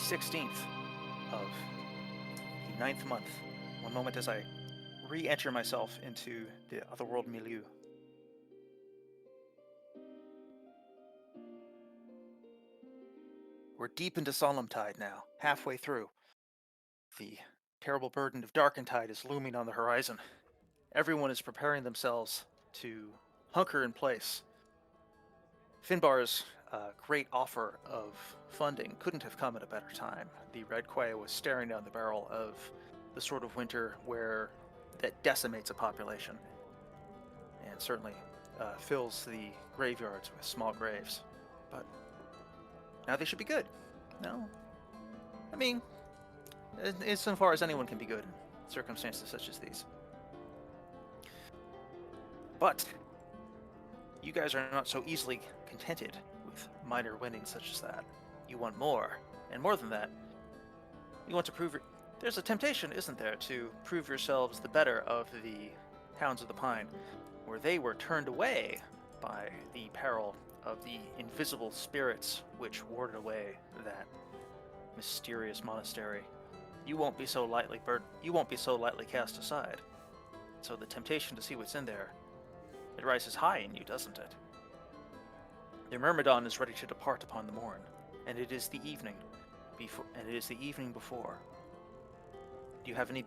16th of the ninth month. One moment as I re-enter myself into the otherworld milieu. We're deep into Solemntide now, halfway through. The terrible burden of Darkentide is looming on the horizon. Everyone is preparing themselves to hunker in place. Finbar's great offer of funding couldn't have come at a better time. The Red Quay was staring down the barrel of the sort of winter that decimates a population, and certainly fills the graveyards with small graves. But now they should be good. No, I mean, insofar as anyone can be good in circumstances such as these. But you guys are not so easily contented with minor winnings such as that. You want more, and more than that, you want to prove there's a temptation, isn't there, to prove yourselves the better of the Hounds of the Pine, where they were turned away by the peril of the invisible spirits which warded away that mysterious monastery. You won't be so lightly cast aside. So the temptation to see what's in there, it rises high in you, doesn't it? The Myrmidon is ready to depart upon the morn, and it is the evening before. Do you have any?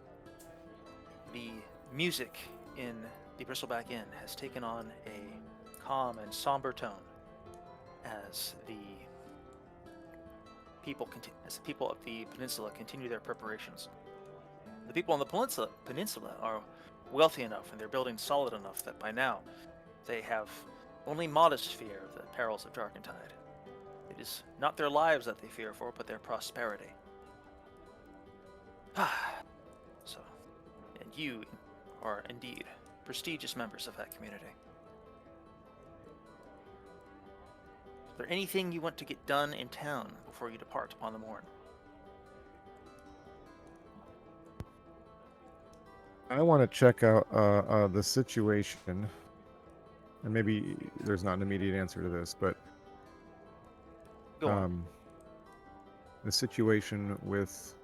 The music in the Bristleback Inn has taken on a calm and somber tone as the people of the peninsula continue their preparations. The people on the peninsula are wealthy enough and they're building solid enough that by now they have only modest fear of the perils of Darkentide. It is not their lives that they fear for, but their prosperity. So, and you are indeed prestigious members of that community. Is there anything you want to get done in town before you depart upon the morn? I want to check out the situation, and maybe there's not an immediate answer to this, but Go on. the situation with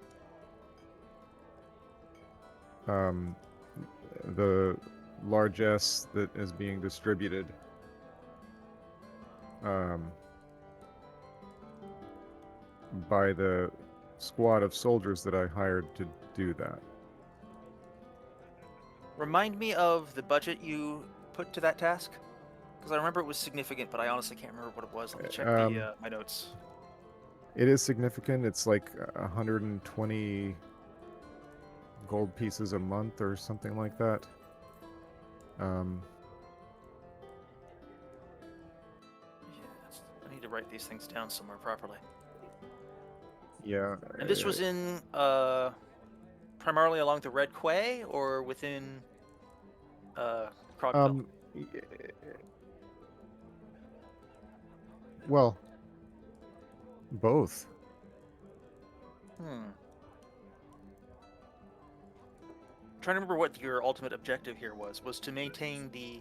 the largesse that is being distributed by the squad of soldiers that I hired to do that. Remind me of the budget you put to that task, because I remember it was significant, but I honestly can't remember what it was. Let me check my notes. It is significant. It's like 120 gold pieces a month or something like that. I need to write these things down somewhere properly. Yeah. And this was in primarily along the Red Quay or within Krogville? Well, both. I'm trying to remember what your ultimate objective here was to maintain the...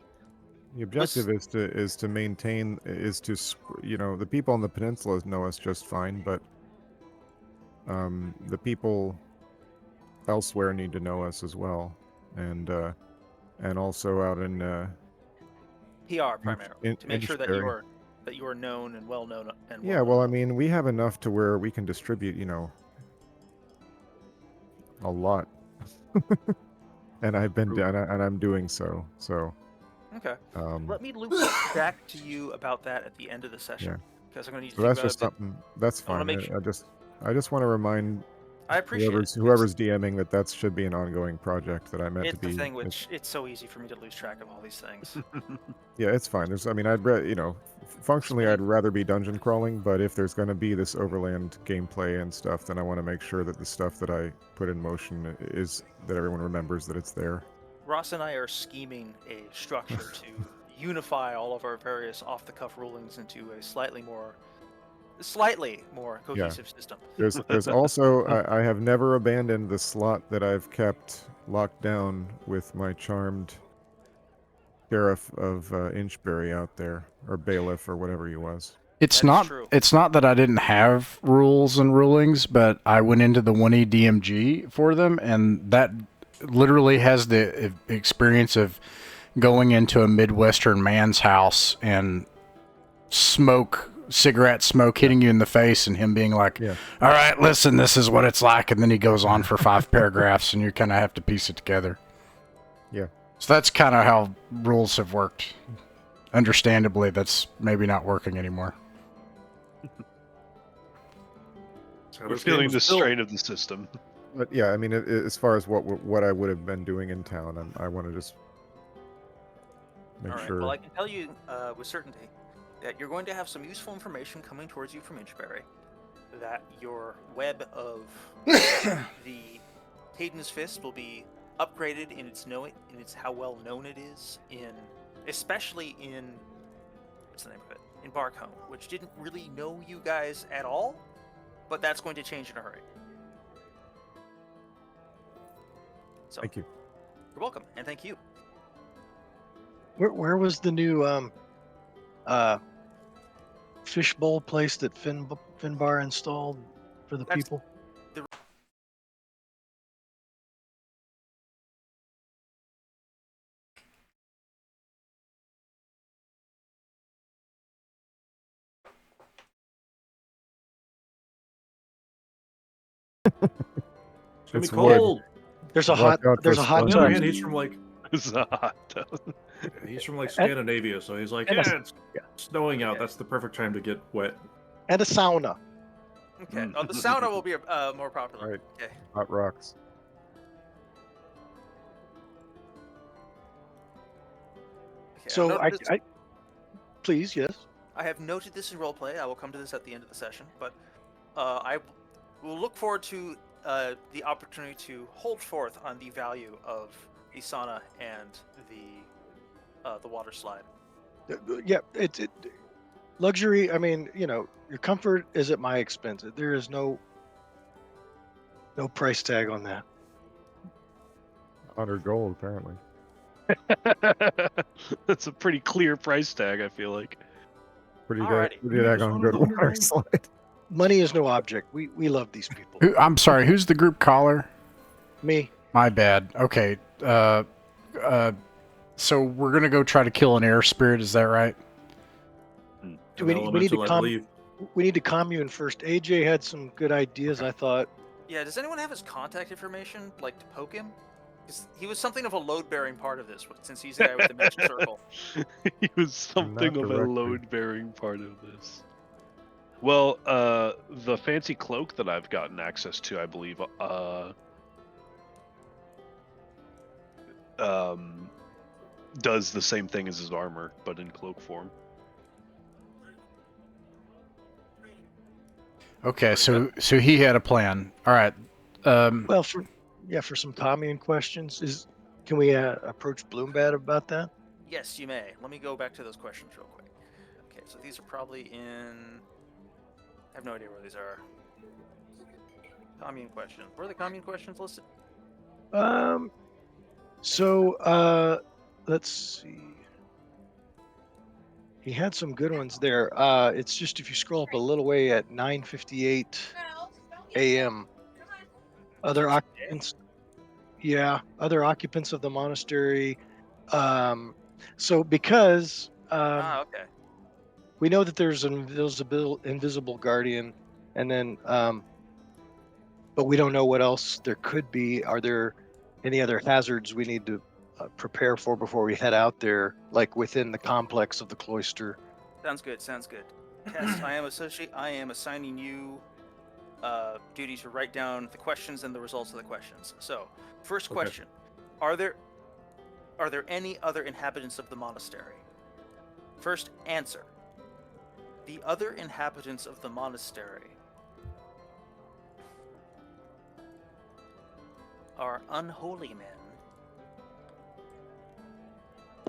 The objective is to maintain, the people on the peninsula know us just fine, but the people elsewhere need to know us as well, and also out in PR primarily, to make sure that Inchberry. you are known and well known and Yeah, well, I mean, we have enough to where we can distribute, a lot, and I'm doing so. So. Okay. Let me loop back to you about that at the end of the session, because I'm going to need to. So that's just something. That's fine. I just want to remind. I appreciate whoever's DMing that should be an ongoing project that I meant to be. It's the thing which it's so easy for me to lose track of all these things. Yeah, it's fine. Functionally, I'd rather be dungeon crawling, but if there's going to be this overland gameplay and stuff, then I want to make sure that the stuff that I put in motion is that everyone remembers that it's there. Ross and I are scheming a structure to unify all of our various off-the-cuff rulings into a slightly more cohesive system. There's also I have never abandoned the slot that I've kept locked down with my charmed sheriff of Inchberry out there, or bailiff, or whatever he was. It's That is not. true. It's not that I didn't have rules and rulings, but I went into the 1E DMG for them, and that literally has the experience of going into a Midwestern man's house and cigarette smoke hitting you in the face, and him being like, Yeah. "All right, listen, this is what it's like," and then he goes on for 5 paragraphs, and you kind of have to piece it together. Yeah. So that's kind of how rules have worked. Understandably, that's maybe not working anymore. We're feeling the strain of the system. But yeah, I mean, as far as what I would have been doing in town, I want to just make All right. sure. Well, I can tell you with certainty that you're going to have some useful information coming towards you from Inchberry. That your web of the Kayden's Fist will be upgraded in its how well known it is especially in what's the name of it, in Barcombe, which didn't really know you guys at all, but that's going to change in a hurry. So, Thank you. You're welcome, and thank you. Where was the new fishbowl place that Finbar installed for the That's- people? It's gonna be It's wood. cold. There's a Watch hot out for there's a hot On the storm. other tub hand, he's from like It's a hot tub. Scandinavia, so he's like, and a- yeah, it's snowing out. That's the perfect time to get wet. and a sauna. Okay. Oh, the sauna will be more popular. Right. Okay. Hot rocks. Okay, So I've noted this- I please, yes. I have noted this in roleplay. I will come to this at the end of the session, but I will look forward to the opportunity to hold forth on the value of the sauna and the water slide. Yeah, luxury. I mean, your comfort is at my expense. There is no price tag on that. 100 gold, apparently. That's a pretty clear price tag, I feel like. Pretty Alrighty. daggone good water slide. Money is no object. We love these people. I'm sorry, who's the group caller? Me. My bad. Okay. So we're gonna go try to kill an air spirit. Is that right? Do we need to I calm? believe. We need to commune first. AJ had some good ideas. I thought. Yeah, does anyone have his contact information, like to poke him? Because he was something of a load-bearing part of this, since he's the guy with the magic circle. He was something Not of a directly. load-bearing part of this. Well, the fancy cloak that I've gotten access to, I believe, does the same thing as his armor, but in cloak form. Okay, so he had a plan. All right. Well, for some commune questions, can we approach Bloombad about that? Yes, you may. Let me go back to those questions real quick. Okay, so these are probably in... I have no idea where these are. Commune questions. Where are the commune questions listed? So let's see. He had some good ones there. It's just if you scroll up a little way at 9:58 a.m. Other occupants. Yeah, other occupants of the monastery. So because Okay. we know that there's an invisible guardian, and then but we don't know what else there could be. Are there any other hazards we need to prepare for before we head out there, like within the complex of the cloister? Sounds good, sounds good. Tess, I am assigning you duty to write down the questions and the results of the questions. So, first question. Are there any other inhabitants of the monastery? First answer. The other inhabitants of the monastery are unholy men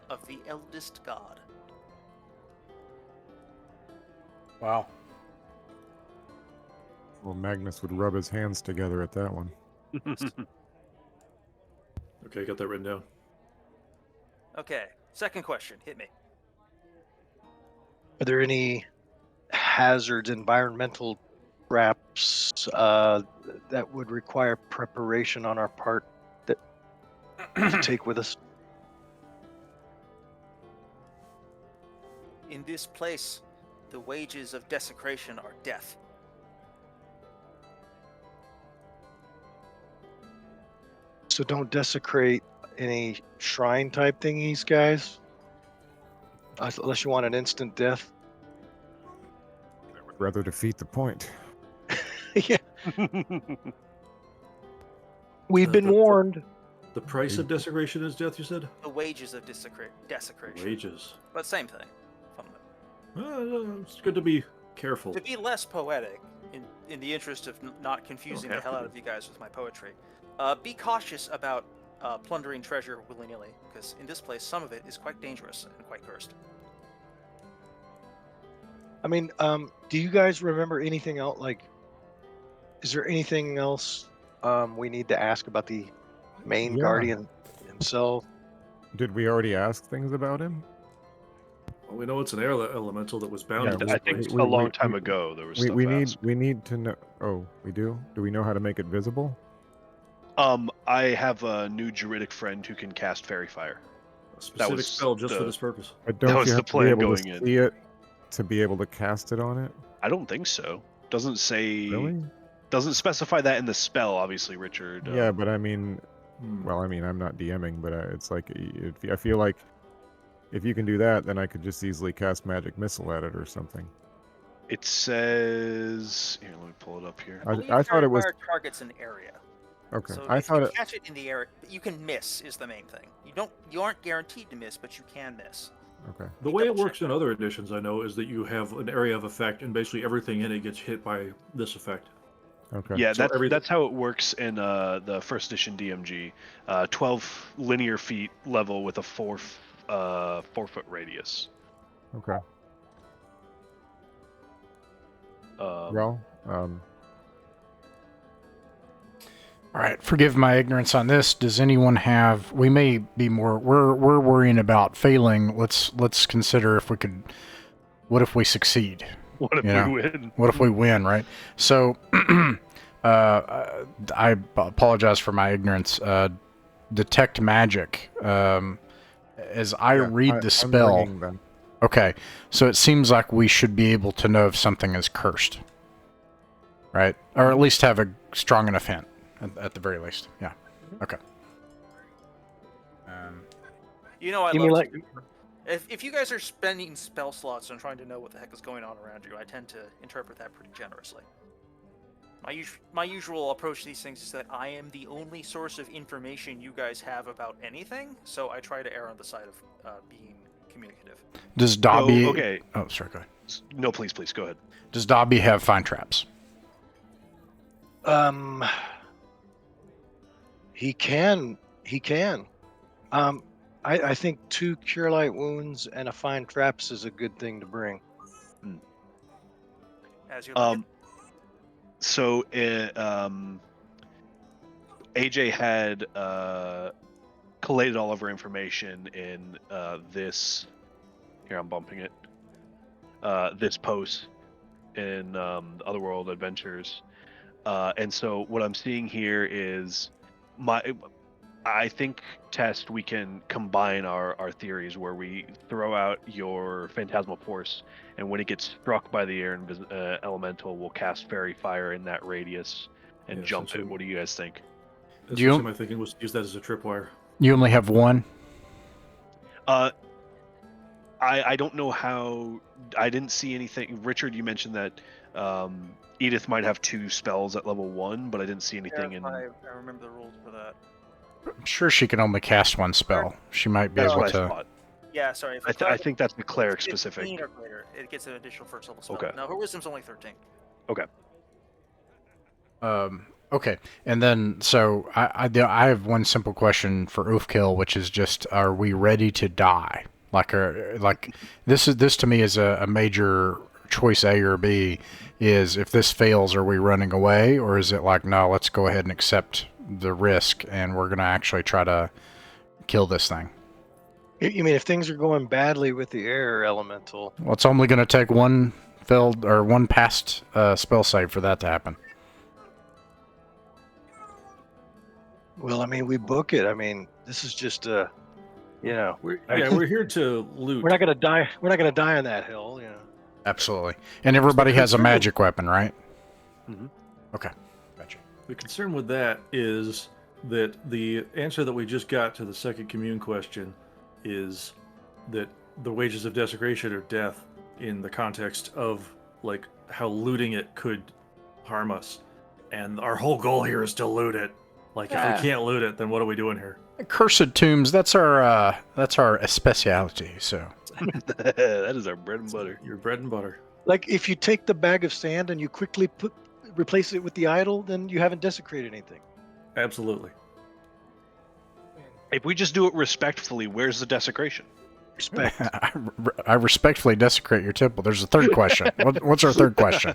of the eldest god. Wow. Well, Magnus would rub his hands together at that one. Okay, got that written down. Okay, second question. Hit me. Are there any hazards, environmental traps that would require preparation on our part that to take with us? In this place, the wages of desecration are death. So don't desecrate any shrine type thingies, guys. Unless you want an instant death. I would rather defeat the point. Yeah, we've been The- warned. The price of desecration is death, you said? The wages of desecration. Wages. But same thing. It's good to be careful. To be less poetic, in the interest of not confusing the have hell to out be. of you guys with my poetry, be cautious about plundering treasure willy-nilly, because in this place, some of it is quite dangerous and quite cursed. I mean, do you guys remember anything else? Like, is there anything else we need to ask about the main Yeah. guardian himself? Did we already ask things about him? Well, we know it's an air elemental that was bound Yeah, to this I think place. we- a long we- time we- ago there was We, stuff we need asked. we need to know. Oh, we do. Do we know how to make it visible? I have a new druidic friend who can cast fairy fire. A specific was spell just for the- this purpose. But don't was you the have to be plan able going to in. see it to be able to cast it on it? I don't think so. Doesn't say. Really? Doesn't specify that in the spell, obviously, Richard. Yeah, but I mean, Hmm. well, I mean, I'm not DMing, but it's like I feel like if you can do that, then I could just easily cast magic missile at it or something. It says. Here, let me pull it up here. I believe thought it was fire targets an area. okay. So I if thought you it. catch it in the area, you can miss is the main thing. You aren't guaranteed to miss, but you can miss. Okay. The You way it double-check works in other editions, I know, is that you have an area of effect, and basically everything in it gets hit by this effect. Okay. Yeah, So that's how it works in the first edition DMG. 12 linear feet level with a 4-foot radius. Okay. Um, Well, All right, forgive my ignorance on this. Does anyone have? We may be more. We're worrying about failing. Let's consider if we could. What if we succeed? what if Yeah. we win? What if we win? Right. So, I apologize for my ignorance. Detect magic. As I yeah, read the I'm spell. bringing them. Okay, so it seems like we should be able to know if something is cursed, right? Or at least have a strong enough hint, at the very least. Yeah. Okay. You know, I You love mean to like- do- If you guys are spending spell slots and trying to know what the heck is going on around you, I tend to interpret that pretty generously. My usual approach to these things is that I am the only source of information you guys have about anything, so I try to err on the side of being communicative. Does Dobby? okay. Oh, sorry. Go ahead. No, please, go ahead. Does Dobby have fine traps? He can. I think 2 cure light wounds and a fine traps is a good thing to bring. As you like it. So AJ had collated all of her information in this. Here, I'm bumping it. This post in Otherworld Adventures, and so what I'm seeing here is I think, Test, we can combine our theories where we throw out your phantasmal force, and when it gets struck by the air elemental, we'll cast fairy fire in that radius and Yeah, jump it. essentially. What do you guys think? Do you- My thinking was to use that as a tripwire. You only have one. I don't know how. I didn't see anything. Richard, you mentioned that Edith might have 2 spells at level 1, but I didn't see anything in. I remember the rules for that. I'm sure she can only cast one spell. She might be That's able what I to. thought. Yeah, sorry. If I it's think that's the cleric 15 specific. or greater, it gets an additional first level spell. Okay. No, her wisdom's only 13. Okay, and then so I have one simple question for Oofkill, which is just: are we ready to die? Like this to me is a major choice, A or B. Is if this fails, are we running away, or is it like no, let's go ahead and accept the risk, and we're gonna actually try to kill this thing? You mean if things are going badly with the air elemental? Well, it's only gonna take one failed or one passed spell save for that to happen. Well, I mean, we book it. I mean, this is just We're here to loot. we're not gonna die. We're not gonna die on that hill. Absolutely. And everybody has a concern- magic weapon, right? Mhm. Okay. Gotcha. The concern with that is that the answer that we just got to the second commune question is that the wages of desecration are death in the context of like how looting it could harm us, and our whole goal here is to loot it. Like if we can't loot it, then what are we doing here? Cursed tombs, that's our specialty, so. That is our bread and butter. Your bread and butter. Like if you take the bag of sand and you quickly replace it with the idol, then you haven't desecrated anything. Absolutely. If we just do it respectfully, where's the desecration? Respect. I respectfully desecrate your temple. There's a third question. What's our third question?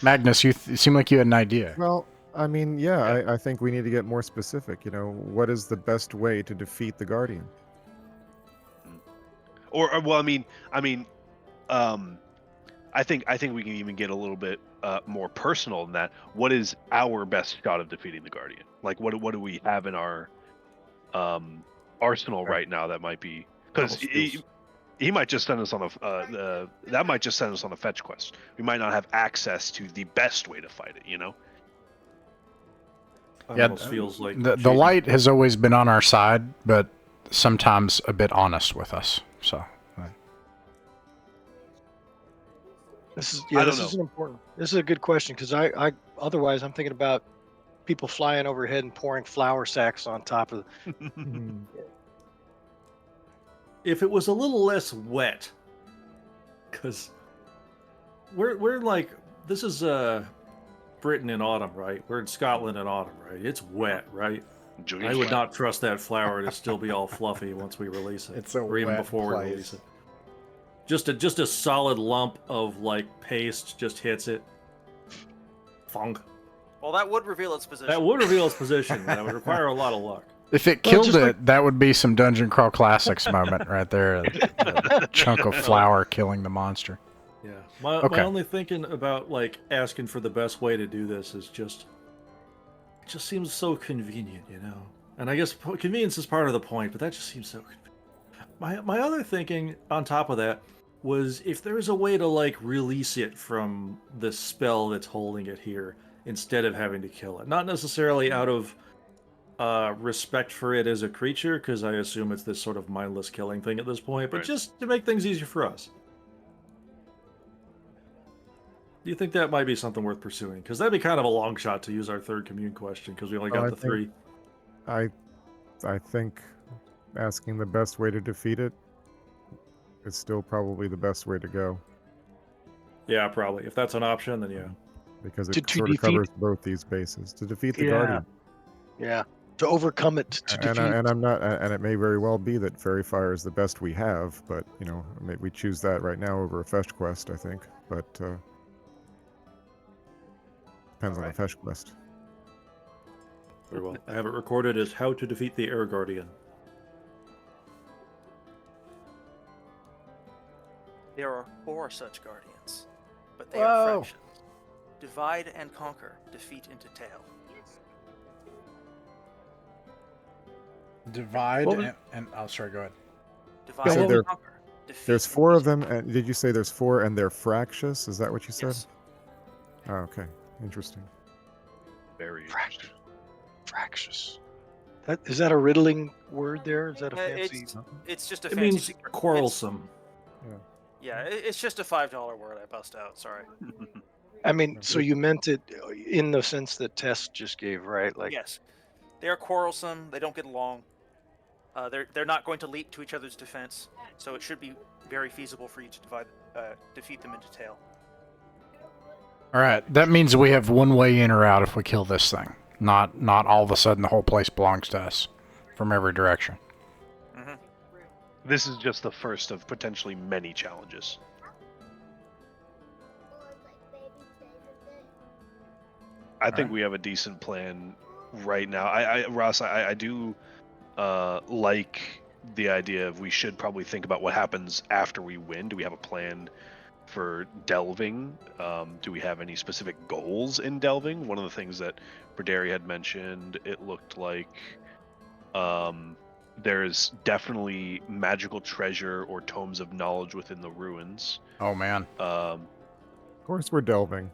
Magnus, you seem like you had an idea. Well, I mean, yeah, I think we need to get more specific. What is the best way to defeat the Guardian? Or well, I think we can even get a little bit more personal than that. What is our best shot of defeating the Guardian? Like, what do we have in our arsenal right now that might be, because he might just send us on that might just send us on a fetch quest. We might not have access to the best way to fight it. It almost feels like the light has always been on our side, but sometimes a bit honest with us. So. This is I don't this know. is an important. This is a good question because I otherwise I'm thinking about people flying overhead and pouring flour sacks on top of. if it was a little less wet, because we're like, this is Britain in autumn, right? We're in Scotland in autumn, right? It's wet, right? I would not trust that flour to still be all fluffy once we release it, It's a or even wet before we place. release it. Just a solid lump of like paste just hits it. Funk. Well, that would reveal its position. That would reveal its position. That would require a lot of luck. If it Well, killed just it, that would be some Dungeon Crawl Classics moment right there. A chunk of flour killing the monster. Yeah. My only thinking about like asking for the best way to do this is just, it just seems so convenient, And I guess convenience is part of the point, but that just seems so convenient. My other thinking on top of that was if there's a way to like release it from the spell that's holding it here instead of having to kill it. Not necessarily out of respect for it as a creature, because I assume it's this sort of mindless killing thing at this point, but Right. just to make things easier for us. Do you think that might be something worth pursuing? Because that'd be kind of a long shot to use our third commune question, because we only got I the think- 3. I think asking the best way to defeat it is still probably the best way to go, Yeah, probably. If that's an option, then yeah. because it To sort of defeat- covers both these bases. To defeat the Yeah. Guardian. Yeah, to overcome it, to And, defeat. I'm not, and it may very well be that Fairy Fire is the best we have, but maybe we choose that right now over a fetch quest, I think. But depends on the fetch quest. Very well. I have it recorded as how to defeat the Air Guardian. There are 4 such guardians, but they Whoa. are fractions. Divide and conquer, defeat into tail. Divide What was- and oh, sorry, go ahead. Divide So and there- conquer, defeat There's into 4 of tail. them, and did you say there's 4 and they're fractious? Is that what you said? Yes. Oh, okay. Interesting. Very Fractious. Fractious. Is that a riddling word there? Is that a fancy? It's just a It fancy. means quarrelsome. Yeah, it's just a $5 word I bust out. Sorry. I mean, so you meant it in the sense that Tess just gave, right? Like, Yes, they are quarrelsome. They don't get along. They're not going to leap to each other's defense, so it should be very feasible for you to defeat them into tail. All right, that means we have one way in or out if we kill this thing. Not all of a sudden the whole place belongs to us from every direction. Mm-hmm. This is just the first of potentially many challenges. I think we have a decent plan right now. Ross, I do like the idea of we should probably think about what happens after we win. Do we have a plan for delving. Do we have any specific goals in delving? One of the things that Braderi had mentioned, it looked like there's definitely magical treasure or tomes of knowledge within the ruins. Oh man. Of course we're delving.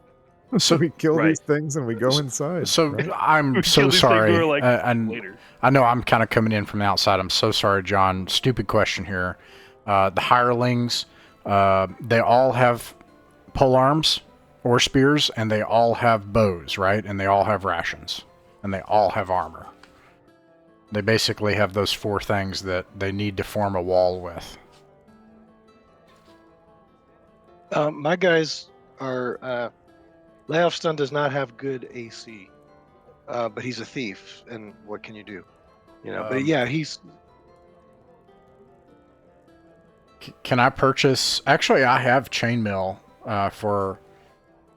So we kill right. these things and we go inside. So right? I'm We so kill these things, sorry. we're like, and later. I know I'm kind of coming in from the outside. I'm so sorry, John. Stupid question here. The hirelings, they all have pole arms or spears, and they all have bows, right? And they all have rations, and they all have armor. They basically have those 4 things that they need to form a wall with. My guys are. Layoffstun does not have good AC, but he's a thief, and what can you do? You know, but yeah, he's. Can I purchase? Actually, I have chainmail for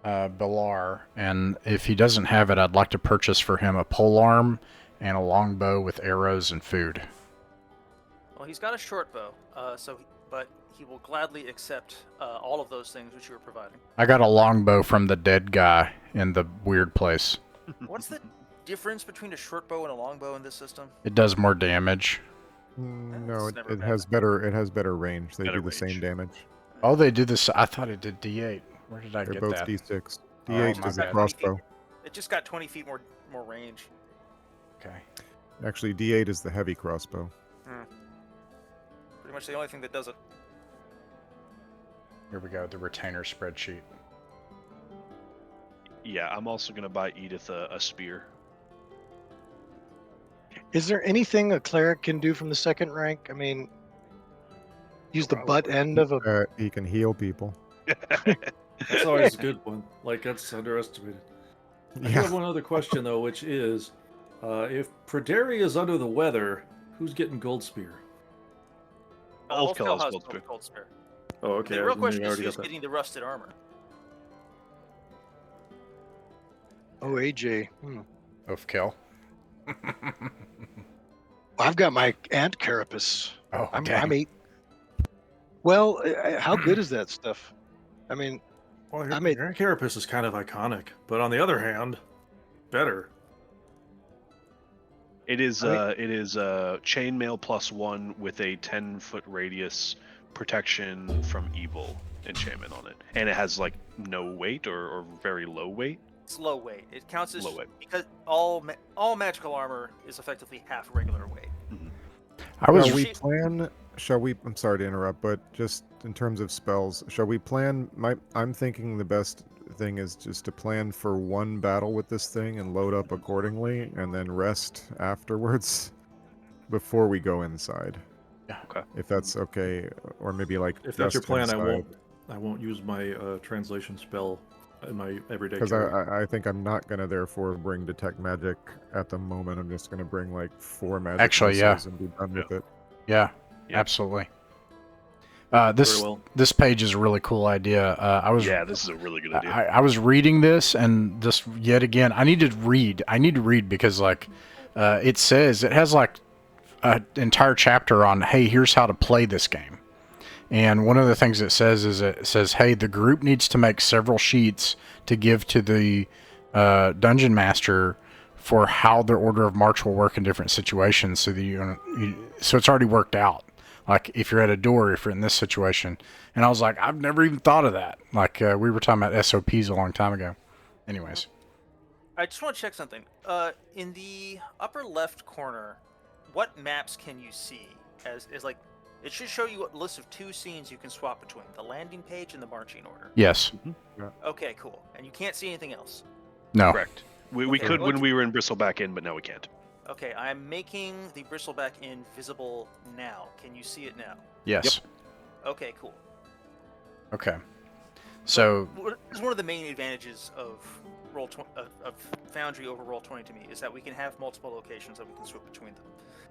Bilar, and if he doesn't have it, I'd like to purchase for him a polearm and a longbow with arrows and food. Well, he's got a short bow, but he will gladly accept all of those things which you were providing. I got a longbow from the dead guy in the weird place. What's the difference between a short bow and a longbow in this system? It does more damage. No, It's never it bad. has better range. They Better do the same range. damage. Oh, they do this. I thought it did D8. Where did I They're get both that? D6. Oh, D8 my is a bad. crossbow. It just got 20 feet more range. Okay. Actually, D8 is the heavy crossbow. Pretty much the only thing that does it. Here we go. The retainer spreadsheet. Yeah, I'm also gonna buy Edith a spear. Is there anything a cleric can do from the second rank? I mean, use the butt end of a. He can heal people. That's always a good one. Like, that's underestimated. I do Yeah. have one other question, though, which is, if Praderi is under the weather, who's getting Gold Spear? Ulfkill Ulfkill has has Gold Gold Spear. Oh, okay. The real question I is already who's got that. getting the rusted armor. Oh, AJ. Of kill. I've got my ant carapace. Oh, I'm dang. 8. Well, how good is that stuff? I mean, Well, I made- your carapace is kind of iconic, but on the other hand, better. It is chainmail +1 with a 10-foot radius protection from evil enchantment on it, and it has like no weight or very low weight. It's low weight. It counts as Low weight. because all magical armor is effectively half regular weight. I was. Shall we? I'm sorry to interrupt, but just in terms of spells, shall we plan? I'm thinking the best thing is just to plan for one battle with this thing and load up accordingly, and then rest afterwards before we go inside. Yeah. Okay. If that's okay, or maybe like If that's your rest plan, inside. I won't use my translation spell in my everyday Because carry. I think I'm not gonna therefore bring detect magic at the moment. I'm just gonna bring like 4 magic Actually, yeah. missiles and be done with it. Yeah, Yeah. absolutely. Very This well. this page is a really cool idea. Yeah, this is a really good idea. I was reading this, and just yet again, I need to read because like it says it has like an entire chapter on, hey, here's how to play this game. And one of the things it says is hey, the group needs to make several sheets to give to the dungeon master for how their order of march will work in different situations. So that so it's already worked out. Like if you're at a door, if you're in this situation. And I was like, I've never even thought of that. Like we were talking about SOPs a long time ago. Anyways. I just want to check something. In the upper left corner, what maps can you see? As like, it should show you a list of 2 scenes you can swap between: the landing page and the marching order. Yes. Okay, cool. And you can't see anything else. No. Correct. We Okay, could what- when we were in Bristleback Inn, but now we can't. Okay, I'm making the Bristleback Inn visible now. Can you see it now? Yes. Okay, cool. Okay. So It's one of the main advantages of of Foundry over Roll20 to me is that we can have multiple locations that we can switch between them.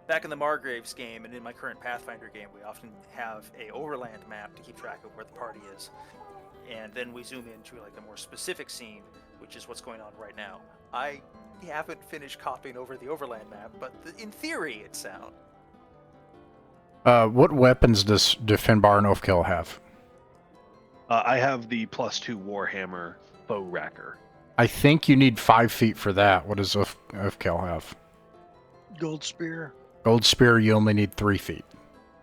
Back in the Margraves game and in my current Pathfinder game, we often have a overland map to keep track of where the party is, and then we zoom into like a more specific scene, which is what's going on right now. I haven't finished copying over the overland map, but in theory, it's sound. what weapons do Finbar and Ulfkill have? I have the +2 Warhammer Bow Racker. I think you need 5 feet for that. What does Ufkel have? Gold spear. Gold spear, you only need 3 feet.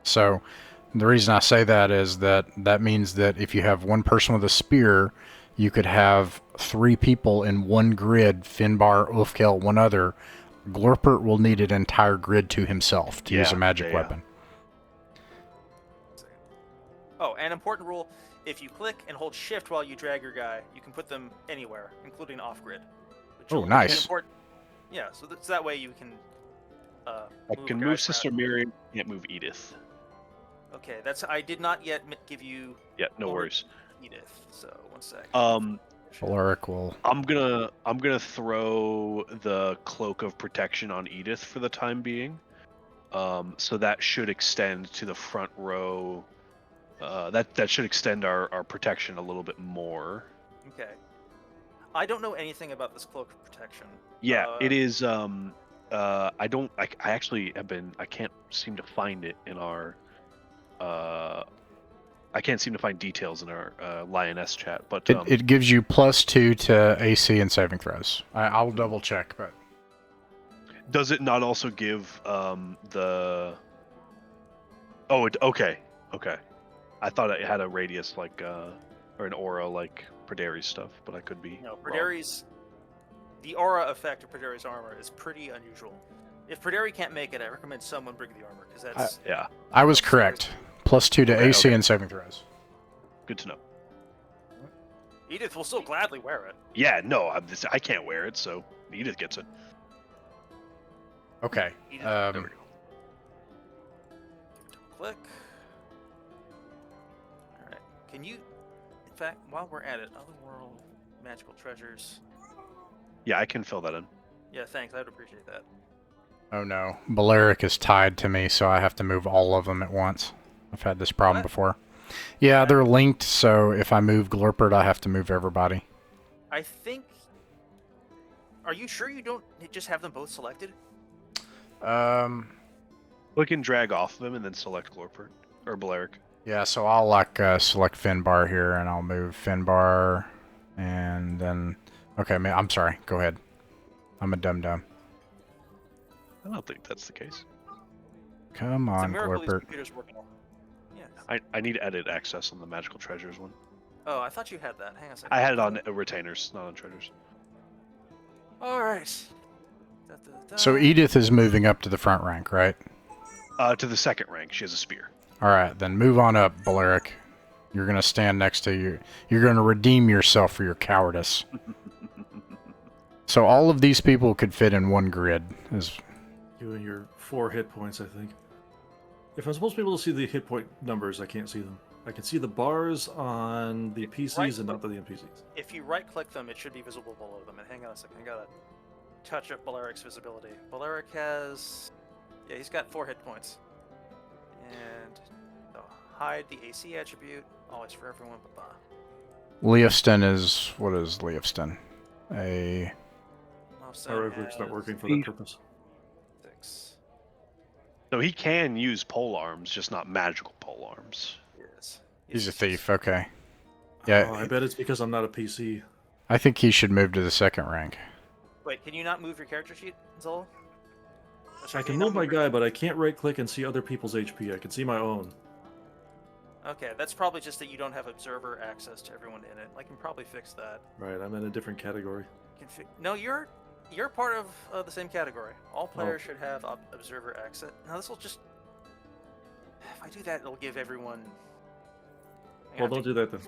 So the reason I say that is that means that if you have one person with a spear, you could have 3 people in one grid, Finbar, Ufkel, one other. Glorpert will need an entire grid to himself to use a magic weapon. Oh, an important rule, if you click and hold shift while you drag your guy, you can put them anywhere, including off-grid. Oh, nice. Yeah, so that way you can I can move Sister Miriam, can't move Edith. Okay, I did not yet give you... Yeah, no worries. Edith, so 1 sec. Valeric will... I'm gonna throw the Cloak of Protection on Edith for the time being. So that should extend to the front row. That should extend our protection a little bit more. Okay. I don't know anything about this Cloak of Protection. Yeah, it is. I actually have been. I can't seem to find it in our. I can't seem to find details in our Lioness chat, but it gives you +2 to AC and saving throws. I'll double check, but does it not also give the? Oh, okay. I thought it had a radius like or an aura like Perdari's stuff, but I could be. No, Perdari's. The aura effect of Perdari's armor is pretty unusual. If Perdari can't make it, I recommend someone bring the armor because that's. Yeah. I was correct. +2 to AC and saving throws. Good to know. Edith will still gladly wear it. Yeah, no, I can't wear it, so Edith gets it. Okay. There we go. Click. All right. Can you, in fact, while we're at it, otherworld magical treasures. Yeah, I can fill that in. Yeah, thanks. I would appreciate that. Oh no, Valeric is tied to me, so I have to move all of them at once. I've had this problem before. Yeah, they're linked, so if I move Glorpert, I have to move everybody. I think... Are you sure you don't just have them both selected? We can drag off of them and then select Glorpert or Valeric. Yeah, so I'll select Finbar here, and I'll move Finbar, and then... Okay, I'm sorry. Go ahead. I'm a dum-dum. I don't think that's the case. Come on, Glorpert. Computer's working. I need to edit access on the magical treasures one. Oh, I thought you had that. Hang on a second. I had it on retainers, not on treasures. All right. So Edith is moving up to the front rank, right? To the second rank. She has a spear. All right, then move on up, Valeric. You're going to stand next to you. You're going to redeem yourself for your cowardice. So all of these people could fit in one grid. You and your 4 hit points, I think. If I'm supposed to be able to see the hit point numbers, I can't see them. I can see the bars on the PCs and not the NPCs. If you right-click them, it should be visible below them. And hang on a second, I gotta touch up Balaric's visibility. Balaric has... Yeah, he's got 4 hit points. And hide the AC attribute, always for everyone, Leofston is... What is Leofston? A... Our rogue's not working for that purpose. 6. So he can use pole arms, just not magical pole arms. Yes. He's a thief, okay. Yeah. Oh, I bet it's because I'm not a PC. I think he should move to the second rank. Wait, can you not move your character sheet, Zola? I can move my guy, but I can't right-click and see other people's HP. I can see my own. Okay, that's probably just that you don't have observer access to everyone in it. I can probably fix that. Right, I'm in a different category. No, you're part of the same category. All players should have observer access. Now this will just... If I do that, it'll give everyone... Well, don't do that then.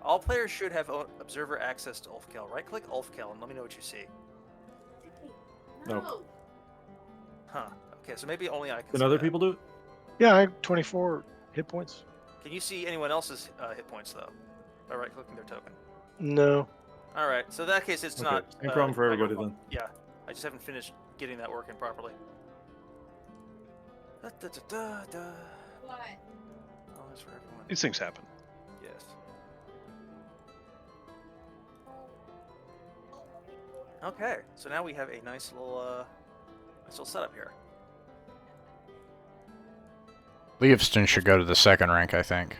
All players should have observer access to Ulfkel. Right-click Ulfkel and let me know what you see. No. Huh. Okay, so maybe only I can Can see other that. people do it? Yeah, I have 24 hit points. Can you see anyone else's hit points, though? By right-clicking their token? No. Alright, so in that case, it's not... Same problem for everybody, then. Yeah, I just haven't finished getting that working properly. What? Oh, that's for everyone. These things happen. Yes. Okay, so now we have a nice little setup here. Leofston should go to the second rank, I think.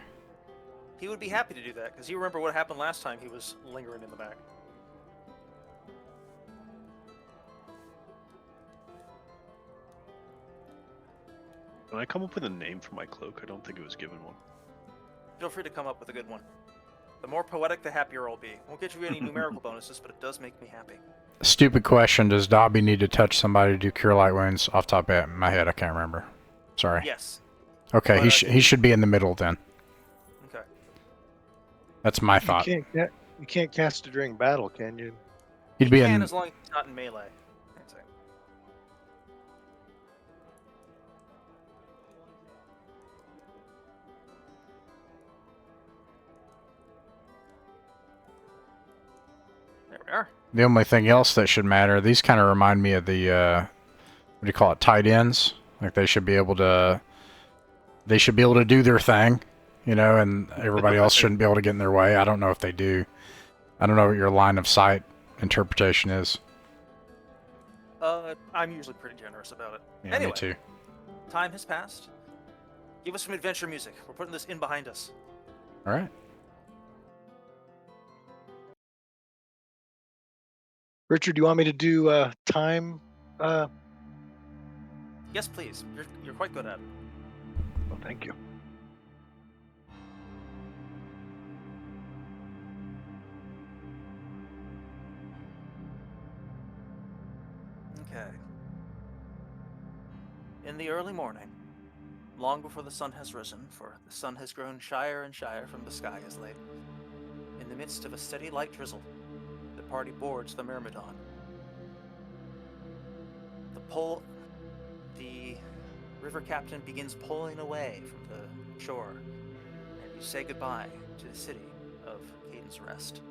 He would be happy to do that, because you remember what happened last time he was lingering in the back. When I come up with a name for my cloak, I don't think it was given one. Feel free to come up with a good one. The more poetic, the happier I'll be. Won't get you any numerical bonuses, but it does make me happy. Stupid question. Does Dobby need to touch somebody to do Cure Light Wounds? Off the top of my head, I can't remember. Sorry. Yes. Okay, But, he should be in the middle then. Okay. That's my thought. You can't cast it during battle, can you? He'd be He can in. as long as he's not in melee. That's it. There we are. The only thing else that should matter, these kind of remind me of the, what do you call it, tight ends. Like they should be able to do their thing, you know, and everybody else shouldn't be able to get in their way. I don't know if they do. I don't know what your line of sight interpretation is. I'm usually pretty generous about it. Yeah, Anyway, me too. time has passed. Give us some adventure music. We're putting this in behind us. All right. Richard, do you want me to do time? Yes, please. You're quite good at it. Well, thank you. Okay. In the early morning, long before the sun has risen, for the sun has grown shyer and shyer from the sky as late, in the midst of a steady light drizzle, the party boards the Myrmidon. The river captain begins pulling away from the shore, and you say goodbye to the city of Kayden's Rest,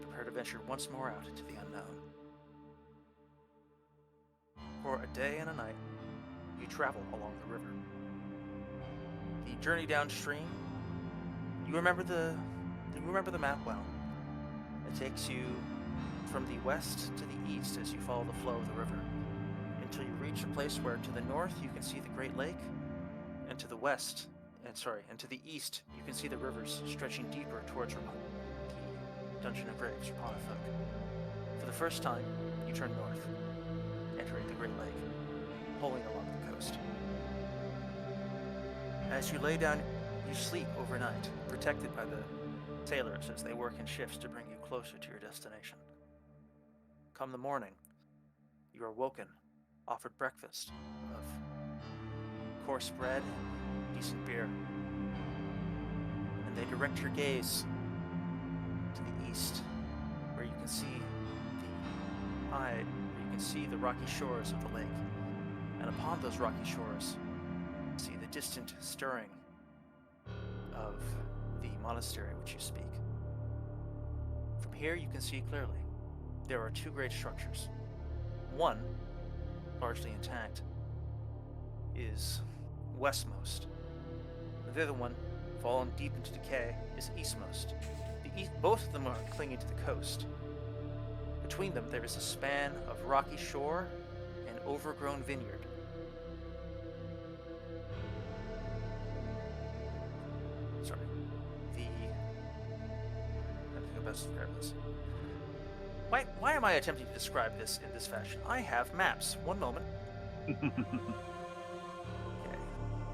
prepare to venture once more out into the unknown. For a day and a night, you travel along the river. The journey downstream, you remember the map well. It takes you from the west to the east as you follow the flow of the river, until you reach a place where to the north you can see the Great Lake, and to the to the east you can see the rivers stretching deeper towards the Dungeon of Graves, Rappan Athuk. For the first time, you turn north, entering the Great Lake, pulling along the coast. As you lay down, you sleep overnight, protected by the sailors as they work in shifts to bring you closer to your destination. Come the morning, you are woken, offered breakfast of coarse bread and decent beer, and they direct your gaze to the east, where you can see the rocky shores of the lake, and upon those rocky shores, see the distant stirring of the monastery which you speak. From here you can see clearly. There are two great structures. One, largely intact, is westmost. The other one, fallen deep into decay, is eastmost. Both of them are clinging to the coast. Between them there is a span of rocky shore and overgrown vineyard. Sorry. I think I best describe this. Why am I attempting to describe this in this fashion? I have maps. One moment. Okay.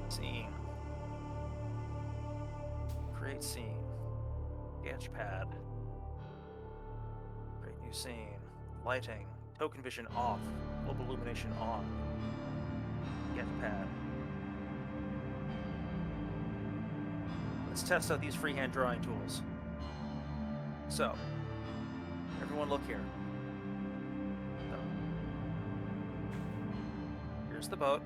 Scene. Create scene. Sketchpad. Create new scene. Lighting. Token vision off. Global illumination on. Sketchpad. Let's test out these freehand drawing tools. So, everyone look here. So, here's the boat.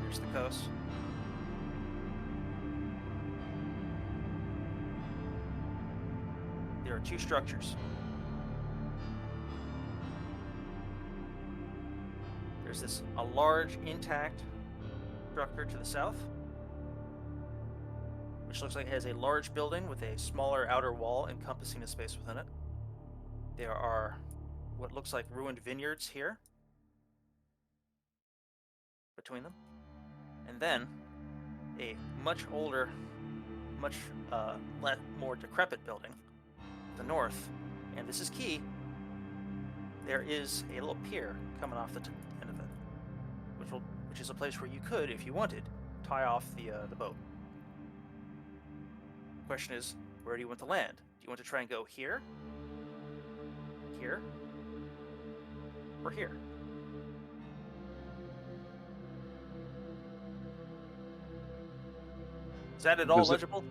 Here's the coast. There are two structures. There's a large intact structure to the south, which looks like it has a large building with a smaller outer wall encompassing the space within it. There are what looks like ruined vineyards here between them. And then a much older much more decrepit building to the north, and this is key. There is a little pier coming off the end of it, which is a place where you could, if you wanted, tie off the boat. The question is, where do you want to land? Do you want to try and go here, here, or here? Is that at all Does it- legible?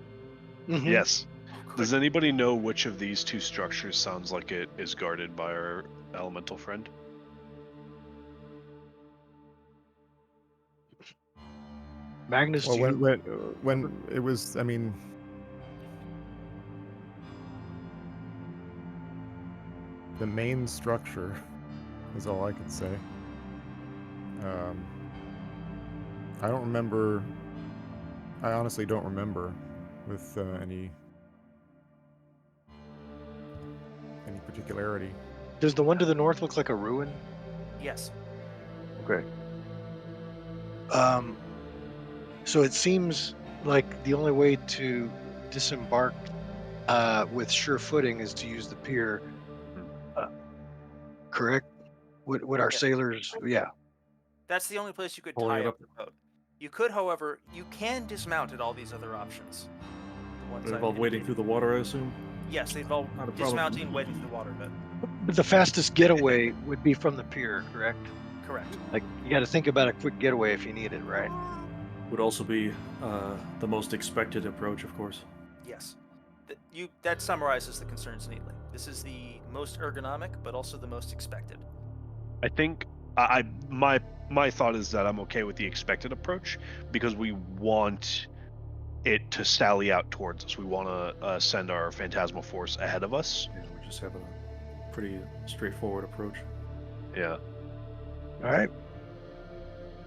Mhm. Yes. Good. Does anybody know which of these two structures sounds like it is guarded by our elemental friend? Magnus, Well, do you? when it was, I mean, the main structure is all I could say. I don't remember. I honestly don't remember with any particularity. Does the one to the north look like a ruin? Yes. Okay. So it seems like the only way to disembark with sure footing is to use the pier. Correct? Would our Yes. sailors? Yeah. That's the only place you could Pulling tie it up up. the boat. You could, however, you can dismount at all these other options. The ones They I've involve wading indicated. through the water, I assume. Yes, they involve Not a problem. dismounting, wading through the water, but But the fastest getaway would be from the pier, correct? correct. Like you got to think about a quick getaway if you need it, right? Would also be the most expected approach, of course. Yes. That summarizes the concerns neatly. This is the most ergonomic, but also the most expected. I think my thought is that I'm okay with the expected approach because we want it to sally out towards us. We want to send our phantasmal force ahead of us. Yeah, we just have a pretty straightforward approach. Yeah. All right.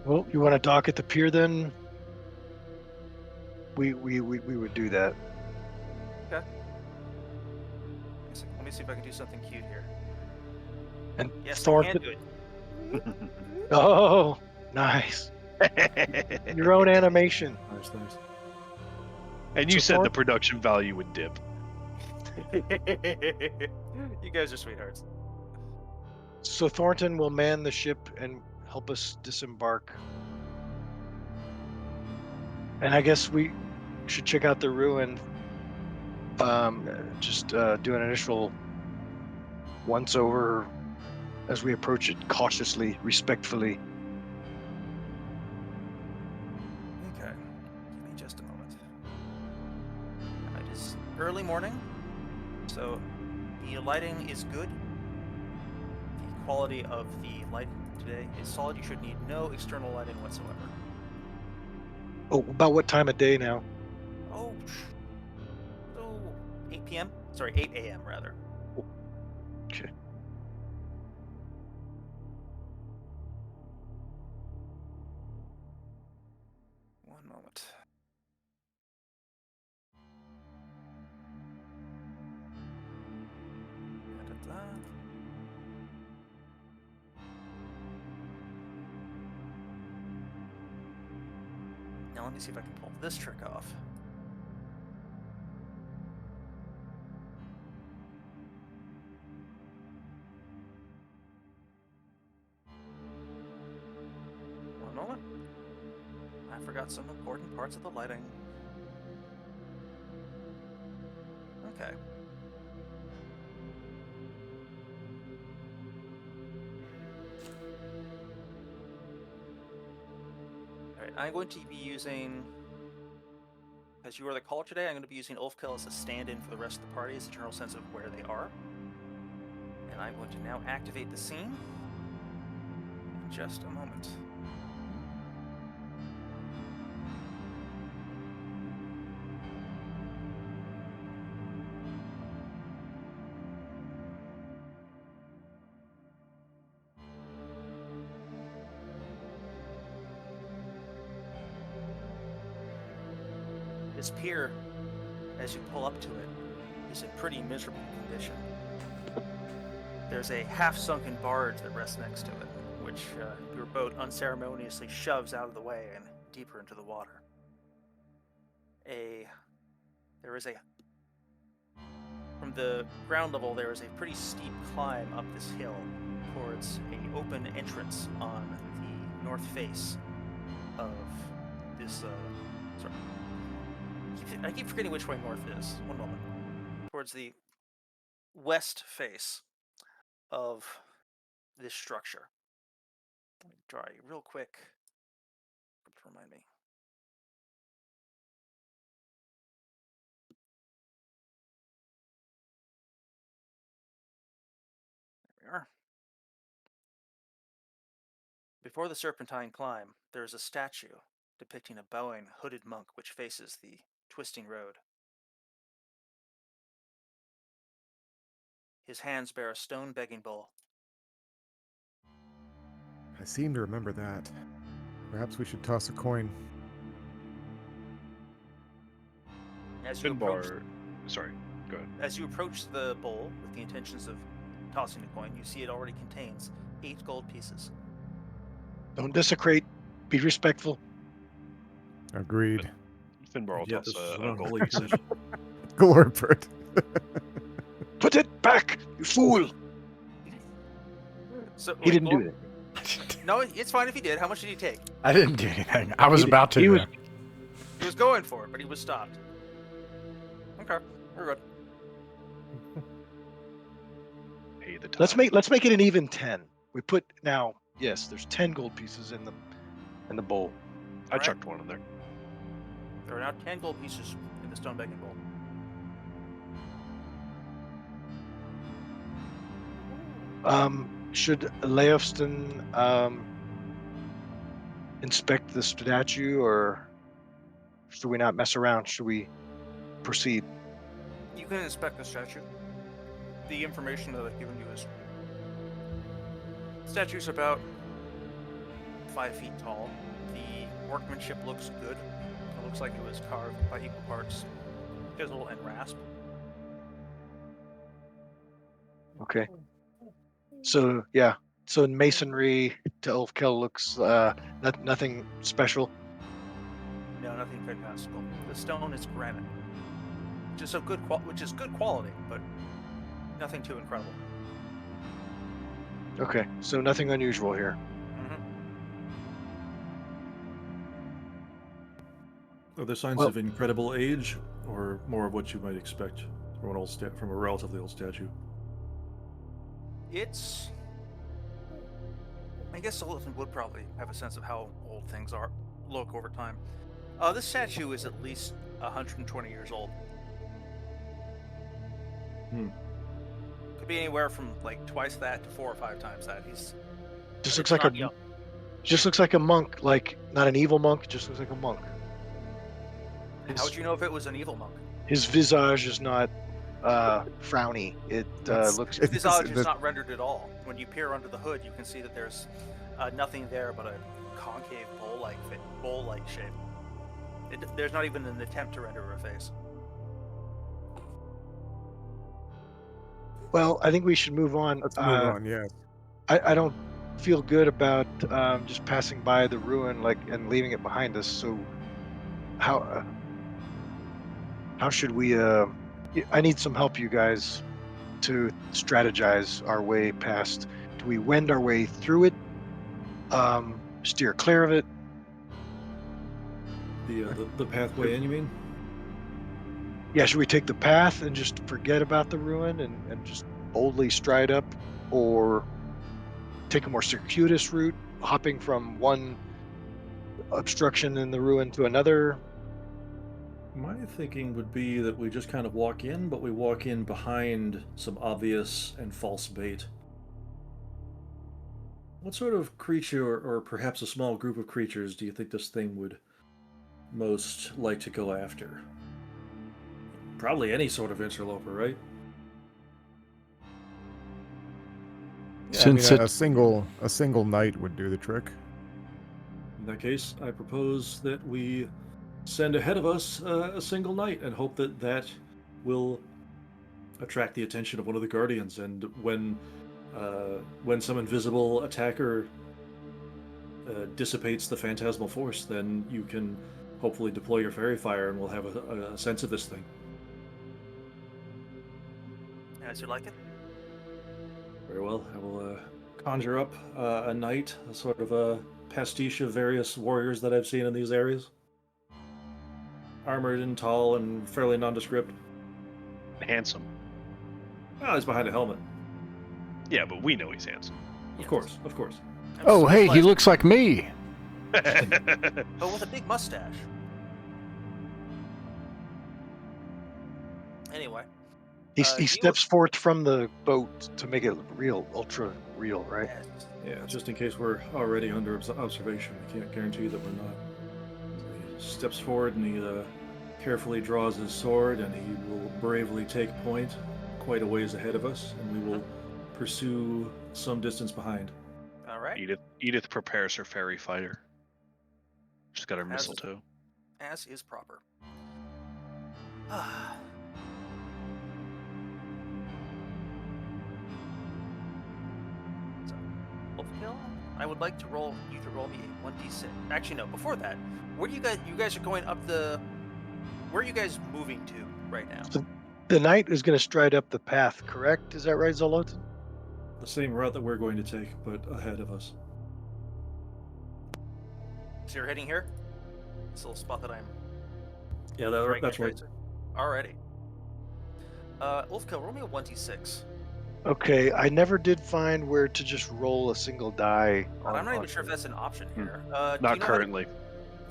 Well, you want to dock at the pier then? We would do that. Okay. Let me see if I can do something cute here. And Yes, I Thornton. can do it. Oh, nice. Your own animation. Nice, nice. And you So said the Thorn- production value would dip. You guys are sweethearts. So Thornton will man the ship and help us disembark. And I guess we should check out the ruin. Just do an initial once over as we approach it cautiously, respectfully. Okay. Give me just a moment. It is early morning, so the lighting is good. The quality of the light today is solid. You should need no external lighting whatsoever. Oh, about what time of day now? Oh, 8 p.m. Sorry, 8 a.m. rather. Okay. One moment. Da-da-da. Now let me see if I can pull this trick off. One moment. I forgot some important parts of the lighting. Okay. Alright, I'm going to be using, as you are the caller today, I'm going to be using Ulfkill as a stand-in for the rest of the party as a general sense of where they are. And I'm going to now activate the scene in just a moment. This pier, as you pull up to it, is in pretty miserable condition. There's a half-sunken barge that rests next to it, which your boat unceremoniously shoves out of the way and deeper into the water. A From the ground level, there is a pretty steep climb up this hill towards an open entrance on the north face of this. Sorry, I keep forgetting which way north is. One moment. Towards the west face of this structure. Let me draw a real quick. Remind me. There we are. Before the serpentine climb, there is a statue depicting a bowing, hooded monk which faces the twisting road. His hands bear a stone begging bowl. I seem to remember that. Perhaps we should toss a coin. As you Finbar, sorry, go ahead. As you approach the bowl with the intentions of tossing a coin, you see it already contains 8 gold pieces. Don't desecrate. Be respectful. Agreed. Finbar will Yeah, toss this is a an gold unholy piece. decision. Glorpert. Put it back, you fool! So He didn't do that. No, it's fine if he did. How much did he take? I didn't do anything. I was He- about to. he was- though. He was going for it, but he was stopped. Okay, we're good. Pay the Let's tithe. make it an even 10. We put now. Yes, there's 10 gold pieces in the bowl. I Alright. chucked one in there. There are now 10 gold pieces in the stone begging bowl. Should Leofston inspect the statue, or should we not mess around? Should we proceed? You can inspect the statue. The information that I've given you is the statue's about 5 feet tall. The workmanship looks good. It looks like it was carved by equal parts chisel and rasp. Okay. So yeah. So in masonry to Elfkel looks nothing special. No, nothing fantastical. The stone is granite, which is good quality, but nothing too incredible. Okay. So nothing unusual here. Are there signs Well- of incredible age, or more of what you might expect from from a relatively old statue? It's. I guess Sullivan would probably have a sense of how old things look over time. This statue is at least 120 years old. Could be anywhere from like twice that to 4 or 5 times that. Just It's looks like not a young. just looks like a monk, like not an evil monk. Just looks like a monk. How would you know if it was an evil monk? His visage is not frowny. It That's- looks. His visage is that- not rendered at all. When you peer under the hood, you can see that there's nothing there but a concave bowl-like shape. There's not even an attempt to render a face. Well, I think we should move on. Let's move on, yeah. I don't feel good about just passing by the ruin and leaving it behind us. So how should we? I need some help, you guys, to strategize our way past. Do we wend our way through it? Steer clear of it? The pathway in, you mean? Yeah, should we take the path and just forget about the ruin and just boldly stride up, or take a more circuitous route, hopping from one obstruction in the ruin to another? My thinking would be that we just kind of walk in, but we walk in behind some obvious and false bait. What sort of creature, or perhaps a small group of creatures, do you think this thing would most like to go after? Probably any sort of interloper, right? Yeah, I mean, Since a single knight would do the trick. In that case, I propose that we send ahead of us a single knight and hope that that will attract the attention of one of the guardians. And when some invisible attacker dissipates the phantasmal force, then you can hopefully deploy your fairy fire, and we'll have a sense of this thing. As you like it. Very well. I will conjure up a knight, a sort of a pastiche of various warriors that I've seen in these areas. Armored and tall and fairly nondescript. Handsome. Oh, he's behind a helmet. Yeah, but we know he's handsome. Of course, of course. I'm Oh, so hey, he pleased, looks like me. but with a big mustache. Anyway. He you steps forth from the boat to make it real, ultra real, right? Yes. Yeah, just in case we're already under observation, we can't guarantee that we're not. So he steps forward and he carefully draws his sword, and he will bravely take point quite a ways ahead of us, and we will pursue some distance behind. All right. Edith prepares her fairy fighter. She's got her As- mistletoe. As is proper. So, Wolfkill, I would like to roll you to roll me a 1d6. Actually, no. Before that, where do you guys are going up the? Where are you guys moving to right now? So the knight is going to stride up the path, correct? Is that right, Zolotin? The same route that we're going to take, but ahead of us. So you're heading here. This little spot that I'm. Yeah, that's right. Alrighty. Wolfkill, roll me a 1d6. Okay, I never did find where to just roll a single die. But I'm not even sure if that's an option here. Not currently. Do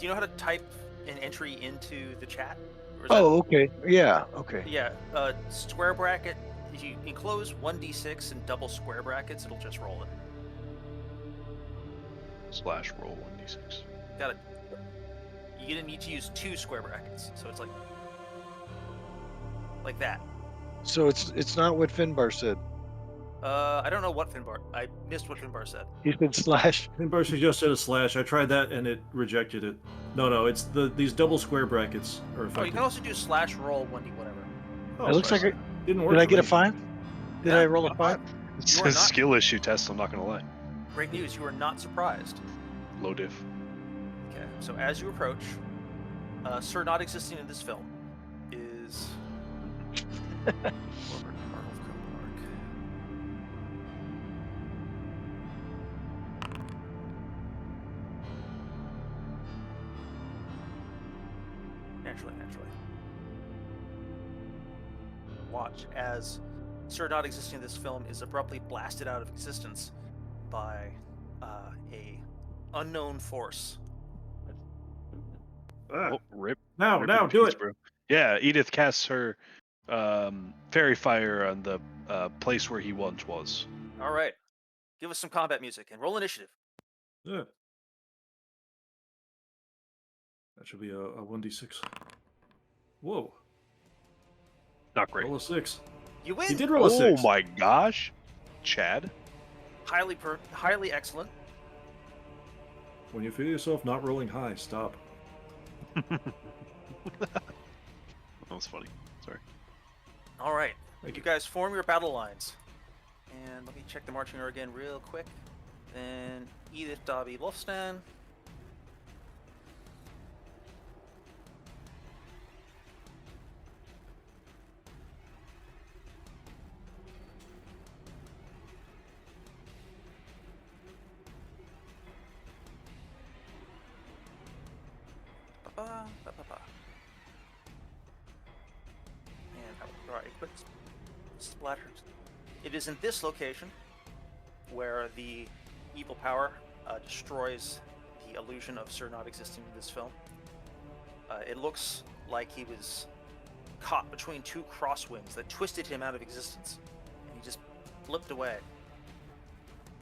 you know how to type an entry into the chat? Or is Oh, okay. Yeah, okay. that, yeah. Square bracket. If you enclose 1d6 in double square brackets, it'll just roll it. / roll 1d6. Got it. You need to use 2 square brackets, so it's like that. So it's not what Finbar said. I don't know what Finbar. I missed what Finbar said. He said slash. Finbar suggested a slash. I tried that and it rejected it. No, it's these double square brackets are Oh, you effective. can also do / roll 1d whatever. Oh, It looks like didn't work. Did I for get a me. 5? Did Yeah, I roll a not 5? It's You a are not- skill issue test, I'm not going to lie. Great news, you are not surprised. Low diff. Okay, so as you approach, Sir not existing in this film is Robert Arnold Copark. Naturally. Watch as Sir not existing in this film is abruptly blasted out of existence by a unknown force. Ah, Oh, rip. now, rip now, in do peace, it. bro. Yeah, Edith casts her fairy fire on the place where he once was. All right, give us some combat music and roll initiative. Yeah. That should be a 1d6. Whoa, Not great. roll a 6. You win. He did roll a Oh 6. my gosh. Chad? Highly excellent. When you feel yourself not rolling high, stop. That was funny. Sorry. All right, Thank you you. guys form your battle lines, and let me check the marching order again real quick. Then Edith, Dobby, Wolfstan. Ba-ba. And I will draw a quick splatter. It is in this location where the evil power destroys the illusion of Sir not existing in this film. It looks like he was caught between 2 crosswinds that twisted him out of existence, and he just blipped away.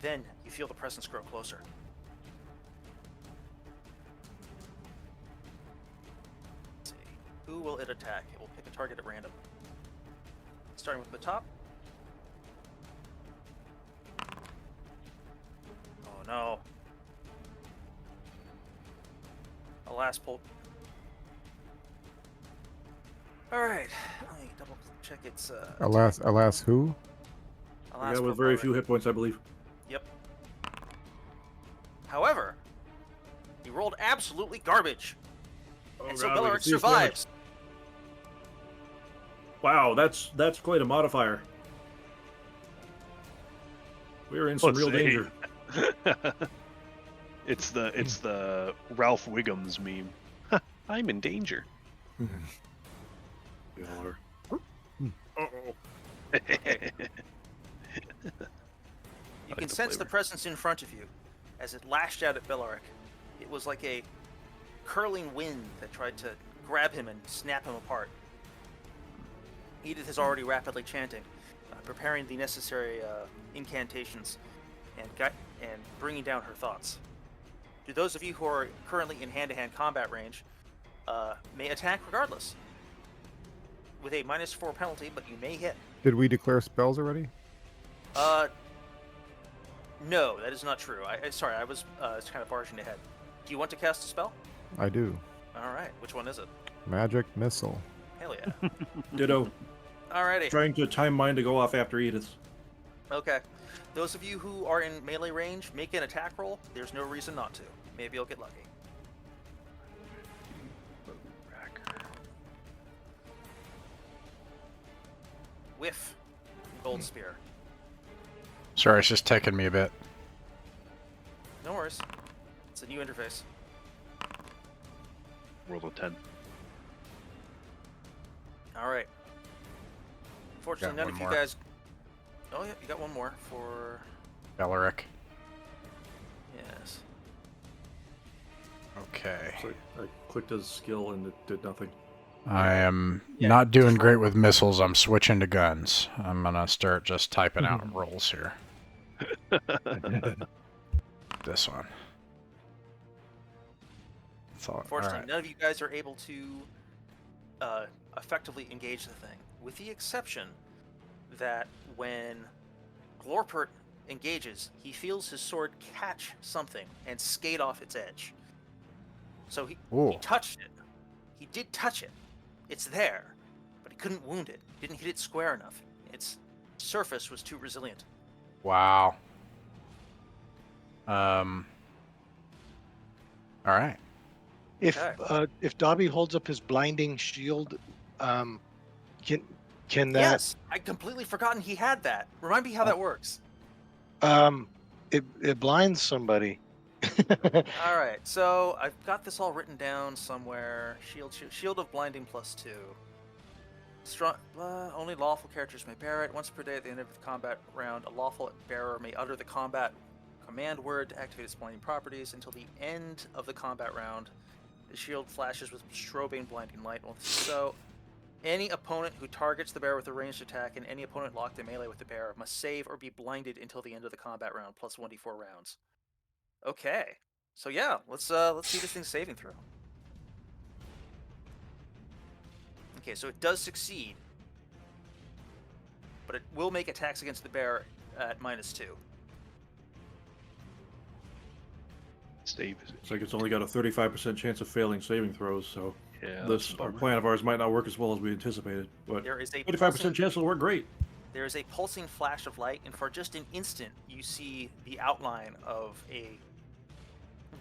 Then you feel the presence grow closer. Let's see. Who will it attack? It will pick a target at random. Starting with the top. Oh no. Alas, pull. Alright. Let me double check its Alas, who? A alas guy with pull very forward. few hit points, I believe. Yep. However, he rolled absolutely garbage. And so God, we can Beleric see his damage. survives. Wow, that's quite a modifier. We're in some Let's real see. danger. It's the Ralph Wiggums meme. I'm in danger. We all are. You can sense the presence in front of you as it lashed out at Belaric. It was like a curling wind that tried to grab him and snap him apart. Edith is already rapidly chanting, preparing the necessary incantations and bringing down her thoughts. To those of you who are currently in hand-to-hand combat range, may attack regardless, with a -4 penalty, but you may hit. Did we declare spells already? No, that is not true. Sorry, I was kind of barging ahead. Do you want to cast a spell? I do. All right, which one is it? Magic missile. Hell yeah. Ditto. Alrighty. Trying to time mine to go off after Edith. Okay. Those of you who are in melee range, make an attack roll. There's no reason not to. Maybe you'll get lucky. Whiff. Gold spear. Sorry, it's just taking me a bit. No worries. It's a new interface. Roll a 10. Alright. Unfortunately, Got none of one you more. guys... Oh, yeah, you got one more for... Belaric. Yes. Okay. So I clicked his skill and it did nothing. I am not doing great with missiles. I'm switching to guns. I'm gonna start just typing out rolls here. This one. Unfortunately, none of you guys are able to effectively engage the thing, with the exception that when Glorpert engages, he feels his sword catch something and skate off its edge. So he touched it. He did touch it. It's there, but he couldn't wound it. Didn't hit it square enough. Its surface was too resilient. Wow. All right. If Dobby holds up his blinding shield, can that? Yes, I'd completely forgotten he had that. Remind me how that works. It blinds somebody. All right, so I've got this all written down somewhere. Shield of blinding +2. Strong. Only lawful characters may bear it. Once per day at the end of the combat round, a lawful bearer may utter the combat command word to activate its blinding properties. Until the end of the combat round, the shield flashes with strobing blinding light. So, any opponent who targets the bearer with a ranged attack and any opponent locked in melee with the bearer must save or be blinded until the end of the combat round, plus 1d4 rounds. Okay, so yeah, let's see this thing's saving throw. Okay, so it does succeed, but it will make attacks against the bear at -2. Save. It's like it's only got a 35% chance of failing saving throws, so Yeah. our plan of ours might not work as well as we anticipated. But There is a 35% chance it'll work great. There is a pulsing flash of light, and for just an instant, you see the outline of a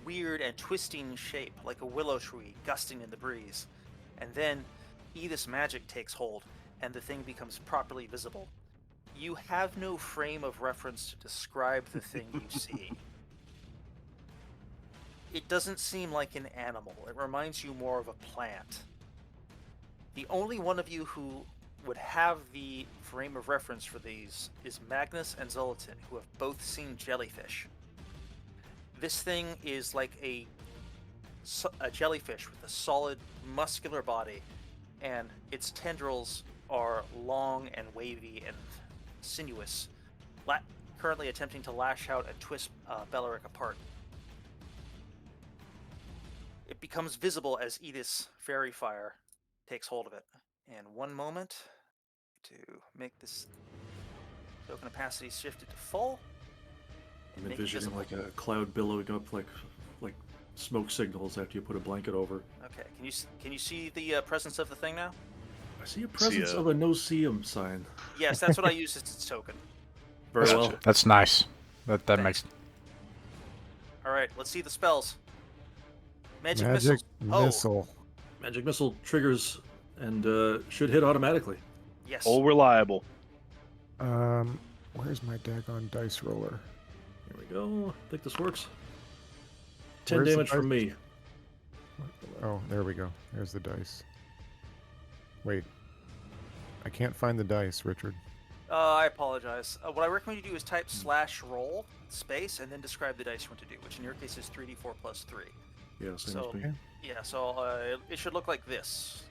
weird and twisting shape, like a willow tree gusting in the breeze. And then Edith's magic takes hold, and the thing becomes properly visible. You have no frame of reference to describe the thing you see. It doesn't seem like an animal. It reminds you more of a plant. The only one of you who would have the frame of reference for these is Magnus and Zolatan, who have both seen jellyfish. This thing is like a jellyfish with a solid, muscular body, and its tendrils are long and wavy and sinuous, currently attempting to lash out and twist Belaric apart. It becomes visible as Edith's fairy fire takes hold of it. And one moment to make this token opacity shifted to full. I'm envisioning like a cloud billowing up like smoke signals after you put a blanket over. Okay, can you see the presence of the thing now? I see a presence of a no-see-em sign. Yes, that's what I use as its token. Very well. That's nice. That makes. All right, let's see the spells. Magic Magic missiles. missile. Magic missile triggers and should hit automatically. Yes. All reliable. Where's my daggone dice roller? Here we go. I think this works. 10 Where's the damage from dice? me. Oh, there we go. There's the dice. Wait. I can't find the dice, Richard. I apologize. What I recommend you do is type /roll space and then describe the dice you want to do, which in your case is 3d4 plus 3. Yeah, same So, as me. Okay. yeah, so it should look like this.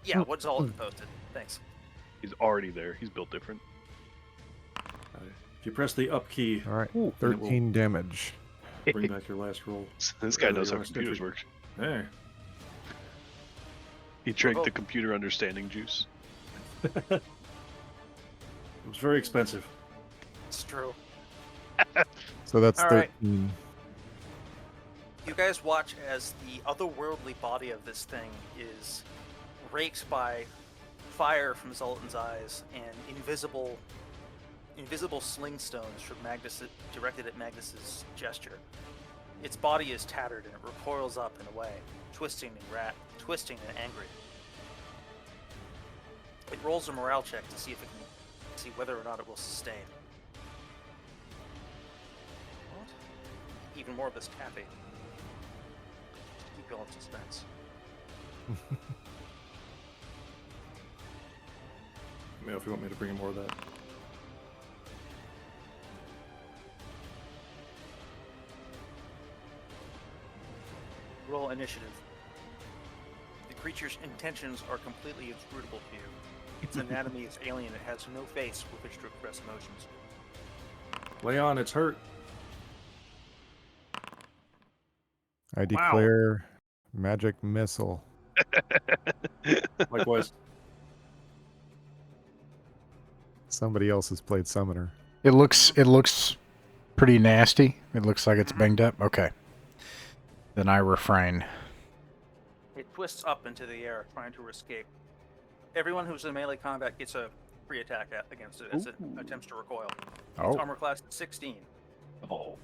Yeah, what's all posted? Thanks. He's already there. He's built different. If you press the up key, All right. Ooh, then it will 13 damage. bring back your last roll. This guy Whatever knows your how last computers entry- work. Hey. He drank Oh. the computer understanding juice. It was very expensive. It's true. So that's All right. 13. You guys watch as the otherworldly body of this thing is raked by fire from Zoltan's eyes and invisible sling stones from Magnus directed at Magnus's gesture. Its body is tattered and it recoils up and away, twisting and angry. It rolls a morale check to see if it can see whether or not it will sustain. What? Even more of this tapping. Keep you all in suspense. You know, if you want me to bring in more of that. Roll initiative. The creature's intentions are completely inscrutable to you. Its anatomy is alien. It has no face with which to express emotions. Leon, it's hurt. I declare magic missile. Likewise. Somebody else has played summoner. It looks pretty nasty. It looks like it's banged up. Okay. Then I refrain. It twists up into the air, trying to escape. Everyone who's in melee combat gets a free attack against it as it attempts to recoil. Its Oh. armor class is 16. Oh.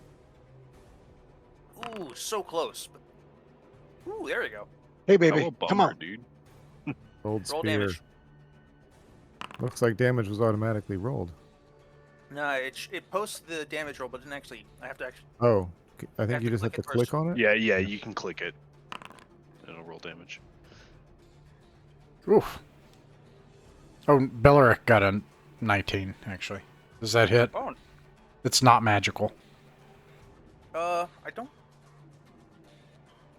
Ooh, so close. But... Ooh, there you go. Hey, How baby, a come bummer, on. dude. Rolled Roll spear. damage. Looks like damage was automatically rolled. No, it posts the damage roll, but it didn't actually. I have to actually. Oh, I have think to you just have click to it first. click on it? Yeah, you can click it. It'll roll damage. Oof. Oh, Bellaric got a 19, actually. Does that hit? Oh, It's not magical. I don't.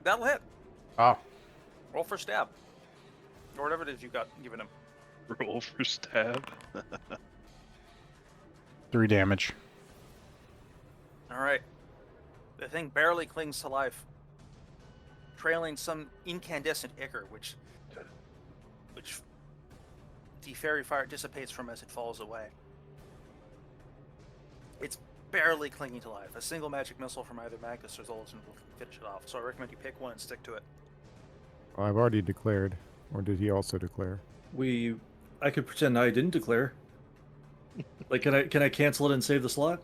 That'll hit. Oh. Roll for stab. Or whatever it is you got given him. Roll for stab. 3 damage. Alright. The thing barely clings to life, trailing some incandescent ichor, which the fairy fire dissipates from as it falls away. It's barely clinging to life. A single magic missile from either Magnus or Zoltan will finish it off, so I recommend you pick one and stick to it. Well, I've already declared. Or did he also declare? I could pretend I didn't declare. Like, can I cancel it and save the slot?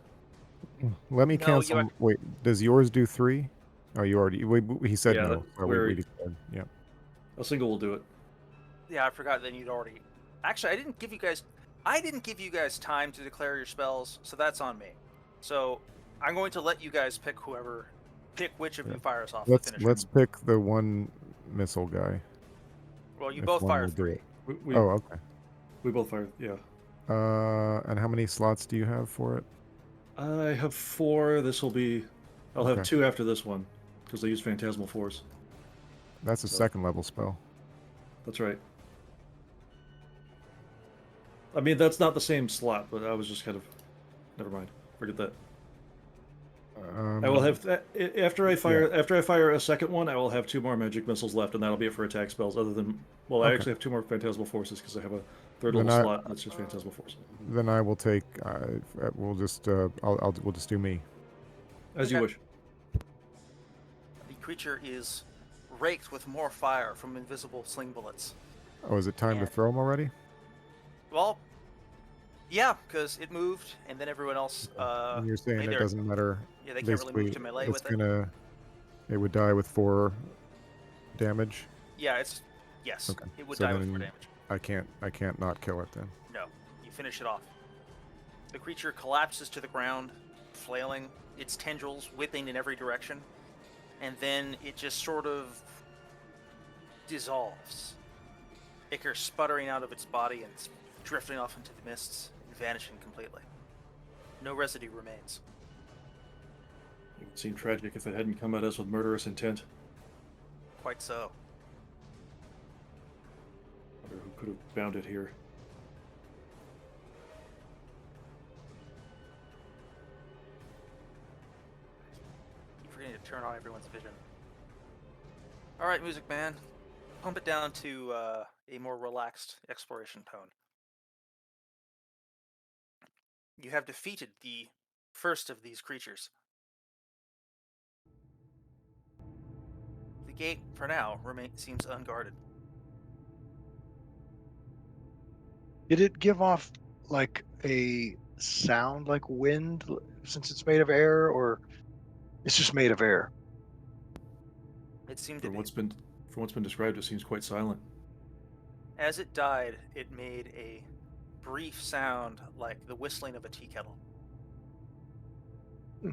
Let me No, cancel. you are- Wait, does yours do 3? Oh, you already. He said Yeah, no. So we're- we declared. Yeah. A single will do it. Yeah, I forgot that you'd already. Actually, I didn't give you guys time to declare your spells, so that's on me. So I'm going to let you guys pick which of you fires off the finisher. Let's pick the one missile guy. Well, you if both one fire will do 3. it. We Oh, okay. we both fired. Yeah. And how many slots do you have for it? I have 4. This will be. I'll have Okay. 2 after this one because I use Phantasmal Force. That's a So- second level spell. That's right. I mean, that's not the same slot, but I was just kind of. Never mind. Forget that. I will have after I fire a second one, I will have 2 more magic missiles left, and that'll be it for attack spells. Other than, well, I Okay. actually have 2 more Phantasmal Forces because I have a third Then level slot that's just Phantasmal Force. Then I will take. We'll just. We'll just do me. As you Okay. wish. The creature is raked with more fire from invisible sling bullets. Oh, is it time Yeah. to throw him already? Well, yeah, because it moved, and then everyone else. And you're saying lay it there. doesn't matter. Yeah, they can't really move to melee it's with it. gonna. It would die with 4 damage. Yeah, yes, Okay, it would so die with 4 then- damage. I can't not kill it then. No, you finish it off. The creature collapses to the ground, flailing, its tendrils whipping in every direction, and then it just sort of dissolves. Ichor sputtering out of its body and drifting off into the mists and vanishing completely. No residue remains. It would seem tragic if it hadn't come at us with murderous intent. Quite so. I wonder who could have bound it here. Keep forgetting to turn on everyone's vision. Alright, Music Man. Pump it down to a more relaxed exploration tone. You have defeated the first of these creatures. The gate, for now, seems unguarded. Did it give off like a sound like wind since it's made of air, or it's just made of air? It seemed to From be. what's been described, it seems quite silent. As it died, it made a brief sound like the whistling of a tea kettle. Hmm.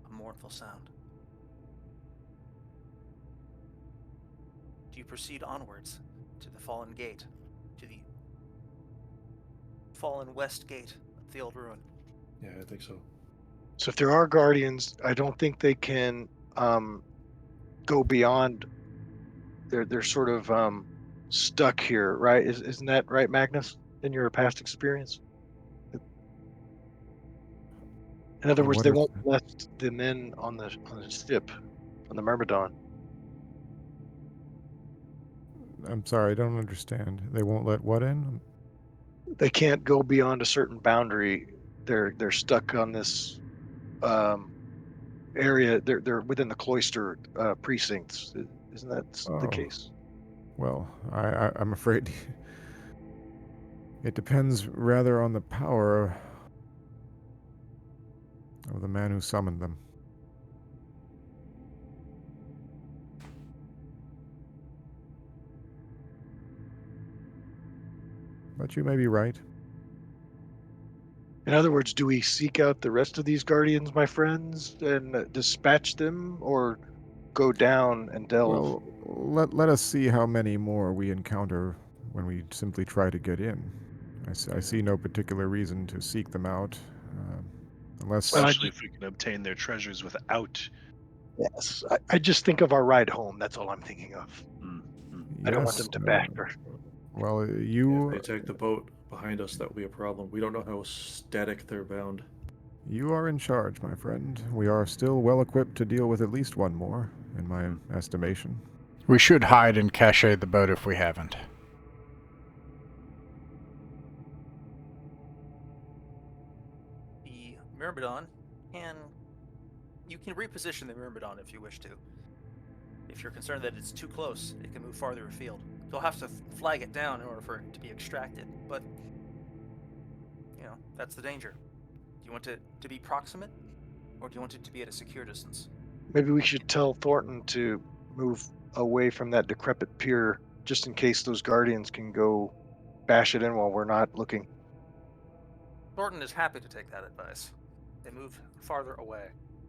A mournful sound. Do you proceed onwards to the fallen gate, to the fallen west gate of the old ruin? Yeah, I think so. So if there are guardians, I don't think they can go beyond. They're sort of stuck here, right? Isn't that right, Magnus? In your past experience, in other words, What they is won't let the men on the ship, on the Myrmidon. I'm sorry, I don't understand. They won't let what in? They can't go beyond a certain boundary. They're stuck on this area. They're within the cloister precincts. Isn't that the Oh, case? well, I'm afraid it depends rather on the power of the man who summoned them. But you may be right. In other words, do we seek out the rest of these guardians, my friends, and dispatch them, or go down and delve? Well, let us see how many more we encounter when we simply try to get in. I see no particular reason to seek them out, unless... Well, Especially if we can obtain their treasures without. Yes, I just think of our ride home. That's all I'm thinking of. I don't want Yes, them to bash her. well, If you they attack the boat behind us, that will be a problem. We don't know how static they're bound. you are in charge, my friend. We are still well equipped to deal with at least one more, in my estimation. We should hide and cache the boat if we haven't. The Myrmidon you can reposition the Myrmidon if you wish to. If you're concerned that it's too close, it can move farther afield. You'll have to flag it down in order for it to be extracted, but that's the danger. Do you want it to be proximate, or do you want it to be at a secure distance? Maybe we should tell Thornton to move away from that decrepit pier, just in case those guardians can go bash it in while we're not looking. Thornton is happy to take that advice. They move farther away.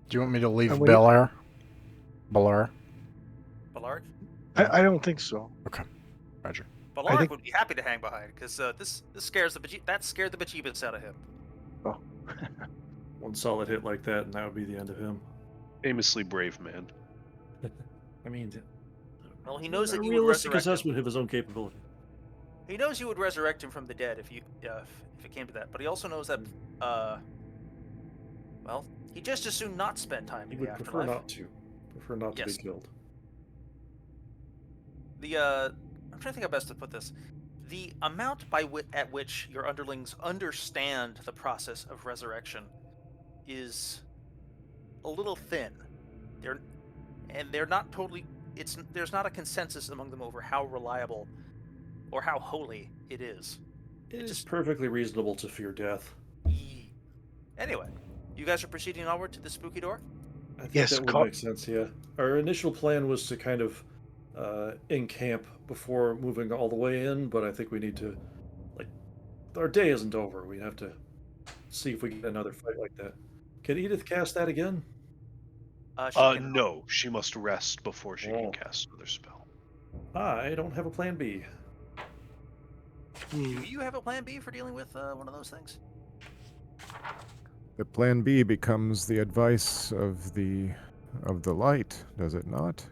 Do you want me to leave And we- Bel Air? Ballard? I don't think so. Okay, Roger. Ballard think- would be happy to hang behind because this scares that scared the bejeebus out of him. Oh. One solid hit like that, and that would be the end of him. Famously brave man. I mean, Well, he knows a that you would realistic resurrect him. assessment of his own capability. He knows you would resurrect him from the dead if it came to that. But he also knows that, he'd just as soon not spend time He in the would afterlife. prefer not to Yes. be killed. I'm trying to think how best to put this. The amount at which your underlings understand the process of resurrection is a little thin. They're not totally. There's not a consensus among them over how reliable or how holy it is. It is perfectly reasonable to fear death. Anyway, you guys are proceeding onward to the spooky door? I think Yes, that would make sense, yeah. Our initial plan was to kind of encamp before moving all the way in, but I think we need to, our day isn't over. We have to see if we get another fight like that. Can Edith cast that again? She can. No, she must rest before she can Oh. cast another spell. I don't have a plan B. Do you have a plan B for dealing with one of those things? The plan B becomes the advice of the light, does it not?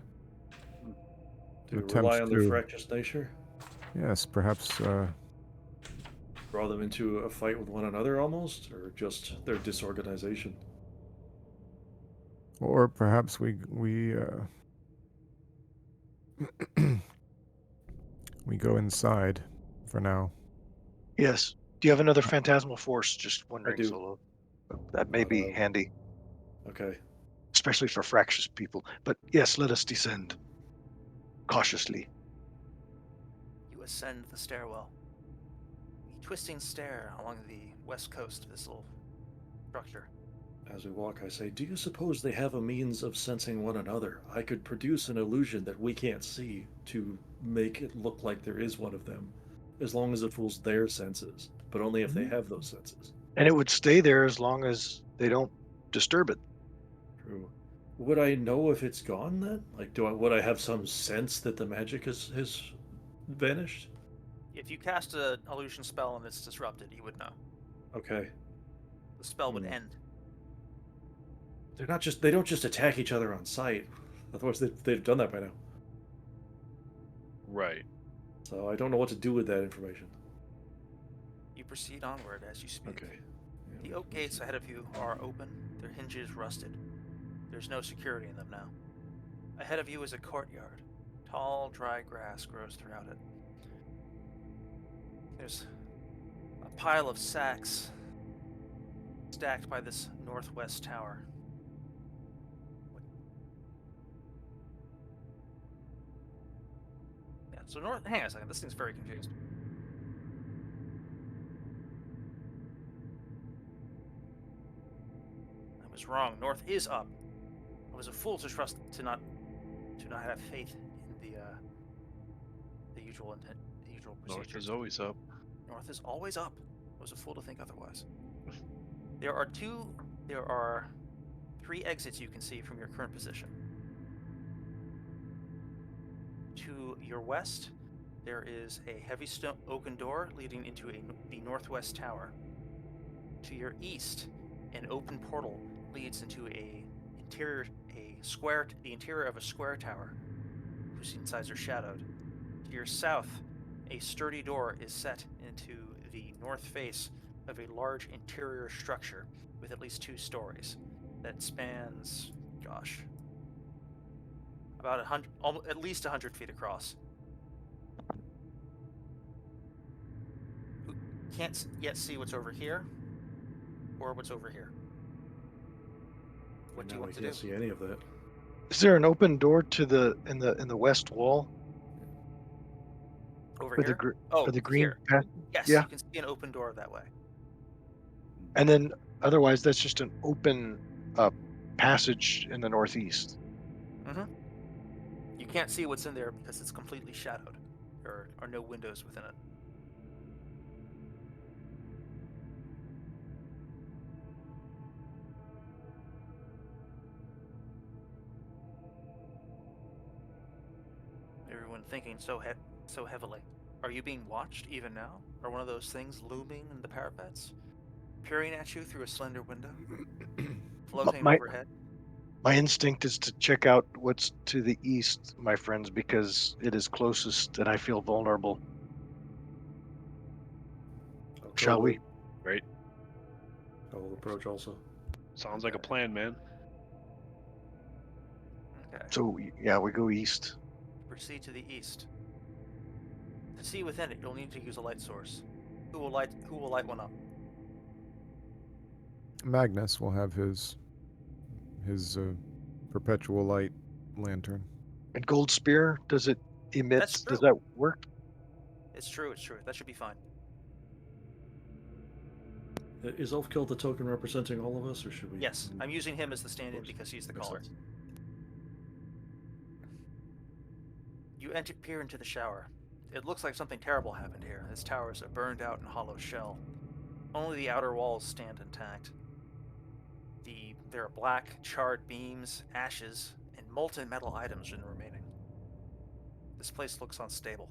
To Attempts rely on their to- fractious nature? Yes, perhaps. Draw them into a fight with one another almost? Or just their disorganization? Or perhaps we we go inside for now. Yes. Do you have another phantasmal force? Just wondering, do. Solo. That may be handy, Okay. especially for fractious people. But yes, let us descend cautiously. You ascend the stairwell. A twisting stair along the west coast of this little structure. As we walk, I say, do you suppose they have a means of sensing one another? I could produce an illusion that we can't see to make it look like there is one of them, as long as it fools their senses, but only if they have those senses. And it would stay there as long as they don't disturb it. True. Would I know if it's gone then? Like, would I have some sense that the magic has vanished? If you cast an illusion spell and it's disrupted, you would know. Okay. The spell would end. They don't just attack each other on sight. Otherwise they've done that by now. Right. So I don't know what to do with that information. You proceed onward as you speak. Okay. The oak gates ahead of you are open, their hinges rusted. There's no security in them now. Ahead of you is a courtyard. Tall, dry grass grows throughout it. There's a pile of sacks stacked by this northwest tower. Yeah, so hang on a second, this thing's very confused. I was wrong. North is up. I was a fool to trust to not have faith in the usual procedures. North is always up. North is always up. I was a fool to think otherwise. There are 3 exits you can see from your current position. To your west, there is a heavy stone oaken door leading into the northwest tower. To your east, an open portal leads into the interior of a square tower, whose insides are shadowed. To your south, a sturdy door is set into the north face of a large interior structure with at least 2 stories that spans, about at least 100 feet across. You can't yet see what's over here or what's over here. What do you want to do? I can't see any of that. Is there an open door to in the west wall? Over For here? for the green here. path? Yes, Yeah. you can see an open door that way. And then otherwise, that's just an open passage in the northeast. Mm-hmm. You can't see what's in there because it's completely shadowed. There are no windows within it. Everyone thinking so heavily. Are you being watched even now? Are one of those things looming in the parapets? Peering at you through a slender window? Floating overhead? My instinct is to check out what's to the east, my friends, because it is closest and I feel vulnerable. Shall we? Right. I will approach also. Sounds like a plan, man. Okay. So yeah, we go east. Proceed to the east. To see within it, you'll need to use a light source. Who will light one up? Magnus will have his perpetual light lantern. And gold spear, does it emit? That's true. Does that work? It's true. That should be fine. Is Ulfkill the token representing all of us, or should we? Yes, I'm using him as the stand-in because he's the caller. You peer into the shower. It looks like something terrible happened here. This tower is a burned out and hollow shell. Only the outer walls stand intact. There are black, charred beams, ashes, and molten metal items in the remaining. This place looks unstable.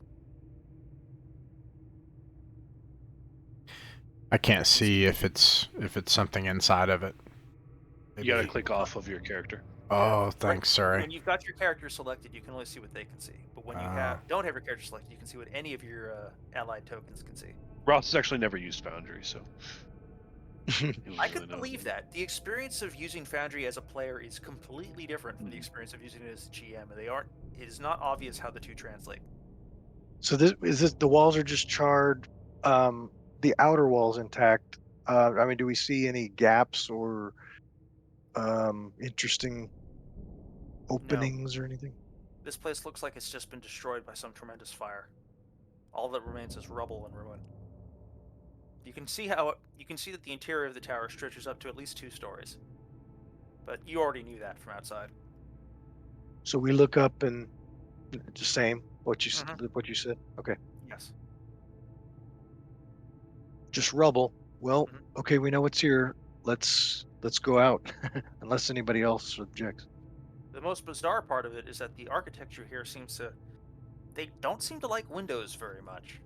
I can't see if it's something inside of it. You gotta click off of your character. Oh, thanks. Sorry. When you've got your character selected, you can only see what they can see. But when you don't have your character selected, you can see what any of your allied tokens can see. Ross has actually never used Foundry, so I could believe that. The experience of using Foundry as a player is completely different from the experience of using it as a GM, and it is not obvious how the two translate. So the walls are just charred, the outer walls intact. I mean, do we see any gaps or interesting openings or anything? This place looks like it's just been destroyed by some tremendous fire. All that remains is rubble and ruin. You can see that the interior of the tower stretches up to at least 2 stories. But you already knew that from outside. So we look up and just same what you said. Okay. Yes. Just rubble. Well, okay, we know what's here. Let's go out, unless anybody else objects. The most bizarre part of it is that the architecture here they don't seem to like windows very much.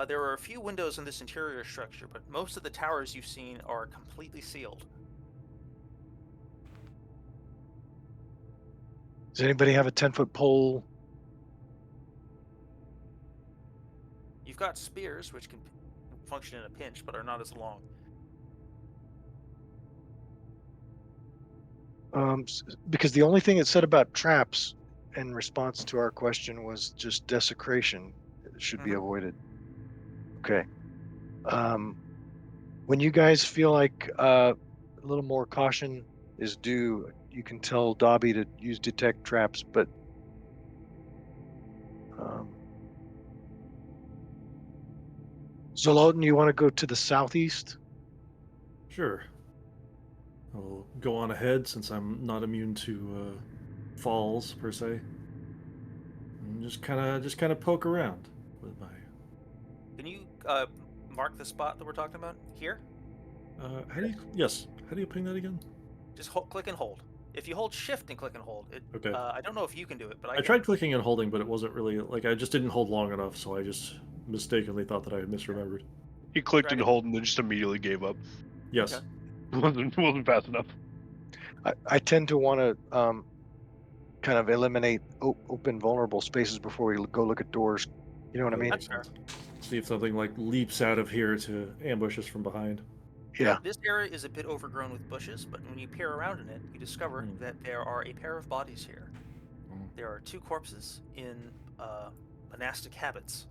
There are a few windows in this interior structure, but most of the towers you've seen are completely sealed. Does anybody have a 10-foot pole? You've got spears, which can function in a pinch, but are not as long. Because the only thing it said about traps in response to our question was just desecration. It should be avoided. Okay. When you guys feel like a little more caution is due, you can tell Dobby to use detect traps, but Zolotin, you want to go to the southeast? Sure. I'll go on ahead since I'm not immune to falls per se. And just kind of poke around with my. Can you mark the spot that we're talking about here? How do you? Yes. How do you ping that again? Just click and hold. If you hold Shift and click and hold, okay. I don't know if you can do it, but I tried clicking and holding, but it wasn't really like I just didn't hold long enough, so I just mistakenly thought that I had misremembered. He clicked and hold and then just immediately gave up. Yes. Okay. wasn't fast enough. I tend to want to kind of eliminate open vulnerable spaces before we go look at doors. You know what I mean? That's fair. See if something like leaps out of here to ambush us from behind. Yeah. This area is a bit overgrown with bushes, but when you peer around in it, you discover that there are a pair of bodies here. There are 2 corpses in monastic habits.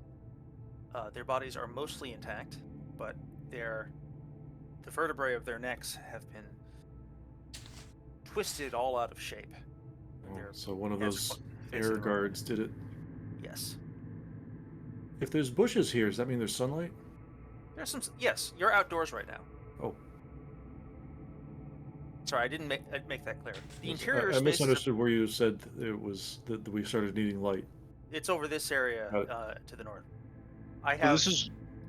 Their bodies are mostly intact, but the vertebrae of their necks have been twisted all out of shape. So one of those air guards did it. Yes. If there's bushes here, does that mean there's sunlight? There's some. Yes, you're outdoors right now. Oh. Sorry, I didn't make that clear. The interior I misunderstood where you said it was that we started needing light. It's over this area to the north. Well, this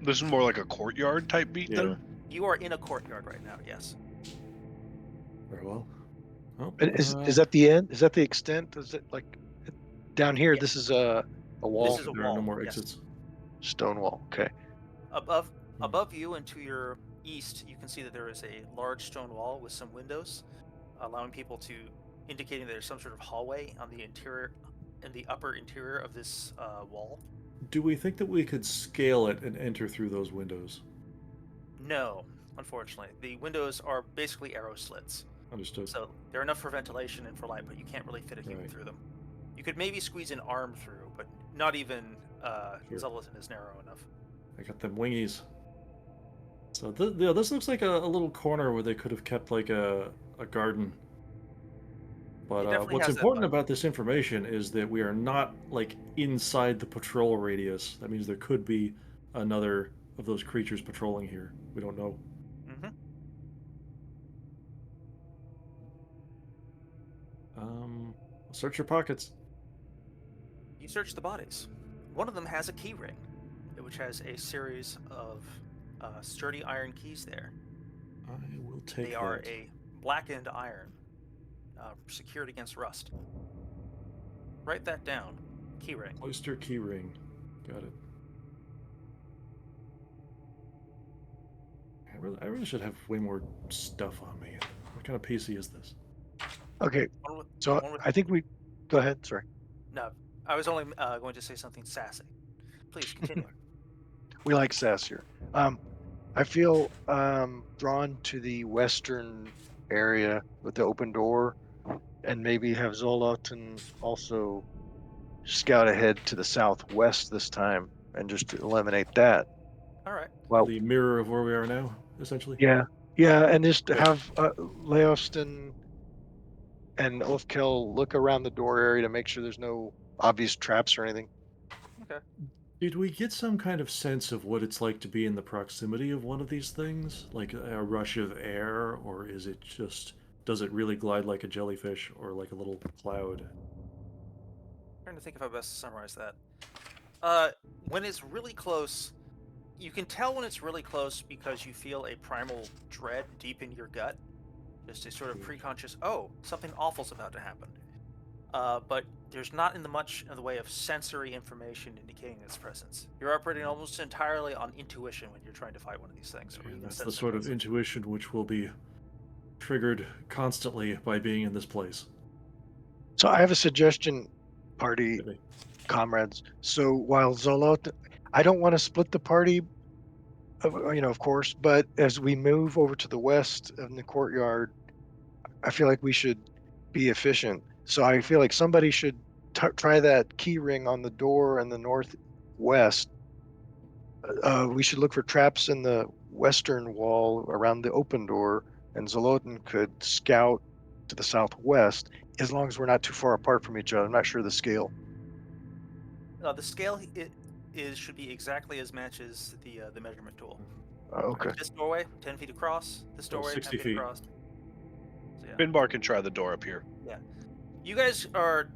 is more like a courtyard type beat then? You are in a courtyard right now, yes. Very well. Oh, is that the end? Is that the extent? Is it like down here? Yeah. This is a wall. This is a wall. There are no more exits. Stone wall. Okay. Above you and to your east, you can see that there is a large stone wall with some windows, indicating that there's some sort of hallway on the interior, in the upper interior of this wall. Do we think that we could scale it and enter through those windows? No, unfortunately. The windows are basically arrow slits. Understood. So they're enough for ventilation and for light, but you can't really fit a human through them. You could maybe squeeze an arm through, but not even Zolotin is narrow enough. I got them wingies. So this looks like a little corner where they could have kept like a garden. But what's important about this information is that we are not like inside the patrol radius. That means there could be another of those creatures patrolling here. We don't know. Mm-hmm. Search your pockets. You search the bodies. One of them has a key ring, which has a series of sturdy iron keys there. I will take They are that. a blackened iron, secured against rust. Write that down. Key ring. Oyster key ring. Got it. I really should have way more stuff on me. What kind of PC is this? Okay, One with- so one with- I think we go ahead. Sorry, No, I was only going to say something sassy. Please continue. we like sass here. I feel drawn to the western area with the open door, and maybe have Zolotin also scout ahead to the southwest this time and just to eliminate that. All right. Well, The mirror of where we are now, essentially. yeah, and just have Leostin and Ulfkel look around the door area to make sure there's no obvious traps or anything. Okay. Did we get some kind of sense of what it's like to be in the proximity of one of these things? Like a rush of air, or is it just, does it really glide like a jellyfish or like a little cloud? Trying to think if I best summarize that. When it's really close, you can tell when it's really close because you feel a primal dread deep in your gut. Just a sort of preconscious, oh, something awful's about to happen. But there's not much in the way of sensory information indicating its presence. You're operating almost entirely on intuition when you're trying to fight one of these things. Or And even that's sense the their sort of presence. intuition which will be triggered constantly by being in this place. So I have a suggestion, party Hit me. comrades. So while Zolot, I don't want to split the party, of course, but as we move over to the west in the courtyard, I feel like we should be efficient. So I feel like somebody should try that key ring on the door in the northwest. We should look for traps in the western wall around the open door, and Zolotin could scout to the southwest as long as we're not too far apart from each other. I'm not sure the scale. The scale should be exactly as matches the measurement tool. Okay. This doorway, 10 feet across. This So doorway, 60 10 feet feet. across. So, yeah. Finbar can try the door up here. You guys are.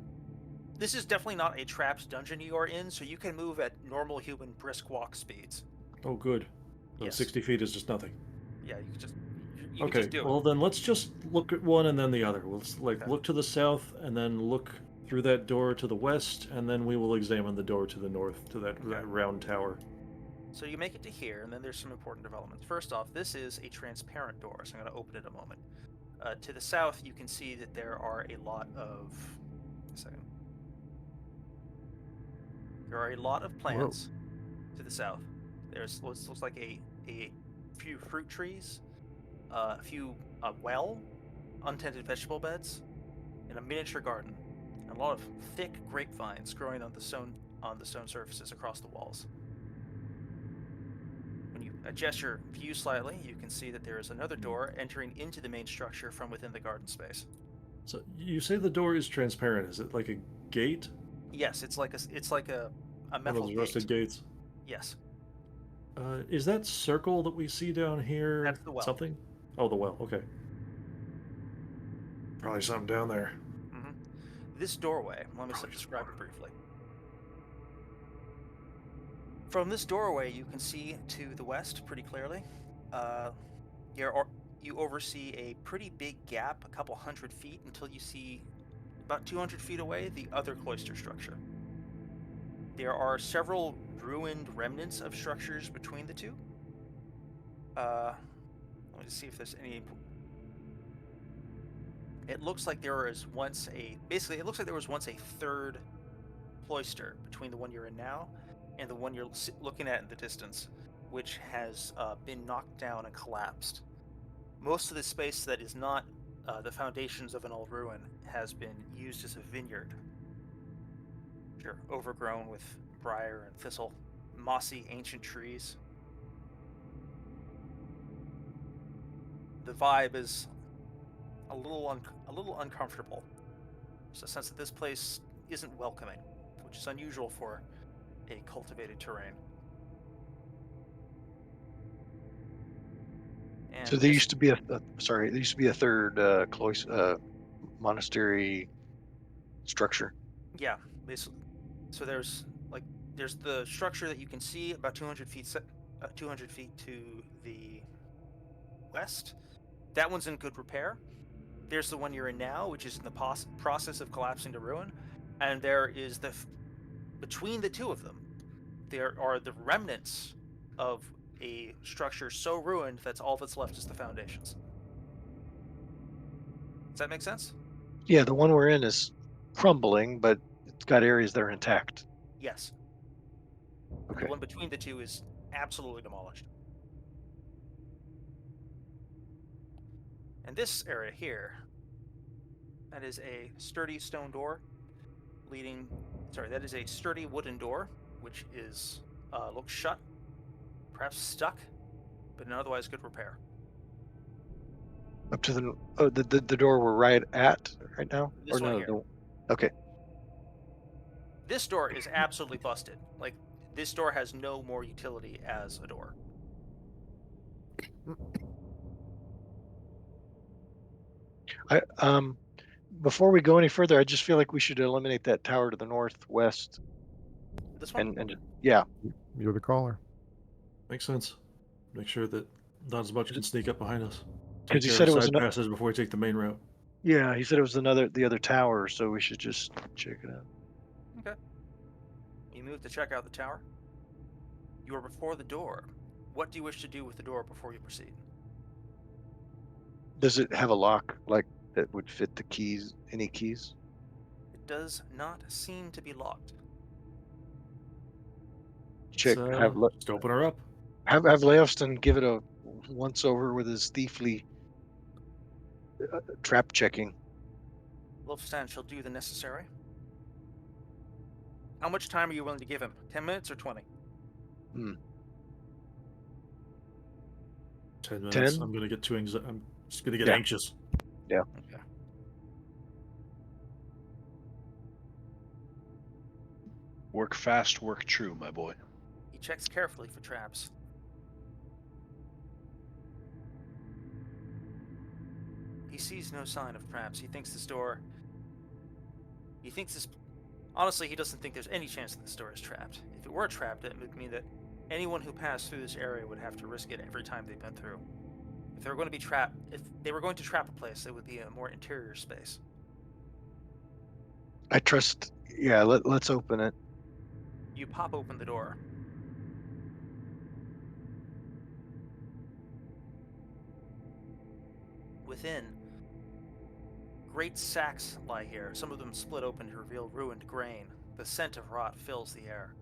This is definitely not a trapped dungeon you are in, so you can move at normal human brisk walk speeds. Oh, good. So Yes. 60 feet is just nothing. Yeah, you can just. You Okay, can just do well it. then let's just look at one and then the other. We'll Okay. look to the south and then look through that door to the west, and then we will examine the door to the north to that round tower. So you make it to here, and then there's some important developments. First off, this is a transparent door, so I'm going to open it a moment. To the south, you can see that there are a lot of. There are a lot of plants to the south. There's what looks like a few fruit trees, a few untended vegetable beds, and a miniature garden. And a lot of thick grapevines growing on the stone surfaces across the walls. When you adjust your view slightly, you can see that there is another door entering into the main structure from within the garden space. So you say the door is transparent. Is it like a gate? Yes, it's like a One metal of those rusted gate. gates. Yes. Is that circle that we see down here That's the well. something? Oh, the well. Okay. Probably something down there. Mm-hmm. This doorway, let me describe it briefly. From this doorway, you can see to the west pretty clearly. You oversee a pretty big gap, a couple 100 feet, until you see about 200 feet away the other cloister structure. There are several ruined remnants of structures between the two. Let me just see if there's any. It looks like there was once a third cloister between the one you're in now and the one you're looking at in the distance, which has been knocked down and collapsed. Most of the space that is not the foundations of an old ruin has been used as a vineyard. Which are overgrown with briar and thistle, mossy ancient trees. The vibe is a little uncomfortable. There's a sense that this place isn't welcoming, which is unusual for a cultivated terrain. And So there used to be a third monastery structure. Yeah, basically. So there's like there's the structure that you can see about 200 feet 200 feet to the west. That one's in good repair. There's the one you're in now, which is in the process of collapsing to ruin, and there is between the two of them, there are the remnants of a structure so ruined that's all that's left is the foundations. Does that make sense? Yeah, the one we're in is crumbling, but it's got areas that are intact. Yes. Okay. And the one between the two is absolutely demolished. And this area here, that is a sturdy stone door that is a sturdy wooden door, which is looks shut, perhaps stuck, but in otherwise good repair. Up to the door we're right now? This or one no, here. Okay. This door is absolutely busted. Like, this door has no more utility as a door. Before we go any further, I just feel like we should eliminate that tower to the northwest. This one? And yeah, You're the caller. Makes sense. Make sure that not as much can sneak up behind us. because Take he care said of it was side passes before we take the main route. yeah, he said it was the other tower, so we should just check it out. Okay. You move to check out the tower. You are before the door. What do you wish to do with the door before you proceed? Does it have a lock like that would fit the keys? Any keys? It does not seem to be locked. Check. Just open her up. Have Leofston give it a once over with his thiefly trap checking. Wolfstan shall do the necessary. How much time are you willing to give him? 10 minutes or 20? 10 minutes. 10? I'm gonna get I'm just gonna get Yeah. anxious. Yeah. Okay. Work fast, work true, my boy. He checks carefully for traps. He sees no sign of traps. He thinks this door... Honestly, he doesn't think there's any chance that this door is trapped. If it were trapped, it would mean that anyone who passed through this area would have to risk it every time they've been through. If they were going to trap a place, it would be a more interior space. I trust. Yeah, let's open it. You pop open the door. Within, great sacks lie here, some of them split open to reveal ruined grain. The scent of rot fills the air.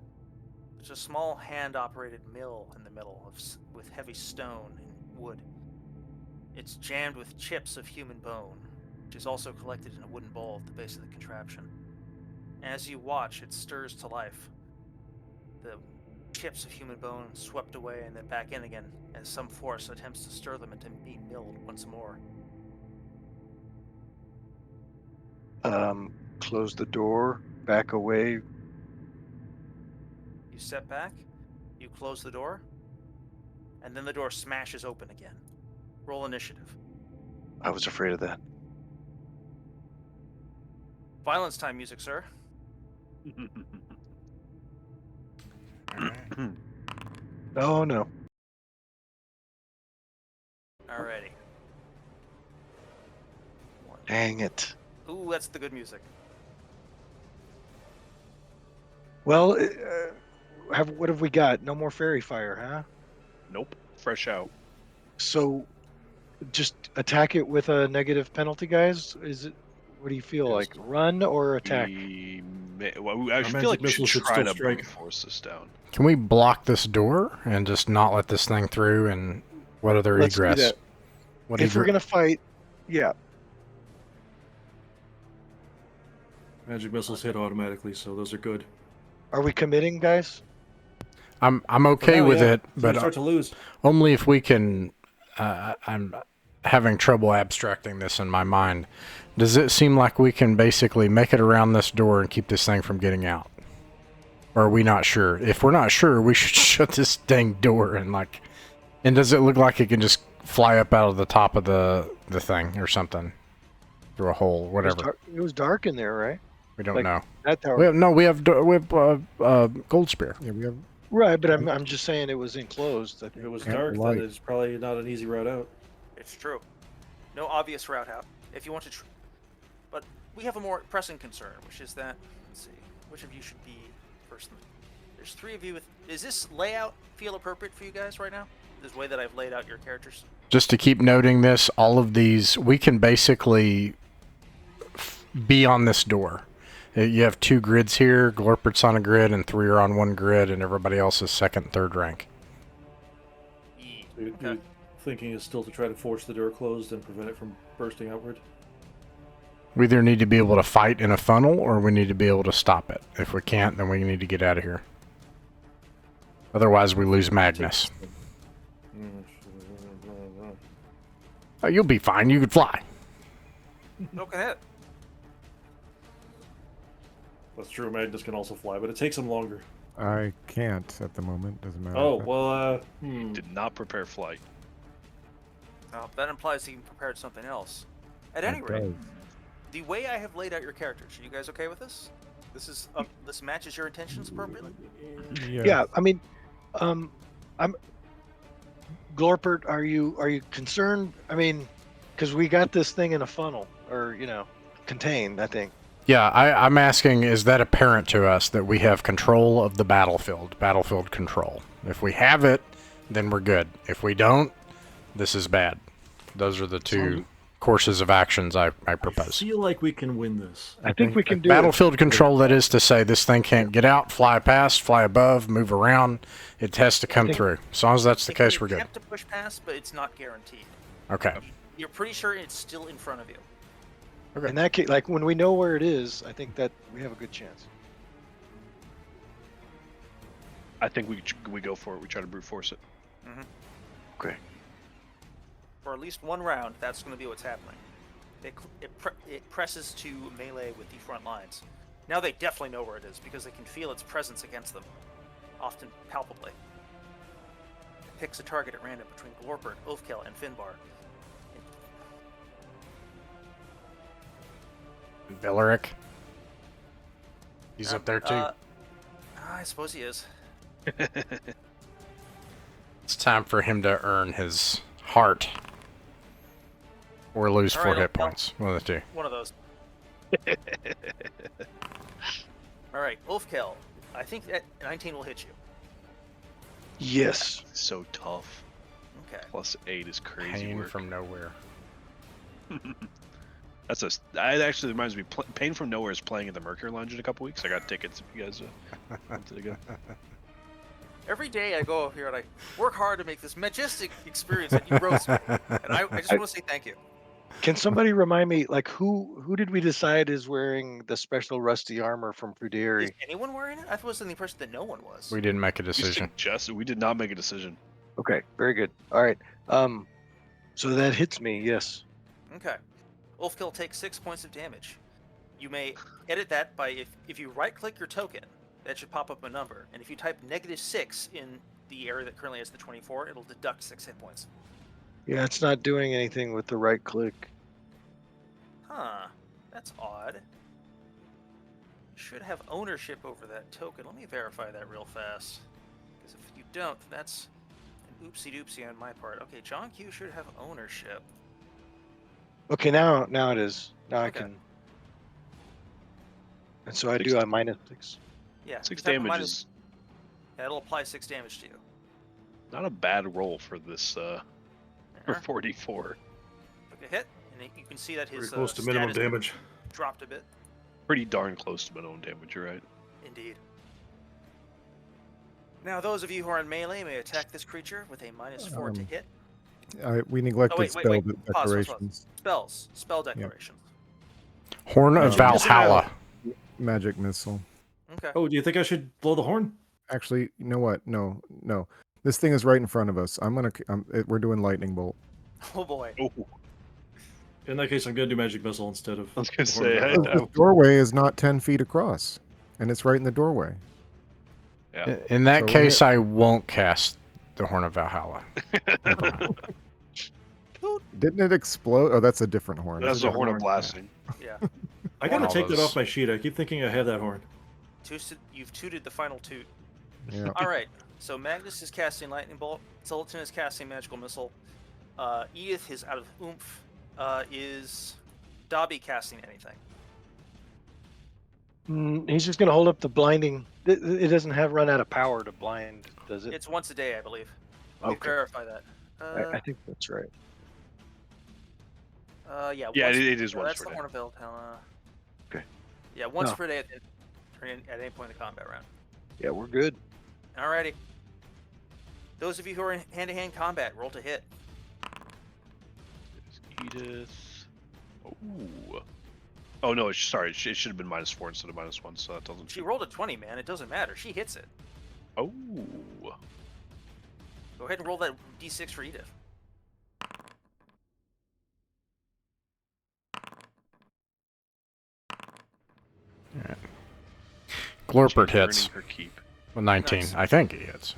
There's a small hand-operated mill in the middle with heavy stone and wood. It's jammed with chips of human bone, which is also collected in a wooden bowl at the base of the contraption. As you watch, it stirs to life. The chips of human bone swept away and then back in again as some force attempts to stir them into being milled once more. Close the door, back away. You step back, you close the door, and then the door smashes open again. Roll initiative. I was afraid of that. Violence time music, sir. Oh no. Alrighty. Dang it. Ooh, that's the good music. Well, what have we got? No more fairy fire, huh? Nope. Fresh out. So, just attack it with a negative penalty, guys. Is it? What do you feel like? Run or attack? I Our feel like we magic missile should should try still to strike. force this down. Can we block this door and just not let this thing through? And what other Let's do egress? that. What If we're gonna fight, yeah. Magic missiles hit automatically, so those are good. Are we committing, guys? I'm okay now, with yeah. it, So we but start to lose. only if we can. I'm having trouble abstracting this in my mind. Does it seem like we can basically make it around this door and keep this thing from getting out? Or are we not sure? If we're not sure, we should shut this dang door and like. And does it look like it can just fly up out of the top of the thing or something through a hole, whatever? It was dark in there, right? We don't Like, know. That tower. We have Gold Spear. Yeah, we have. Right, but I'm just saying it was enclosed. I If think. it was Ample dark, light. then it's probably not an easy route out. It's true. No obvious route out. If you want to, but we have a more pressing concern, which is that, let's see, which of you should be first? There's 3 of you. Does this layout feel appropriate for you guys right now? This way that I've laid out your characters. Just to keep noting this, all of these, we can basically be on this door. You have 2 grids here, Glorpert's on a grid, and 3 are on 1 grid, and everybody else is 2nd, 3rd rank. Your thinking is still to try to force the door closed and prevent it from bursting outward? We either need to be able to fight in a funnel, or we need to be able to stop it. If we can't, then we need to get out of here. Otherwise, we lose Magnus. Oh, you'll be fine. You could fly. Look ahead. That's true. Magnus can also fly, but it takes him longer. I can't at the moment. Doesn't matter. Oh, if well, Did not prepare flight. That implies he prepared something else. At it any rate, does. the way I have laid out your characters, are you guys okay with this? This matches your intentions appropriately? Yeah, I mean, I'm Glorpert. Are you concerned? I mean, because we got this thing in a funnel, or contained. I think. Yeah, I'm asking, is that apparent to us that we have control of the battlefield control? If we have it, then we're good. If we don't, this is bad. Those are the 2 courses of actions I propose. I feel like we can win this. I think we can do Battlefield control, that is to say, this thing can't get out, fly past, fly above, move around. It has to come through. As long as that's the case, we're good. You have to push past, but it's not guaranteed. Okay. You're pretty sure it's still in front of you. Okay. In that case, like when we know where it is, I think that we have a good chance. I think we go for it. We try to brute force it. Okay. For at least 1 round, that's going to be what's happening. It presses to melee with the front lines. Now they definitely know where it is because they can feel its presence against them, often palpably. It picks a target at random between Glorpert, Ulfkel, and Finbar. Villaric. He's up there too. I suppose he is. It's time for him to earn his heart. Or lose All 4 right, hit points. One of the 2. One of those. All right, Ulfkel. I think that 19 will hit you. Yes. So tough. Okay. +8 is crazy Pain work. from nowhere. That actually reminds me. Pain from Nowhere is playing at the Mercury Lounge in a couple weeks. I got tickets if you guys wanted to go. Every day I go over here and I work hard to make this majestic experience that you wrote, and I just want to say thank you. Can somebody remind me, like, who did we decide is wearing the special rusty armor from Is Pruderi? anyone wearing it? I was in the impression that no one was. We didn't make a decision. We did not make a decision. Okay, very good. All right. So that hits me. Yes. Okay. Ulfkill takes 6 points of damage. You may edit that by if you right-click your token, that should pop up a number, and if you type -6 in the area that currently has the 24, it'll deduct 6 hit points. Yeah, it's not doing anything with the right click. Huh. That's odd. You should have ownership over that token. Let me verify that real fast. Because if you don't, that's an oopsie-doopsie on my part. Okay, John Q should have ownership. Okay, now it is. Now I Okay. can. And so I Six- do a -6. Yeah. 6 just have a damage minus- is Yeah, it'll apply 6 damage to you. not a bad roll for this for There. 44. Took a hit, and you can see that his Pretty close to minimum status damage. dropped a bit. Pretty darn close to minimum damage, you're right. Indeed. Now, those of you who are in melee may attack this creature with a -4 to hit. We neglected wait. spell Pause. declarations. Spell declarations. Horn of Valhalla. Magic missile. Okay. Oh, do you think I should blow the horn? Actually, you know what? No. This thing is right in front of us. We're doing lightning bolt. Oh boy. Oh, In that case, I'm gonna do magic missile instead of. I was gonna the horn say, of I- Valhalla. The doorway is not 10 feet across, and it's right in the doorway. yeah. In that So case, I won't cast the Horn of Valhalla. Didn't it explode? Oh, that's a different horn. That's isn't a it? horn of blasting. Yeah. I gotta All take that those- off my sheet. I keep thinking I have that horn. You've tooted the final toot. Yeah. All right. So Magnus is casting lightning bolt. Zoltan is casting magical missile. Edith is out of oomph. Is Dobby casting anything? He's just going to hold up the blinding. It doesn't have run out of power to blind, does it? It's once a day, I believe. Let me Okay. verify that. I think that's right. Yeah. Yeah, once- it is no, once That's per the day. horn of Bell. Okay. Yeah, once No. per day at any point in the combat round. Yeah, we're good. Alrighty. Those of you who are in hand-to-hand combat, roll to hit. Edith. Ooh. Oh no! Sorry, it should have been -4 instead of -1, so that doesn't. She rolled a 20, man. It doesn't matter. She hits it. Oh. Go ahead and roll that d6 for Edith. Glorpert She's hits. earning her keep. Well, 19. Nice. I think he hits.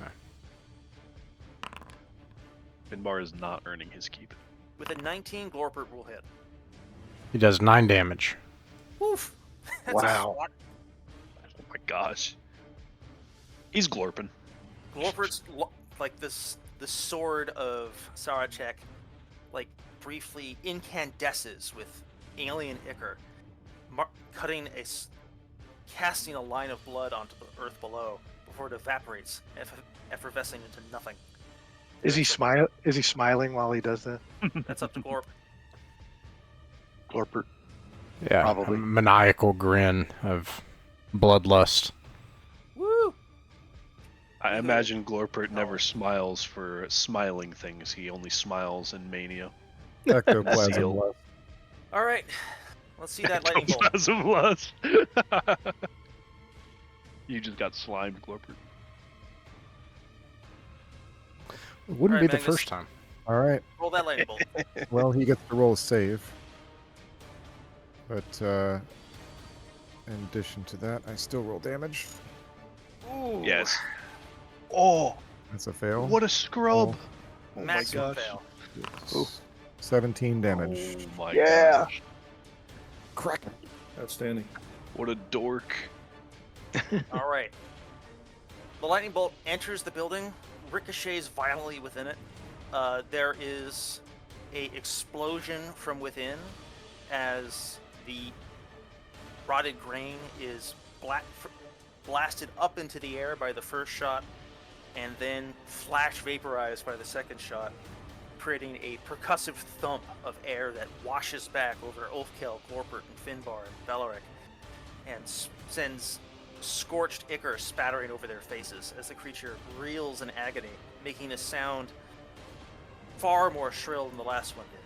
Finbar is not earning his keep. With a 19, Glorpert will hit. He does 9 damage. Woof! That's Wow. A swat. Oh my gosh. He's glorping. Glorpert's like this. The sword of Sarachek, like briefly incandesces with alien ichor, casting a line of blood onto the earth below before it evaporates, effervescing into nothing. Is he smiling while he does that? That's up to Glorp. Glorpert. Yeah, Probably. a maniacal grin of bloodlust. Woo! I imagine Glorpert never smiles for smiling things. He only smiles in mania. Ectoplasm. Seal. left. All right, let's see that lightning bolt. Ectoplasm lust. You just got slimed, Glorpert. It wouldn't Alright, be the Magnus. first time. All right. Roll that lightning bolt. Well, he gets to roll a save. But in addition to that, I still roll damage. Ooh. Yes. Oh, That's a fail. what a scrub! Oh. Oh my Maximum gosh. fail. Ooh. 17 damage. Oh my Yeah. gosh. Crack. Outstanding. What a dork. All right. The lightning bolt enters the building, ricochets violently within it. There is a explosion from within as the rotted grain is blasted up into the air by the first shot, and then flash vaporized by the second shot, creating a percussive thump of air that washes back over Ulfkel, Glorpert, and Finbar, and Beleric, and sends scorched ichor spattering over their faces as the creature reels in agony, making a sound far more shrill than the last one did.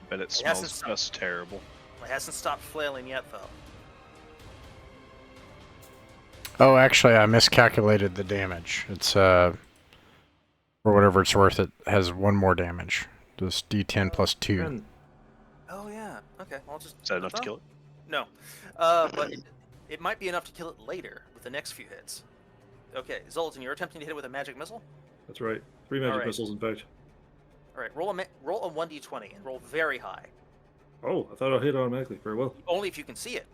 But it hasn't smells stopped. just terrible. It hasn't stopped flailing yet, though. Oh, actually, I miscalculated the damage. It's, for whatever it's worth, it has 1 more damage. Just D10 plus 2. And Oh, yeah. Okay, I'll just... Is that enough to kill it? No. But it might be enough to kill it later with the next few hits. Okay, Zoltan, you're attempting to hit it with a magic missile? that's right. 3 magic Alright. missiles, in fact. All right, roll a 1d20 and roll very high. Oh, I thought I'd hit automatically. Very well. Only if you can see it.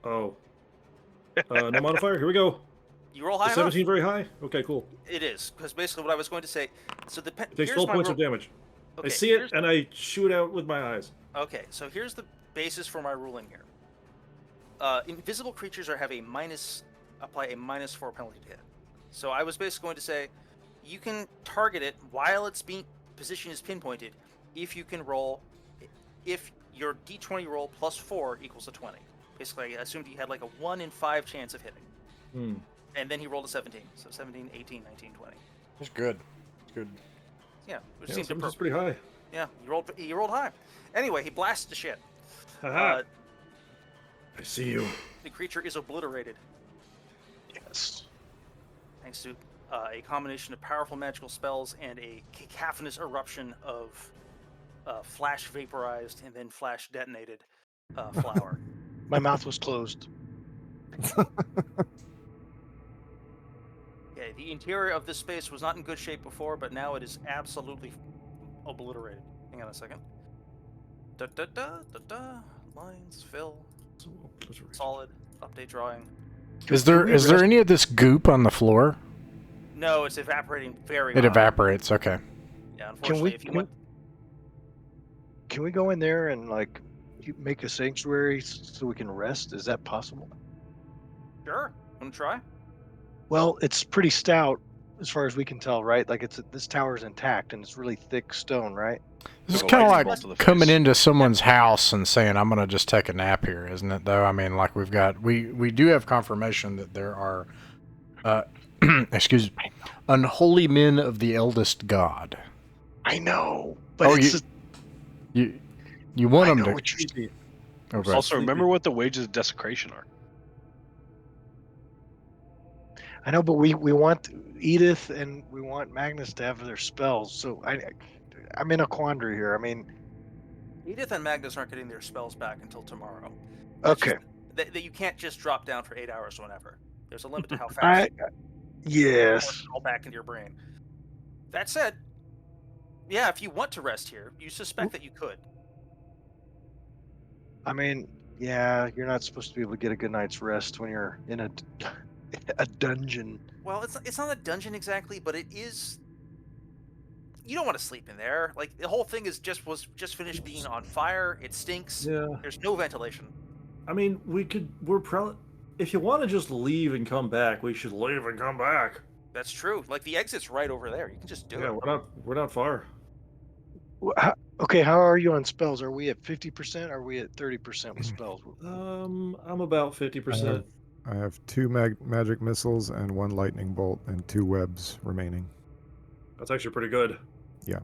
Oh. No modifier. Here we go. You roll Is high enough? 17 very high? Okay, cool. It is, because basically what I was going to say... So the It takes 12 points of damage. Okay, I see it, and I shoot out with my eyes. Okay, so here's the basis for my ruling here. Invisible creatures apply a -4 penalty to hit. So I was basically going to say, you can target it while its position is pinpointed if your d20 roll plus 4 equals a 20. Basically, I assumed he had like a 1 in 5 chance of hitting. Hmm. And then he rolled a 17. So 17, 18, 19, 20. It's good. It's good. Yeah, which Yeah, seems to 17's pretty high. Yeah, he rolled high. Anyway, he blasts to shit. Haha. I see you. The creature is obliterated Yes. thanks to a combination of powerful magical spells and a cacophonous eruption of flash vaporized and then flash detonated flower. My mouth was closed. Okay, the interior of this space was not in good shape before, but now it is absolutely obliterated. Hang on a second. Da da da da da. Lines, fill, solid, update drawing. Is there any of this goop on the floor? No, it's evaporating very It high. evaporates, okay. Yeah, unfortunately, if you want... Can we go in there and like make a sanctuary so we can rest? Is that possible? Sure. Want to try? Well, it's pretty stout as far as we can tell, right? Like this tower's intact and it's really thick stone, right? This is Well, kind of lightning like bolt to the coming face. into someone's house and saying, "I'm gonna just take a nap here," isn't it? Though I mean, like we do have confirmation that there are, excuse me, unholy men of the eldest god. I know, but you want I them know to. what you're saying. Okay. Also, remember what the wages of desecration are. I know, but we want Edith and we want Magnus to have their spells. So I'm in a quandary here. I mean, Edith and Magnus aren't getting their spells back until tomorrow. okay. That you can't just drop down for 8 hours whenever. There's a limit to how fast Yes. all back into your brain. That said, yeah, if you want to rest here, you suspect that you could. I mean, yeah, you're not supposed to be able to get a good night's rest when you're in a dungeon. Well, it's not a dungeon exactly, but it is. You don't want to sleep in there. Like the whole thing was just finished being on fire. It stinks. Yeah. There's no ventilation. I mean, if you want to just leave and come back, we should leave and come back. That's true. Like the exit's right over there. You can just do Yeah, it. we're not far. Okay, how are you on spells? Are we at 50%? Or are we at 30% with spells? I'm about 50%. I have 2 magic missiles and 1 lightning bolt and 2 webs remaining. That's actually pretty good. Yeah.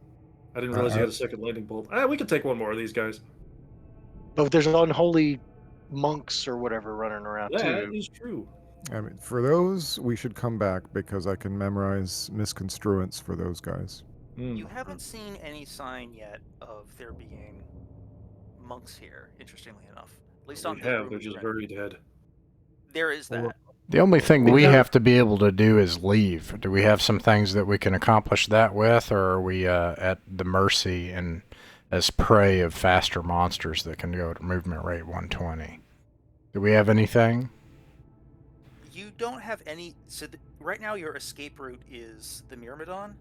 I didn't realize you had a second lightning bolt. We could take one more of these guys. But there's unholy monks or whatever running around Yeah, too. that is true. I mean, for those, we should come back because I can memorize misconstruents for those guys. You haven't seen any sign yet of there being monks here, interestingly enough. At least on the they're room just you're in. very dead. There is that. The only thing we have to be able to do is leave. Do we have some things that we can accomplish that with, or are we at the mercy and as prey of faster monsters that can go to movement rate 120? Do we have anything? You don't have any. So right now, your escape route is the Myrmidon,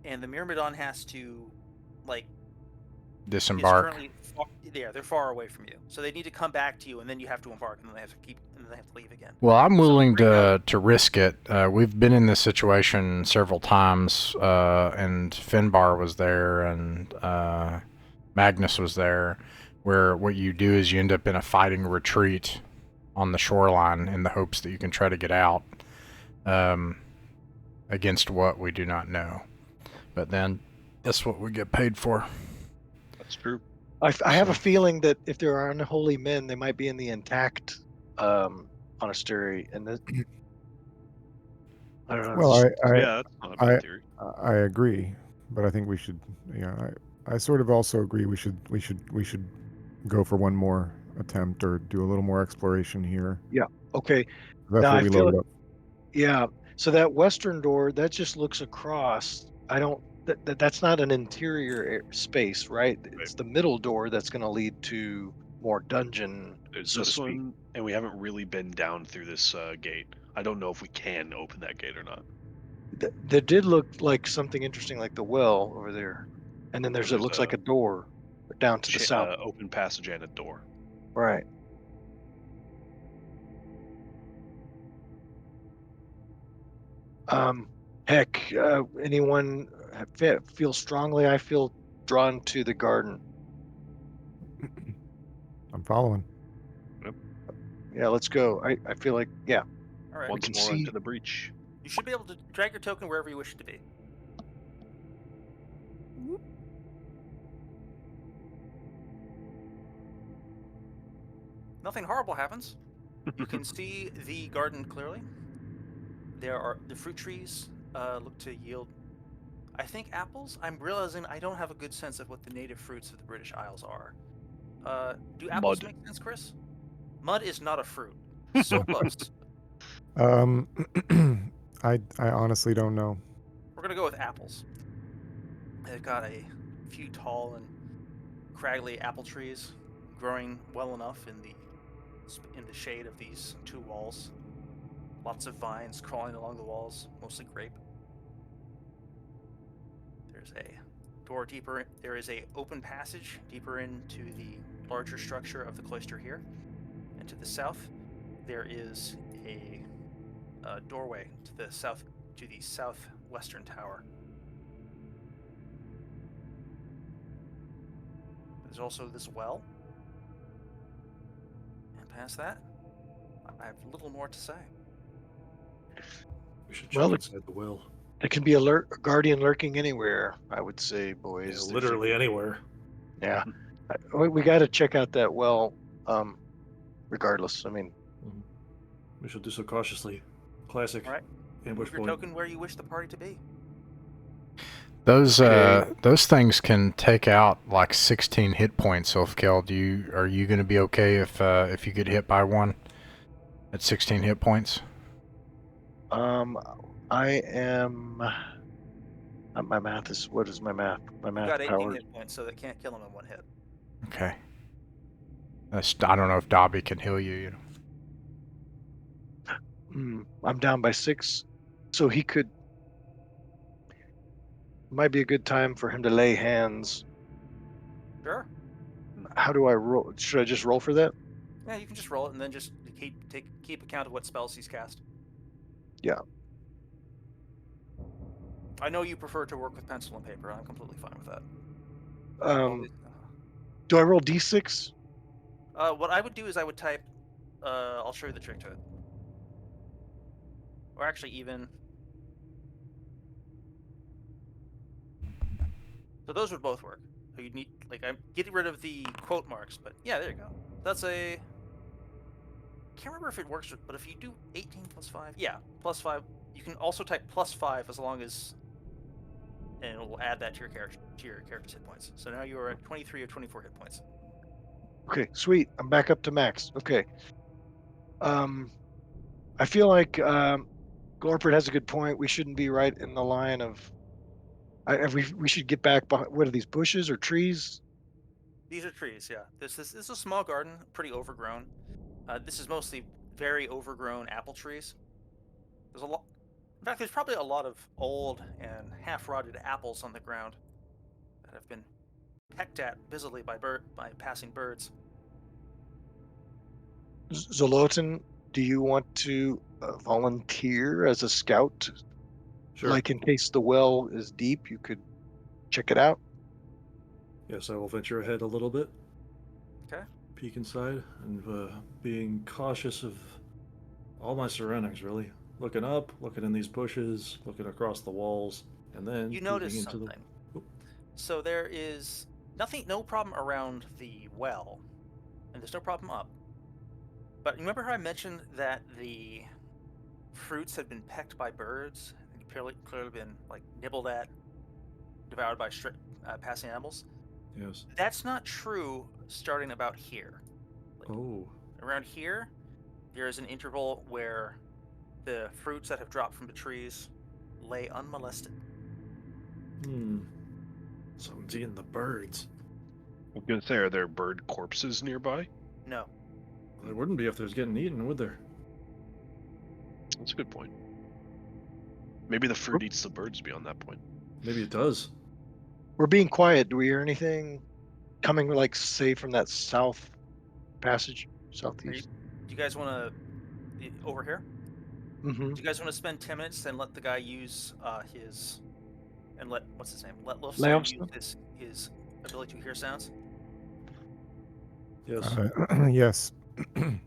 and the Myrmidon has to, like, Disembark. They're far away from you, so they need to come back to you, and then you have to embark, and then they have to leave again. Well, I'm willing to risk it. We've been in this situation several times, and Finbar was there, and Magnus was there, where what you do is you end up in a fighting retreat on the shoreline in the hopes that you can try to get out against what we do not know. But then that's what we get paid for. That's true. I have a feeling that if there are unholy men, they might be in the intact monastery, and I don't know. Well, That's not a bad theory. I agree, but I think we should. Yeah, I sort of also agree. We should go for one more attempt or do a little more exploration here. Yeah. Okay. That's Now, what I we feel loaded up. Yeah. So that western door that just looks across. I don't. That's not an interior space, right? It's the middle door that's going to lead to more dungeon. There's so to this speak. one, and we haven't really been down through this gate. I don't know if we can open that gate or not. There did look like something interesting, like the well over there, and then it looks like a door down to the south. Open passage and a door. Right. Heck, anyone feel strongly? I feel drawn to the garden. I'm following. Yeah, let's go. I feel like, yeah. All right. Once more into the breach. You should be able to drag your token wherever you wish it to be. Nothing horrible happens. You can see the garden clearly. There are the fruit trees look to yield, I think, apples. I'm realizing I don't have a good sense of what the native fruits of the British Isles are. Do apples make sense, Chris? Mud is not a fruit. So close. I honestly don't know. We're gonna go with apples. They've got a few tall and craggly apple trees growing well enough in the shade of these two walls. Lots of vines crawling along the walls, mostly grape. There's a door deeper. There is a open passage deeper into the larger structure of the cloister here. And to the south, there is a doorway to the southwestern tower. There's also this well. And past that, I have little more to say. We should Well, check inside the well. There can be a guardian lurking anywhere, I would say, boys. Yeah, There's literally anywhere. Yeah. We got to check out that well, regardless. I mean, We should do so cautiously. Classic All right. ambush Move your point. token where you wish the party to be. Those things can take out like 16 hit points. So, are you going to be okay if you get hit by one at 16 hit points? I am. My math is. What is my math? My math You got 18 power. hit points, so that can't kill him in one hit. Okay. I don't know if Dobby can heal you. You know. I'm down by 6, so he could. Might be a good time for him to lay hands. Sure. How do I roll? Should I just roll for that? Yeah, you can just roll it and then just keep account of what spells he's cast. Yeah. I know you prefer to work with pencil and paper. I'm completely fine with that. Do I roll d6? What I would do is I would type. I'll show you the trick to it. Or actually, even. So those would both work. So you'd need, I'm getting rid of the quote marks, but yeah, there you go. That's a. Can't remember if it works, but if you do 18 plus 5, yeah, plus 5. You can also type plus 5 as long as, and it will add that to your character's hit points. So now you are at 23 or 24 hit points. Okay, sweet. I'm back up to max. Okay. I feel like Glorpert has a good point. We shouldn't be right in the line of. We should get back behind. What are these, bushes or trees? These are trees, yeah. This is a small garden, pretty overgrown. This is mostly very overgrown apple trees. There's a lot. In fact, there's probably a lot of old and half-rotted apples on the ground that have been pecked at busily by passing birds. Zolotin, do you want to volunteer as a scout? Sure. Like, in case the well is deep, you could check it out. Yes, I will venture ahead a little bit. Okay. Peek inside and being cautious of all my surroundings, really. Looking up, looking in these bushes, looking across the walls, and then you notice into something. So there is no problem around the well, and there's no problem up. But remember how I mentioned that the fruits had been pecked by birds and clearly been nibbled at, devoured by passing animals? Yes. That's not true starting about here. Around here, there is an interval where the fruits that have dropped from the trees lay unmolested. Someone's eating the birds. I'm going to say, are there bird corpses nearby? No. There wouldn't be if there's getting eaten, would there? That's a good point. Maybe the fruit eats the birds beyond that point. Maybe it does. We're being quiet. Do we hear anything coming, say, from that south passage, southeast? Do you guys want to over here? Mm-hmm. Do you guys want to spend 10 minutes and let the guy use his and let what's his name? Let Lofstein use his ability to hear sounds? Yes. Yes. I'm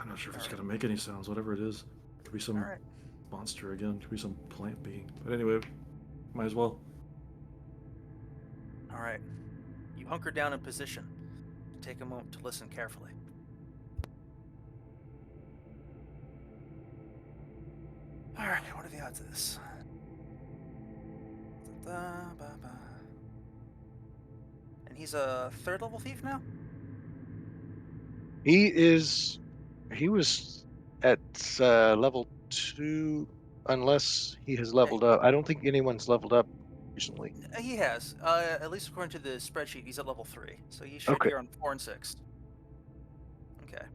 not sure if it's gonna make any sounds. Whatever it is, could be some monster again. Could be some plant being. But anyway, might as well. All right. You hunker down in position. Take a moment to listen carefully. All right. What are the odds of this? And he's a 3rd level thief now? He was at level 2, unless he has leveled up. I don't think anyone's leveled up recently. He has. At least according to the spreadsheet, he's at level 3. So he should Okay. be on 4 and 6. Okay.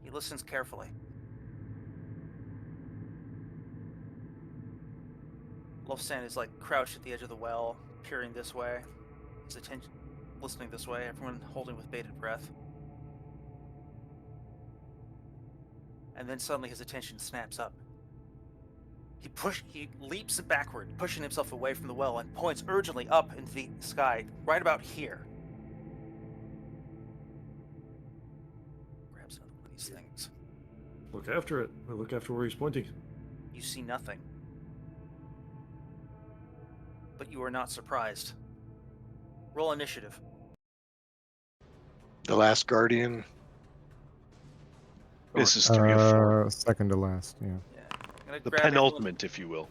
He listens carefully. Lofstan is like crouched at the edge of the well, peering this way. His attention listening this way, everyone holding with bated breath. And then suddenly his attention snaps up. He leaps backward, pushing himself away from the well, and points urgently up into the sky, right about here. Grabs another one of these things. Look after it. Or look after where he's pointing. You see nothing. But you are not surprised. Roll initiative. The last guardian. This is 3 of 4. Second to last, yeah. Yeah. I'm gonna The grab penultimate, if you will.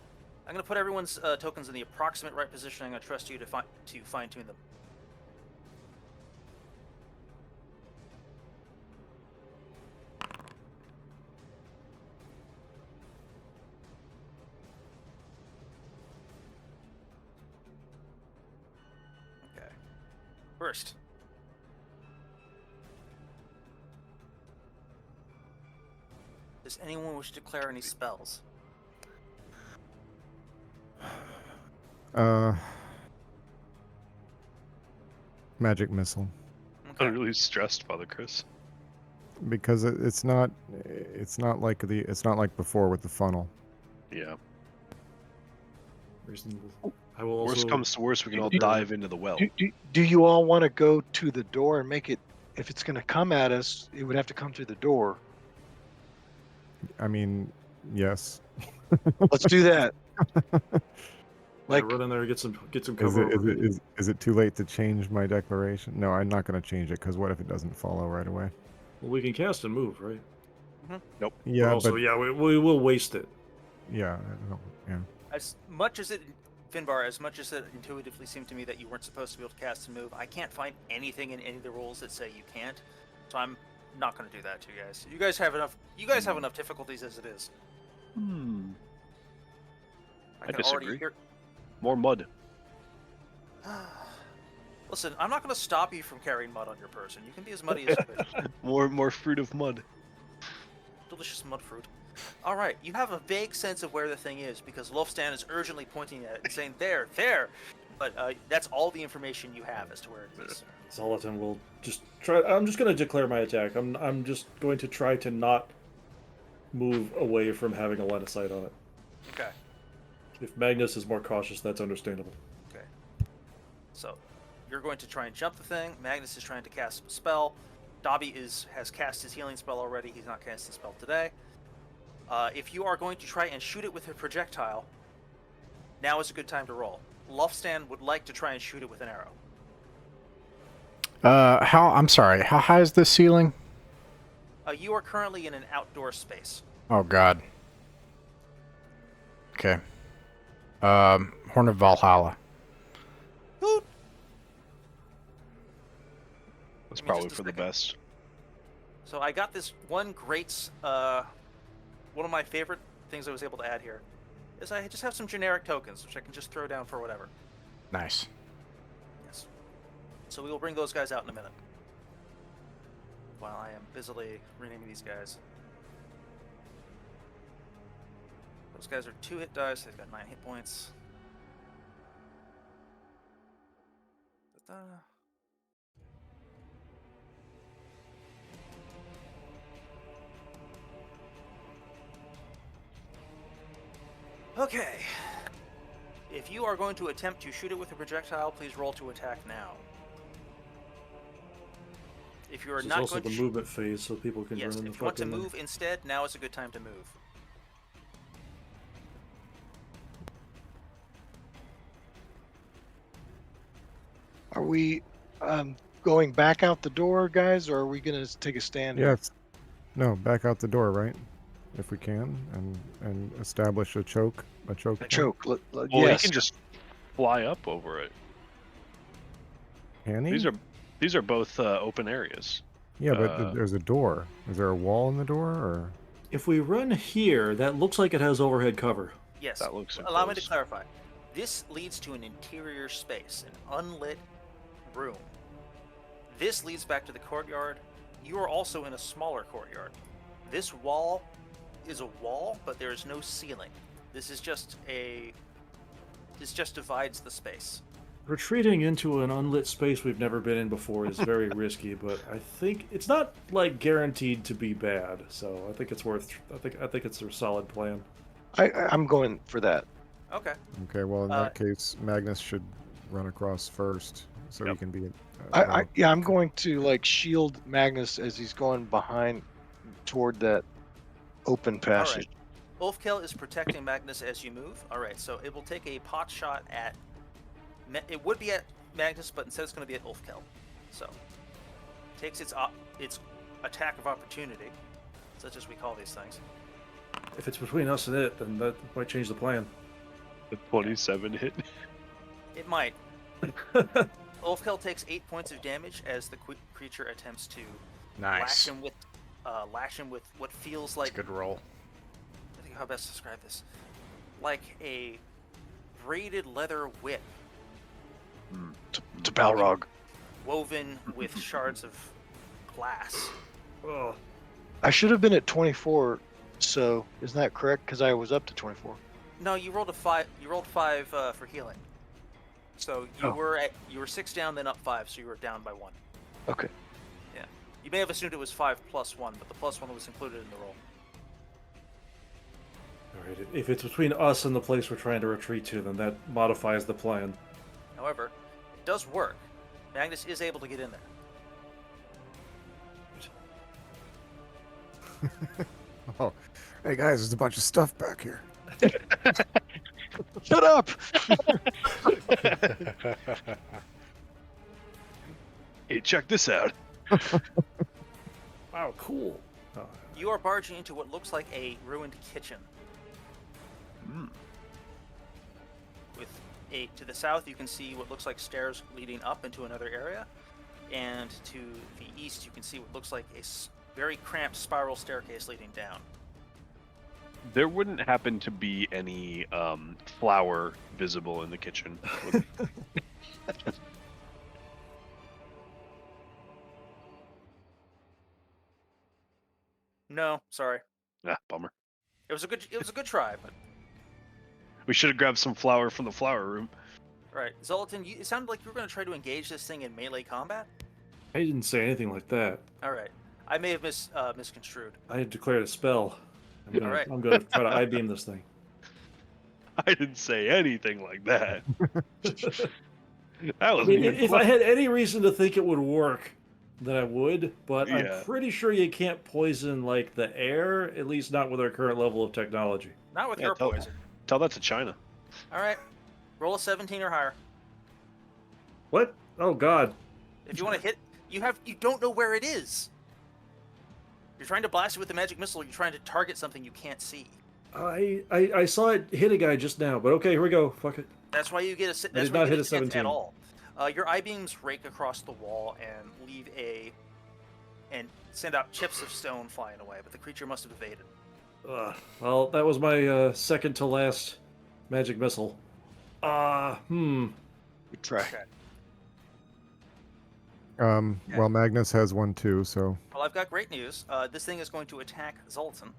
I'm going to put everyone's tokens in the approximate right position. I'm going to trust you to fine-tune them. Okay. First. Does anyone wish to declare any spells? Magic missile, Okay. I'm really stressed, Father Chris. because it's not like before with the funnel. Yeah. Reasonable. I will also. Worst comes to worst, we can all dive into the well. Do you all want to go to the door and make it? If it's going to come at us, it would have to come through the door. I mean, yes. Let's do that. Like, Like, run in there and get some Is cover. is it too late to change my declaration? No, I'm not going to change it because what if it doesn't follow right away? Well, we can cast and move, right? Yeah, But also, but yeah, we will waste it. yeah, I don't, yeah. As much as it, Finbar, as much as it intuitively seemed to me that you weren't supposed to be able to cast and move, I can't find anything in any of the rules that say you can't. So I'm not going to do that to you guys. You guys have enough. You guys have enough difficulties as it is. I can disagree. already hear. More mud. Listen, I'm not going to stop you from carrying mud on your person. You can be as muddy as you wish. More fruit of mud. Delicious mud fruit. All right, you have a vague sense of where the thing is because Lofstan is urgently pointing at it and saying, there. But that's all the information you have as to where it is. Zolatan will just try. I'm just going to declare my attack. I'm just going to try to not move away from having a line of sight on it. Okay. If Magnus is more cautious, that's understandable. Okay. So, you're going to try and jump the thing. Magnus is trying to cast a spell. Dobby has cast his healing spell already. He's not cast the spell today. If you are going to try and shoot it with a projectile, now is a good time to roll. Lofstan would like to try and shoot it with an arrow. I'm sorry. How high is this ceiling? You are currently in an outdoor space. Oh God. Okay. Horn of Valhalla. Hoot! That's Give me probably just a for the second. best. So I got this one great, one of my favorite things I was able to add here is I just have some generic tokens, which I can just throw down for whatever. Nice. Yes. So we will bring those guys out in a minute. While I am busily renaming these guys. Those guys are 2 hit dice, they've got 9 hit points. Ta-da. Okay. If you are going to attempt to shoot it with a projectile, please roll to attack now. If you are This is not also going the to shoot, movement phase, so people can yes, run in if the you want to fucking. move instead, now is a good time to move. are we going back out the door, guys, or are we going to take a stand here? Yes. No, back out the door, right? If we can, and establish a choke. A choke. A point. choke. Well, Yes. he can just fly up over it. Can he? These are both open areas. Yeah, but there's a door. Is there a wall in the door, or? If we run here, that looks like it has overhead cover. Yes. That looks so Allow me to close. clarify. This leads to an interior space, an unlit room. This leads back to the courtyard. You are also in a smaller courtyard. This wall is a wall, but there is no ceiling. This just divides the space. Retreating into an unlit space we've never been in before is very risky, but I think it's not like guaranteed to be bad. So I think it's worth. I think it's a solid plan. I'm going for that. Okay. Okay, well, in that case, Magnus should run across first, so he can be... I'm going to, like, shield Magnus as he's going behind toward that open passage. All right. Ulfkel is protecting Magnus as you move. All right, so it will take a pot shot at... It would be at Magnus, but instead it's going to be at Ulfkel. So, takes its attack of opportunity, such as we call these things. If it's between us and it, then that might change the plan. The 27 hit. It might. Ulfkel takes 8 points of damage as the creature attempts to lash him with what feels like... That's a good roll. I think how best to describe this. Like a braided leather whip. To Balrog. Woven with shards of glass. Oh. I should have been at 24, so isn't that correct? Because I was up to 24. No, you rolled a 5. You rolled 5 for healing. So you were 6 down, then up 5, so you were down by 1. Okay. Yeah. You may have assumed it was 5 plus 1, but the plus 1 was included in the roll. All right. If it's between us and the place we're trying to retreat to, then that modifies the plan. However, it does work. Magnus is able to get in there. Oh, hey guys, there's a bunch of stuff back here. Shut up! Hey, check this out. Wow, cool. Oh. You are barging into what looks like a ruined kitchen. To the south, you can see what looks like stairs leading up into another area, and to the east, you can see what looks like a very cramped spiral staircase leading down. There wouldn't happen to be any flour visible in the kitchen. No, sorry. Bummer. It was a good try, but We should have grabbed some flour from the flour room. right. Zoltan, it sounded like you were going to try to engage this thing in melee combat. I didn't say anything like that. All right. I may have misconstrued. I had declared a spell. All right. I'm going to try to I-beam this thing. I didn't say anything like that. That was if I had any reason to think it would work, then I would, but Yeah. I'm pretty sure you can't poison, like, the air, at least not with our current level of technology. Not with your poison. Tell that to China. All right. Roll a 17 or higher. What? Oh, God. If you want to hit, you don't know where it is. You're trying to blast it with the magic missile. You're trying to target something you can't see. I saw it hit a guy just now, but okay, here we go. Fuck it. That's why you get a. That's did why not you hit get a 17 at all. Your I-beams rake across the wall and leave and send out chips of stone flying away, but the creature must have evaded. Well, that was my second to last magic missile. Good try. Okay. Well, Magnus has one too, so... Well, I've got great news. This thing is going to attack Zoltan.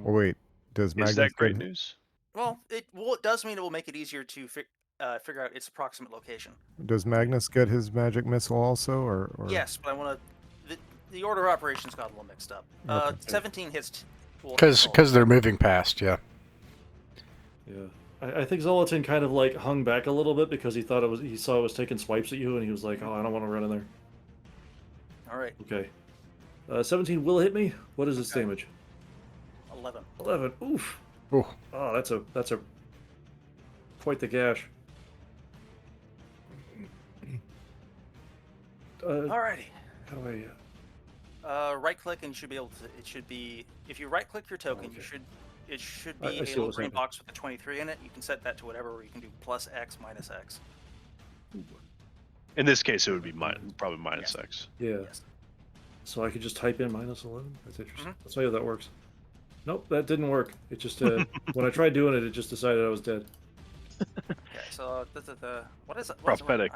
Oh, wait. Does Magnus... Is that great get... news? Well, it does mean it will make it easier to figure out its approximate location. Does Magnus get his magic missile also, or... Yes, but I want to. The order of operations got a little mixed up. Okay. 17 hits. Because they're moving past, yeah. Yeah. I think Zoltan kind of like hung back a little bit because he saw it was taking swipes at you, and he was like, "Oh, I don't want to run in there." All right. Okay. 17 will hit me. What is its damage? 11. 11. Oof. Ooh. Oh, that's a quite the gash. Alrighty. How do Right click and you should be able to. It should be if you right click your token, Okay. It should I be see a little what's green happening. box with the 23 in it. You can set that to whatever, where you can do plus X, minus X. In this case, it would be probably minus X. Yeah. Yes. So I could just type in minus 11? That's interesting. Mhm. Let's see how that works. Nope, that didn't work. It just when I tried doing it, it just decided I was dead. Yeah. So what is it? Prophetic.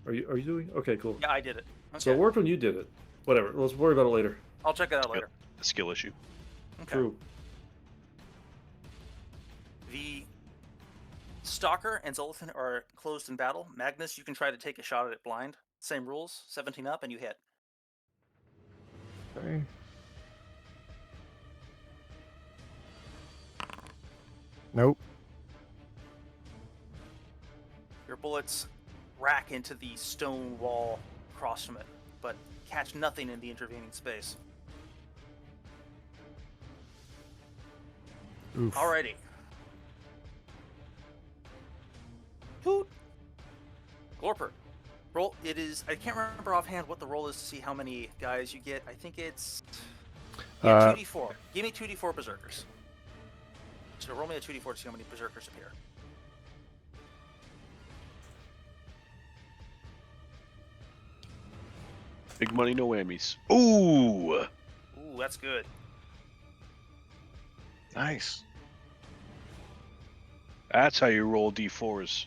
Are you doing? Okay, cool. Yeah, I did it. Okay. So it worked when you did it. Whatever. Let's worry about it later. I'll check it out later. A skill issue. Okay. True. The Stalker and Zoltan are closed in battle. Magnus, you can try to take a shot at it blind. Same rules, 17 up, and you hit. Okay. Nope. Your bullets rack into the stone wall across from it, but catch nothing in the intervening space. Oof. Alrighty. Hoot. Glorper. Roll. It is. I can't remember offhand what the roll is to see how many guys you get. I think it's. Yeah, 2d4. Give me 2d4 berserkers. So roll me a 2d4 to see how many berserkers appear. Big money, no whammies. Ooh! Ooh, that's good. Nice. That's how you roll d4s.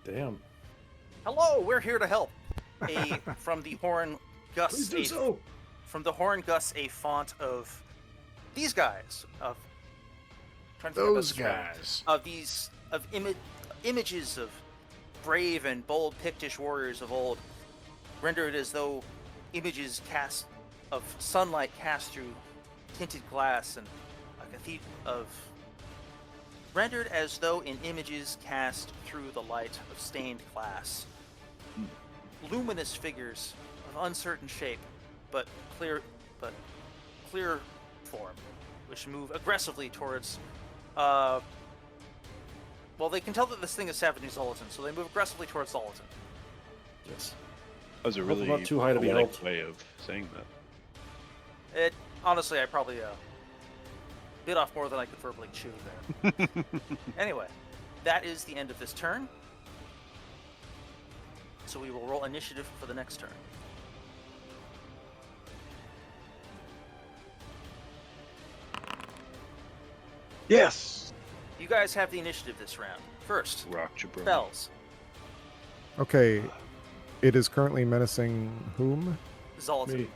Damn. Hello, we're here to help. From the horn, Gus. Please do so. From the horn, Gus, a font of these guys of. Trying to think Those of a guys. of these of images of brave and bold Pictish warriors of old, rendered as though images cast of sunlight cast through tinted glass and a cathedral of. Rendered as though in images cast through the light of stained glass. Luminous figures of uncertain shape, but clear form, which move aggressively towards. Well, they can tell that this thing is savaging Zoltan, so they move aggressively towards Zoltan. Yes. That was a Hope really I'm not too high to be poetic helped. way of saying that. It honestly, I probably bit off more than I could verbally chew there. Anyway, that is the end of this turn. So we will roll initiative for the next turn. Yes. You guys have the initiative this round. First, Rock jabroni. spells. Okay. It is currently menacing whom? Zoltan. Me.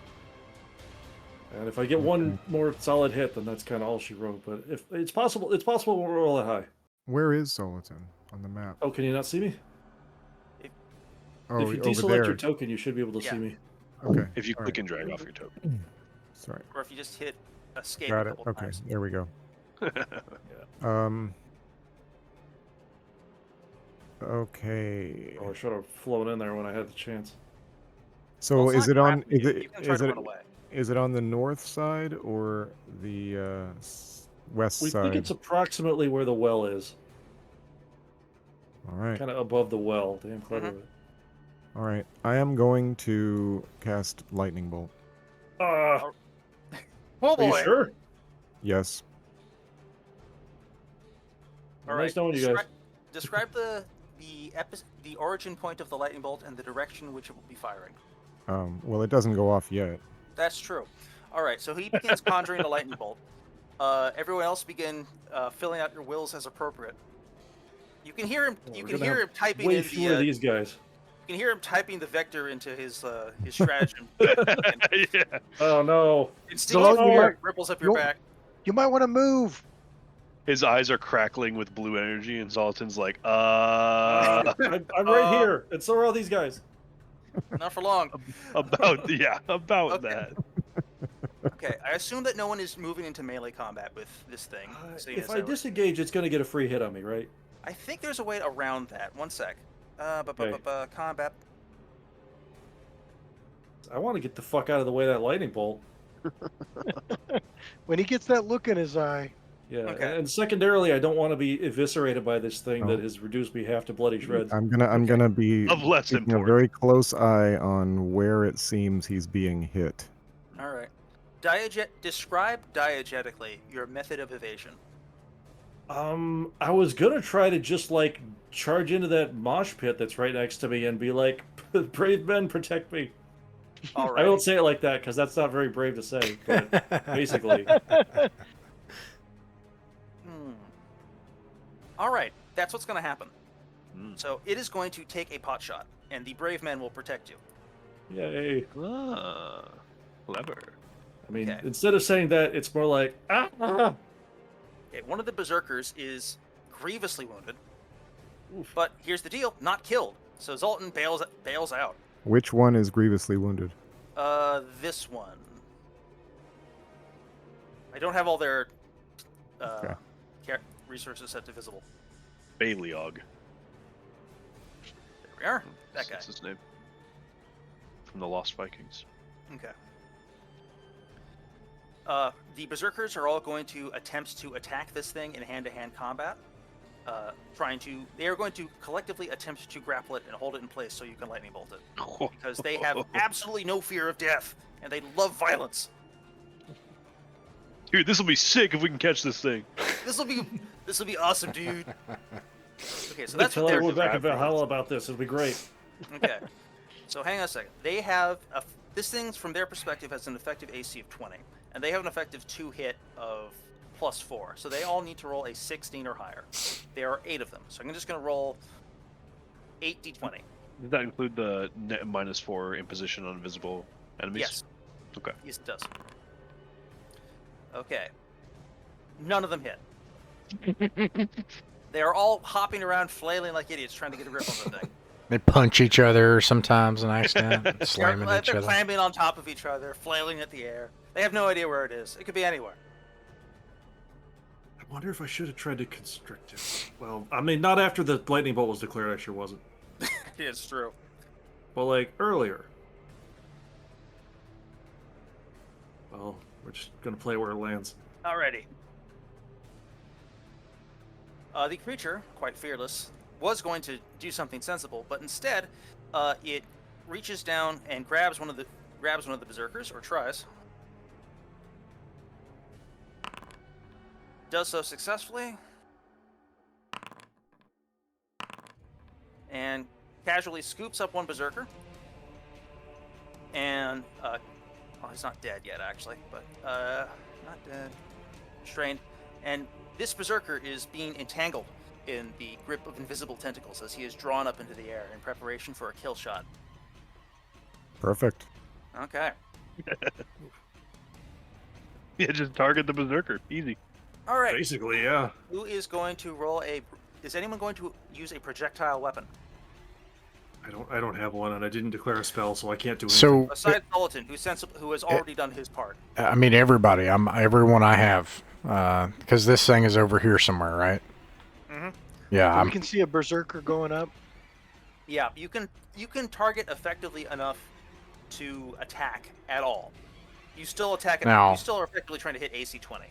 And if I get one more solid hit, then that's kind of all she wrote. But if it's possible we'll roll that high. Where is Zoltan on the map? Oh, can you not see me? Oh, If you over deselect there. your token, you should be able to Yeah. see me. Okay. If you all click right. and drag off your token. Sorry. Or if you just hit escape Got a it. couple Okay. times. There we go. Yeah. Okay. Oh, I should have flown in there when I had the chance. So Well, it's is not it on? grabbing Is you. it? You can try Is to it? run away. Is it on the north side or the west We side? think it's approximately where the well is. All right. Kind of above the well. Damn clever. All right. I am going to cast lightning bolt. Oh Are you boy! sure? Yes. All Nice knowing you guys. Describe the origin point of the lightning bolt and the direction in which it will be firing. Well, it doesn't go off yet. That's true. All right, so he begins conjuring the lightning bolt. Everyone else begin filling out your wills as appropriate. You can hear him. You can hear him typing way in fewer of the. these guys. You can hear him typing the vector into his stratagem. Yeah. Oh no! Instinctive Zoltan, fear ripples up your you'll- back. You might want to move. His eyes are crackling with blue energy, and Zoltan's like, I'm right here, and so are all these guys. Not for long. about Okay. that. Okay, I assume that no one is moving into melee combat with this thing. seeing If as I that- disengage, it's going to get a free hit on me, right? I think there's a way around that. One sec. Okay. Combat. I want to get the fuck out of the way of that lightning bolt. When he gets that look in his eye. Yeah, Okay. and secondarily, I don't want to be eviscerated by this thing Oh. that has reduced me half to bloody shreds. I'm gonna be Of less keeping a importance. very close eye on where it seems he's being hit. All right. Describe diegetically your method of evasion. I was gonna try to just like charge into that mosh pit that's right next to me and be like, "Brave men, protect me." All I right. don't say it like that because that's not very brave to say, but basically. All right. That's what's going to happen. Mm. So it is going to take a pot shot, and the brave men will protect you. Yay. Ah, clever. I mean, Okay. instead of saying that, it's more like, ah! Okay, one of the berserkers is grievously wounded, but here's the deal: not killed. So Zoltan bails out. Which one is grievously wounded? This one. I don't have all their Okay. resources set to visible. Baleog. There we are. That guy. That's his name. From the Lost Vikings. Okay. The berserkers are all going to attempt to attack this thing in hand-to-hand combat. They are going to collectively attempt to grapple it and hold it in place so you can lightning bolt it. Because they have absolutely no fear of death, and they love violence. Dude, this will be sick if we can catch this thing. This will be awesome, dude. Okay, so That's that's what they're we're back in doing. Valhalla about this. It'll be great. Okay. So hang on a second. They have this thing's from their perspective has an effective AC of 20, and they have an effective 2 hit of +4. So they all need to roll a 16 or higher. There are 8 of them. So I'm just going to roll 8d20. Does that include the net -4 imposition on invisible enemies? Yes. Okay. Yes, it does. Okay. None of them hit. They are all hopping around, flailing like idiots, trying to get a grip on the thing. They punch each other sometimes on accident, slamming They're each other. clambing on top of each other, flailing at the air. They have no idea where it is. It could be anywhere. I wonder if I should have tried to constrict it. Well, I mean, not after the lightning bolt was declared, I sure wasn't. It's true. But, like, earlier. Well, we're just going to play where it lands. Alrighty. The creature, quite fearless, was going to do something sensible, but instead, it reaches down and grabs one of the berserkers, or tries. Does so successfully, and casually scoops up one berserker. And he's not dead yet, actually, but not dead, strained, and this berserker is being entangled in the grip of invisible tentacles as he is drawn up into the air in preparation for a kill shot. Perfect. Okay. Yeah, just target the berserker. Easy. All right. Basically, yeah. Who is going to roll a? Is anyone going to use a projectile weapon? I don't have one, and I didn't declare a spell, so I can't do anything. So, Besides Bulletin, who has already done his part. I mean, everybody. Everyone I have, because this thing is over here somewhere, right? Mm-hmm. Yeah. We can see a berserker going up. Yeah, you can target effectively enough to attack at all. You still attack it. Now- You still are effectively trying to hit AC 20.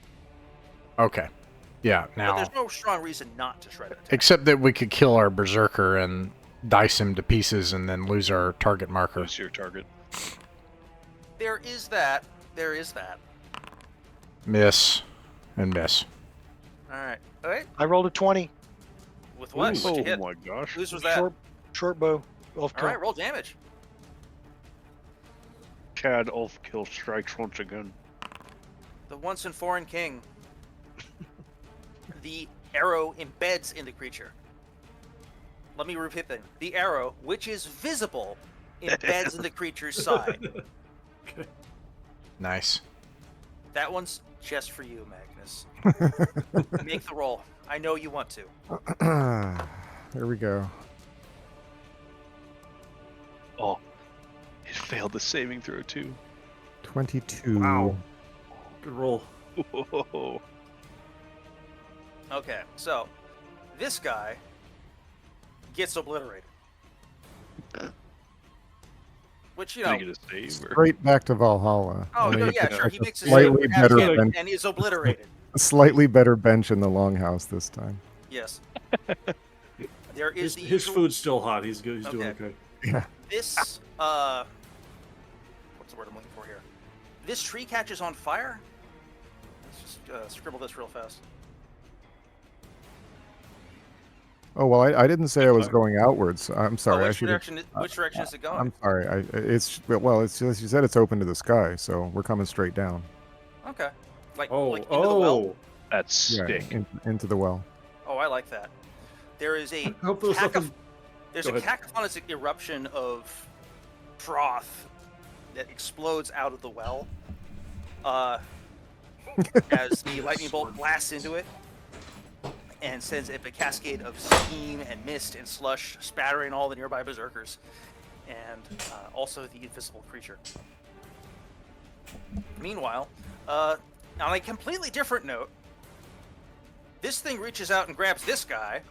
Okay. Yeah. But Now, there's no strong reason not to shred it. except that we could kill our berserker and dice him to pieces, and then lose our target marker. Who's your target? There is that. There is that. Miss and miss. All right. All right. I rolled a 20. With what? What'd you Oh hit? my gosh. Whose was that? Short bow. Off All right. Roll damage. Chad Ulf kill strikes once again. The once and foreign king. The arrow embeds in the creature. Let me repeat that. The arrow, which is visible, embeds in the creature's side. Nice. That one's just for you, Magnus. Make the roll. I know you want to. There we go. Oh, it failed the saving throw too. 22. Wow. Good roll. Whoa. Okay, so this guy gets obliterated. Which, you know. Did he get a save? Or... Straight back to Valhalla. Oh, I no, mean, yeah, sure. He a makes his slightly save better and bench, and is obliterated. a slightly better bench in the longhouse this time. Yes. There is the His usual... food's still hot. He's good. He's doing Okay. okay. Yeah. This, what's the word I'm looking for here? This tree catches on fire. Let's just scribble this real fast. Oh well, I didn't say I was going outwards. I'm sorry. I which should have. direction? Which direction is it going? I'm sorry. It's you said it's open to the sky, so we're coming straight down. Okay. Like Oh, like into the well. That's Yeah, sick. into the well. Oh, I like that. There is a I hope there's nothing. there's Go a ahead. cacophonous eruption of froth that explodes out of the well. As the lightning bolt blasts into it and sends up a cascade of steam and mist and slush spattering all the nearby berserkers and also the invisible creature. Meanwhile, on a completely different note, this thing reaches out and grabs this guy.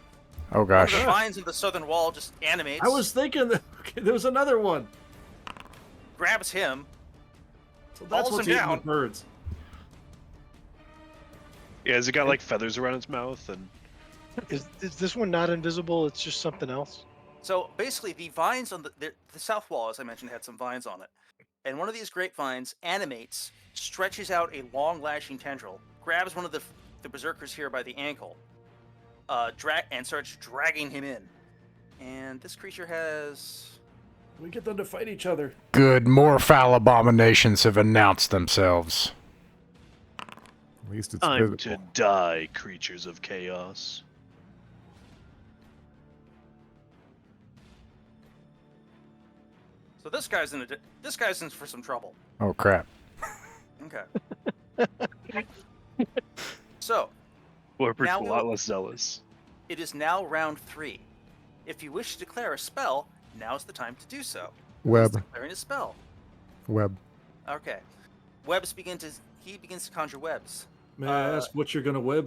Oh One gosh. of the vines in the southern wall just animates. I was thinking that there was another one. Grabs him. So that's Hauls what's him eating the down. birds. Yeah, has it got like feathers around its mouth and? Is this one not invisible? It's just something else. So basically, the vines on the south wall, as I mentioned, had some vines on it. And one of these grapevines animates, stretches out a long lashing tendril, grabs one of the berserkers here by the ankle, and starts dragging him in. And this creature has... We get them to fight each other. Good. More foul abominations have announced themselves. At least it's Time visible. to die, creatures of chaos. So this guy's in for some trouble. Oh crap. Okay. So, We're Now a we lot will- less zealous. it is now round 3. If you wish to declare a spell, now's the time to do so. Who's Web. declaring a spell? Web. Okay. He begins to conjure webs. May I ask what you're gonna web?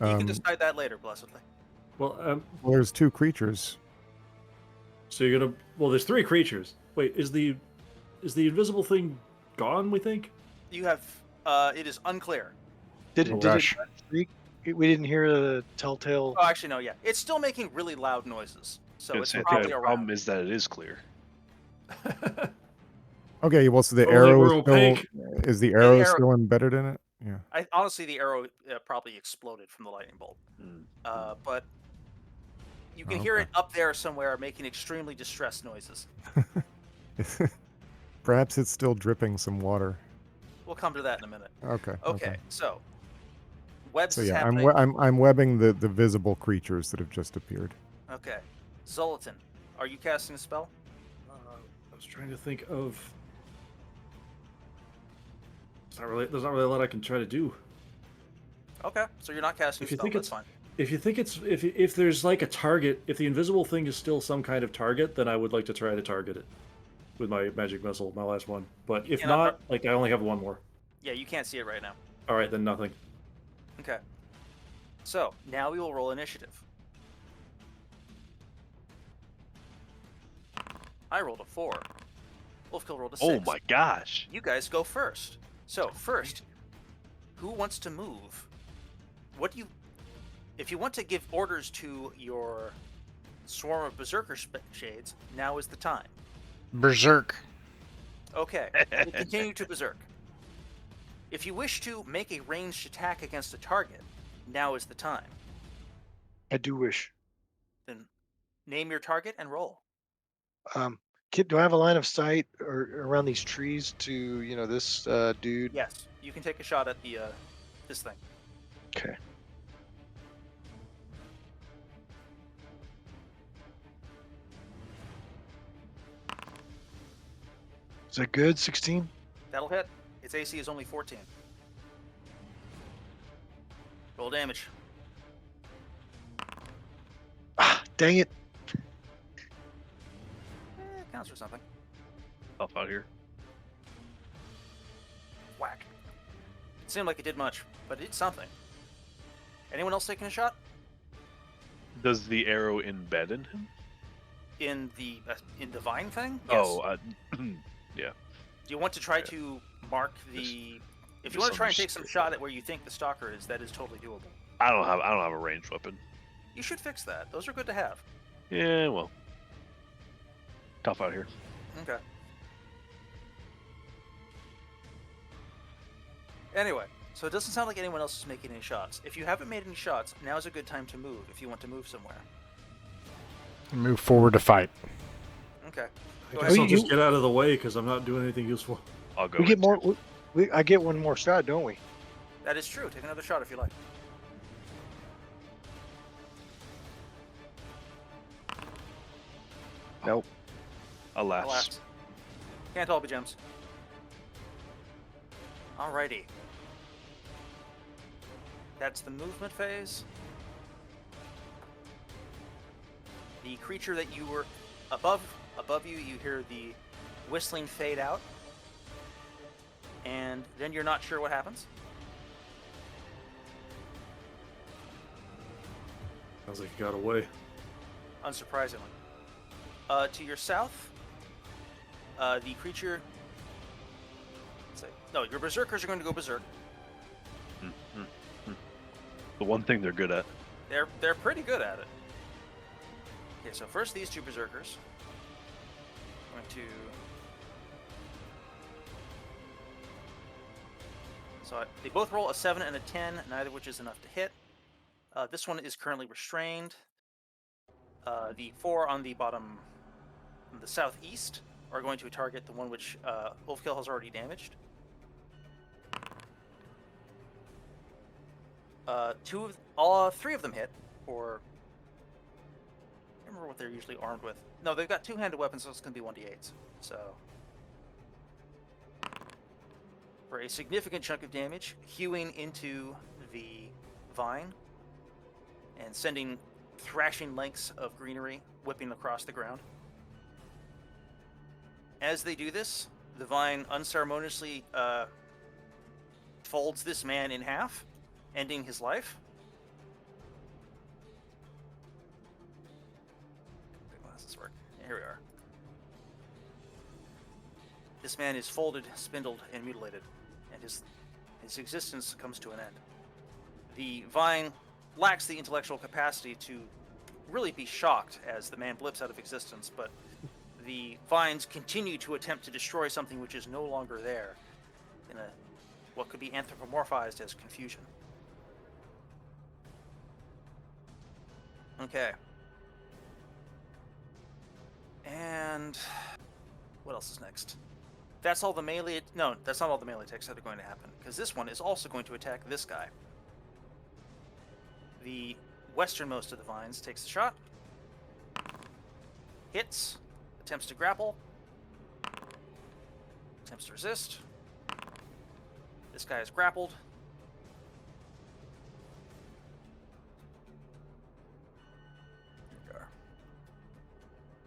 You can Um, decide that later, blessedly. Well, well, there's 2 creatures. so you're gonna. Well, there's 3 creatures. Wait, is the invisible thing gone? We think. You have. It is unclear. Did Oh it gosh. shriek? We didn't hear the telltale. Oh, actually, no. Yeah, it's still making really loud noises, so Gonna it's say, I think probably the around. problem is that it is clear. Okay, well, so the Oh, they arrow were is still opaque. is the arrow arrow- still embedded in it? Yeah. Honestly, the arrow probably exploded from the lightning bolt. But you can hear Okay. it up there somewhere, making extremely distressed noises. Perhaps it's still dripping some water. We'll come to that in a minute. Okay. Okay, so webs So is yeah, happening. I'm webbing the visible creatures that have just appeared. Okay, Zoltan, are you casting a spell? I was trying to think of. There's not really a lot I can try to do. Okay, so you're not casting a If you spell. think That's it's- fine. If you think if there's like a target, if the invisible thing is still some kind of target, then I would like to try to target it with my magic missile, my last one. But if Yeah, not, like I only have one more. Yeah, you can't see it right now. All right, then nothing. Okay. So now we will roll initiative. I rolled a 4. Wolfkill rolled a 6. Oh my gosh! You guys go first. So first, who wants to move? If you want to give orders to your swarm of berserker shades, now is the time. Berserk. Okay, we'll continue to berserk. If you wish to make a ranged attack against a target, now is the time. I do wish. Then name your target and roll. Do I have a line of sight or around these trees to this dude? Yes, you can take a shot at the this thing. Okay. Is that good? 16? That'll hit. Its AC is only 14. Roll damage. Ah, dang it. Counts for something. Off out here. Whack. It seemed like it did much, but it did something. Anyone else taking a shot? Does the arrow embed in him? In the vine thing? Yes. Oh, yeah. Do you want to try to mark the... If you want to try and take some shot at where you think the stalker is, that is totally doable. I don't have a ranged weapon. You should fix that. Those are good to have. Yeah, well. Tough out here. Okay. Anyway, So it doesn't sound like anyone else is making any shots. If you haven't made any shots, now's a good time to move if you want to move somewhere. Move forward to fight. Okay. I Go guess ahead. I'll just get out of the way because I'm not doing anything useful. I'll go. We get in more. too. I get one more shot, don't we? That is true. Take another shot if you like. Nope. Alas. Alas. Can't all be gems. Alrighty. That's the movement phase. The creature that you were above you, you hear the whistling fade out. And then you're not sure what happens. Sounds like he got away. Unsurprisingly. To your south, the creature... No, your berserkers are going to go berserk. The one thing they're good at. They're pretty good at it. Okay, so first these two berserkers. I'm going to... So they both roll a 7 and a 10, neither of which is enough to hit. This one is currently restrained. The 4 on the bottom, the southeast, are going to target the one which Wolfkill has already damaged. Three of them hit, or I don't remember what they're usually armed with. No, they've got two-handed weapons, so it's going to be 1d8s. So for a significant chunk of damage, hewing into the vine and sending thrashing lengths of greenery whipping across the ground. As they do this, the vine unceremoniously folds this man in half, ending his life. How does this work? Here we are. This man is folded, spindled, and mutilated, and his existence comes to an end. The vine lacks the intellectual capacity to really be shocked as the man blips out of existence, but the vines continue to attempt to destroy something which is no longer there in what could be anthropomorphized as confusion. Okay. And what else is next? That's all the melee... No, that's not all the melee attacks that are going to happen, because this one is also going to attack this guy. The westernmost of the vines takes the shot. Hits. Attempts to grapple. Attempts to resist. This guy is grappled. There we are.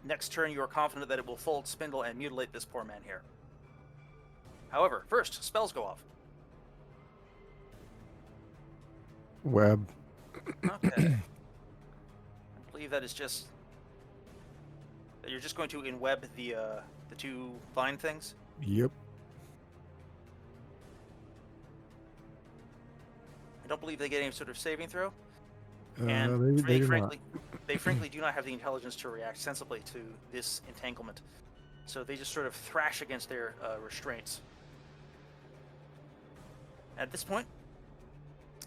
Next turn, you are confident that it will fold, spindle, and mutilate this poor man here. However, first, spells go off. Web. Okay. I believe that is just... that you're just going to inweb the two vine things? Yep. I don't believe they get any sort of saving throw. They And do they frankly do not have the intelligence to react sensibly to this entanglement. So they just sort of thrash against their restraints. At this point,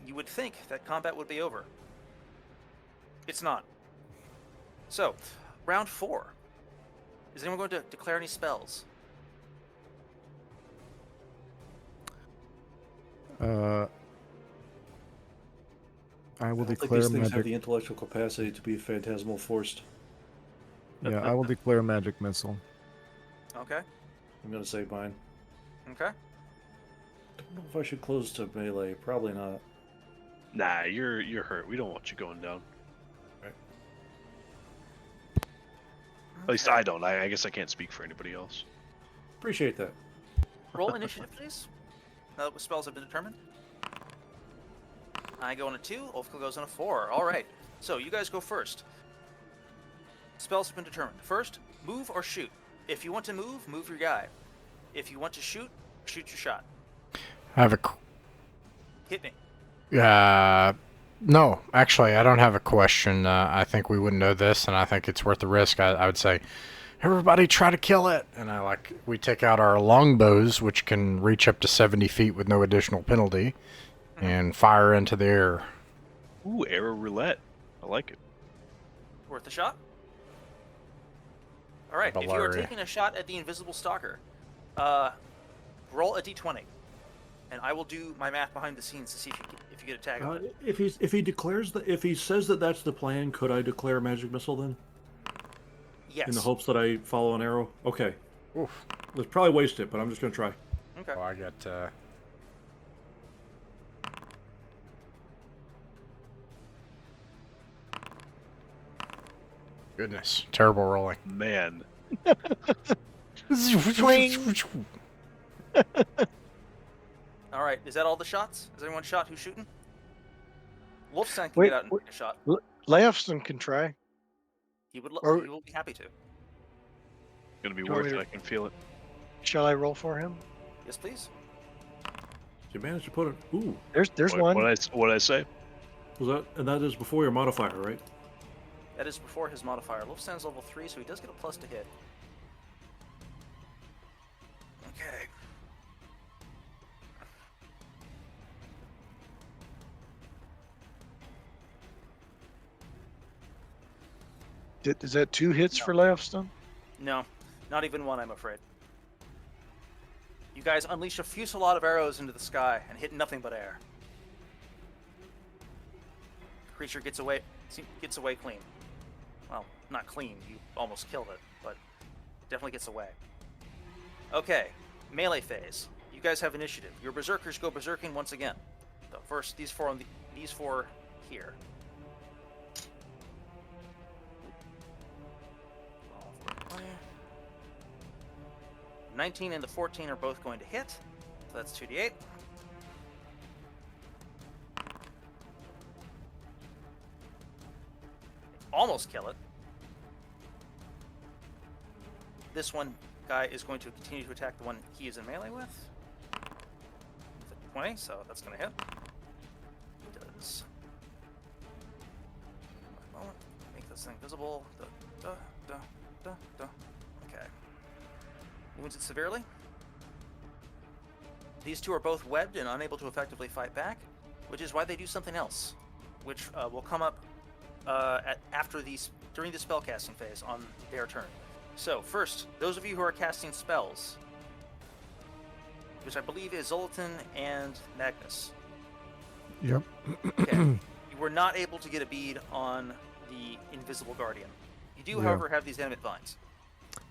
you would think that combat would be over. It's not. So, round 4. Is anyone going to declare any spells? I will I don't think declare these things have magic. the intellectual capacity to be phantasmal forced. Yeah, I will declare magic missile. Okay. I'm gonna say mine. Okay. Don't know if I should close to melee. Probably not. Nah, you're hurt. We don't want you going down. At least I don't. I guess I can't speak for anybody else. Appreciate that. Roll initiative, please. Now that spells have been determined. I go on a 2, Ulfkill goes on a 4. Alright, so you guys go first. Spells have been determined. First, move or shoot. If you want to move, move your guy. If you want to shoot, shoot your shot. I have a... Hit me. No, actually, I don't have a question. I think we wouldn't know this, and I think it's worth the risk. I would say, everybody try to kill it. And we take out our longbows, which can reach up to 70 feet with no additional penalty. and fire into the air. Ooh, arrow roulette. I like it. Worth a shot. All right, if you are Hilarious. taking a shot at the invisible stalker, roll a d20, and I will do my math behind the scenes to see if you get a tag on it. If he declares that, if he says that that's the plan, could I declare magic missile then? Yes. In the hopes that I follow an arrow? Okay. Oof. Let's probably waste it, but I'm just going to try. Okay. Oh, I got. Goodness, terrible rolling. Man. All right, is that all the shots? Is anyone shot who's shooting? Wolfson can Wait, get out and wait. take a shot. Laofston can try. He or- will be happy to. Gonna be Do you want worth me it. to- I can feel it. Shall I roll for him? Yes, please. You managed to put it. Ooh. There's What one. did I say? Was that, and that is before your modifier, right? That is before his modifier. Wolfson's level 3, so he does get a plus to hit. Okay. Is that 2 hits for Laofston? No, not even one, I'm afraid. You guys unleash a fusillade of arrows into the sky and hit nothing but air. The creature gets away clean. Well, not clean. You almost killed it, but definitely gets away. Okay, melee phase. You guys have initiative. Your berserkers go berserking once again. So first, these four here. 19 and the 14 are both going to hit, so that's 2d8. Almost kill it. This one guy is going to continue to attack the one he is in melee with. 20, so that's going to hit. Does. One moment. Make this thing visible. Okay. Wounds it severely. These two are both webbed and unable to effectively fight back, which is why they do something else, which will come up during the spellcasting phase on their turn. So first, those of you who are casting spells, which I believe is Zoltan and Magnus. Yep. Okay. You were not able to get a bead on the Invisible Guardian. You do, Yeah. however, have these animate vines.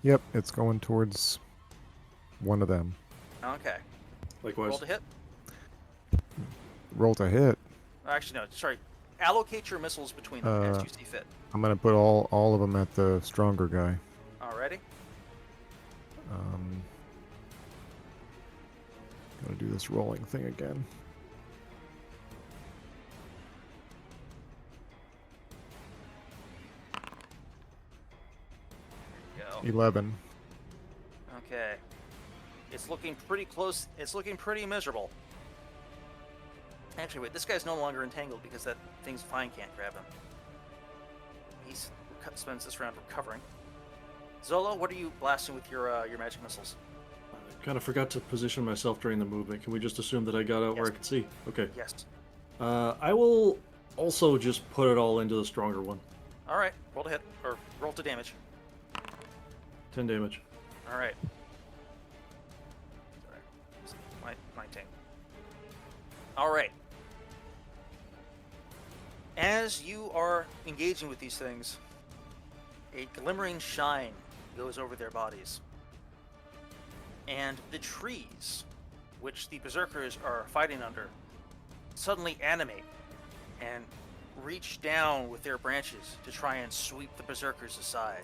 Yep, it's going towards one of them. Okay. Likewise. Roll to hit. Roll to hit. Actually, no. Sorry. Allocate your missiles between them as you see fit. I'm gonna put all of them at the stronger guy. Alrighty. Gotta do this rolling thing again. Go. 11. Okay. It's looking pretty close. It's looking pretty miserable. Actually, wait. This guy's no longer entangled because that thing's fine can't grab him. He spends this round recovering. Zola, what are you blasting with your magic missiles? I kind of forgot to position myself during the movement. Can we just assume that I got out where I Yes. could see? Okay. Yes. I will also just put it all into the stronger one. All right. Roll to hit or roll to damage. 10 damage. All right. Sorry. 19. All right. As you are engaging with these things, a glimmering shine goes over their bodies. And the trees, which the berserkers are fighting under, suddenly animate and reach down with their branches to try and sweep the berserkers aside.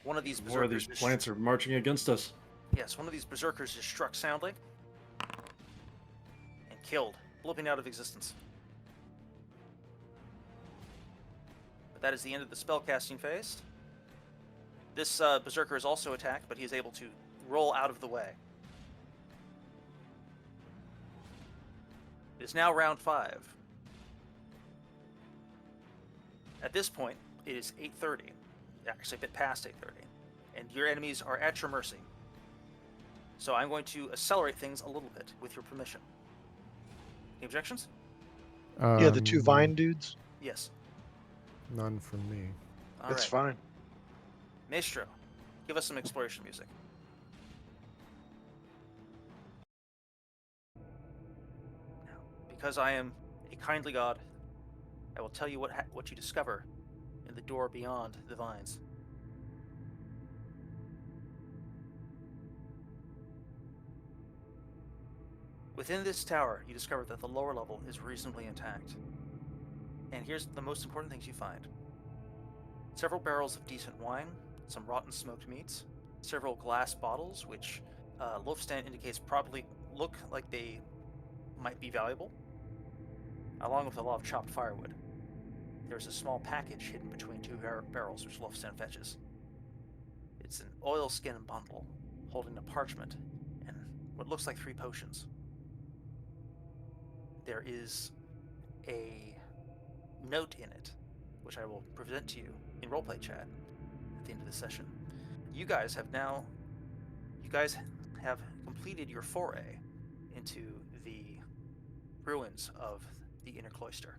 One of these More of berserkers these plants are marching against us. Yes, one of these berserkers is struck soundly and killed, blipping out of existence. But that is the end of the spellcasting phase. This berserker is also attacked, but he is able to roll out of the way. It is now round 5. At this point, it is 8:30. Actually, a bit past 8:30. and your enemies are at your mercy. So I'm going to accelerate things a little bit, with your permission. Any objections? Yeah, the two vine dudes. Yes. None from me. All That's right. fine. Maestro, give us some exploration music. Now, because I am a kindly god, I will tell you what you discover in the door beyond the vines. Within this tower, you discover that the lower level is reasonably intact. And here's the most important things you find. Several barrels of decent wine, some rotten smoked meats, several glass bottles, which Lofstan indicates probably look like they might be valuable, along with a lot of chopped firewood. There's a small package hidden between two barrels, which Lofstan fetches. It's an oilskin bundle holding a parchment and what looks like 3 potions. There is a note in it, which I will present to you in roleplay chat at the end of the session. You guys have completed your foray into the ruins of the inner cloister,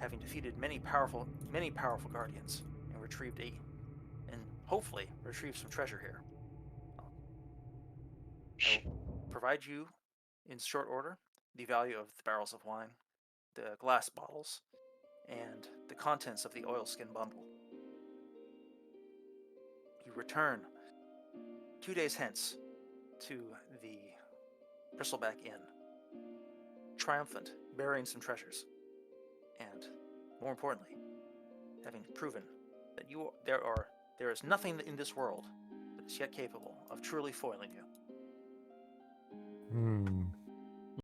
having defeated many powerful guardians and hopefully retrieved some treasure here. I will provide you in short order the value of the barrels of wine, the glass bottles, and the contents of the oilskin bundle. You return 2 days hence to the Bristleback Inn, triumphant, bearing some treasures, and more importantly, having proven that there is nothing in this world that is yet capable of truly foiling you.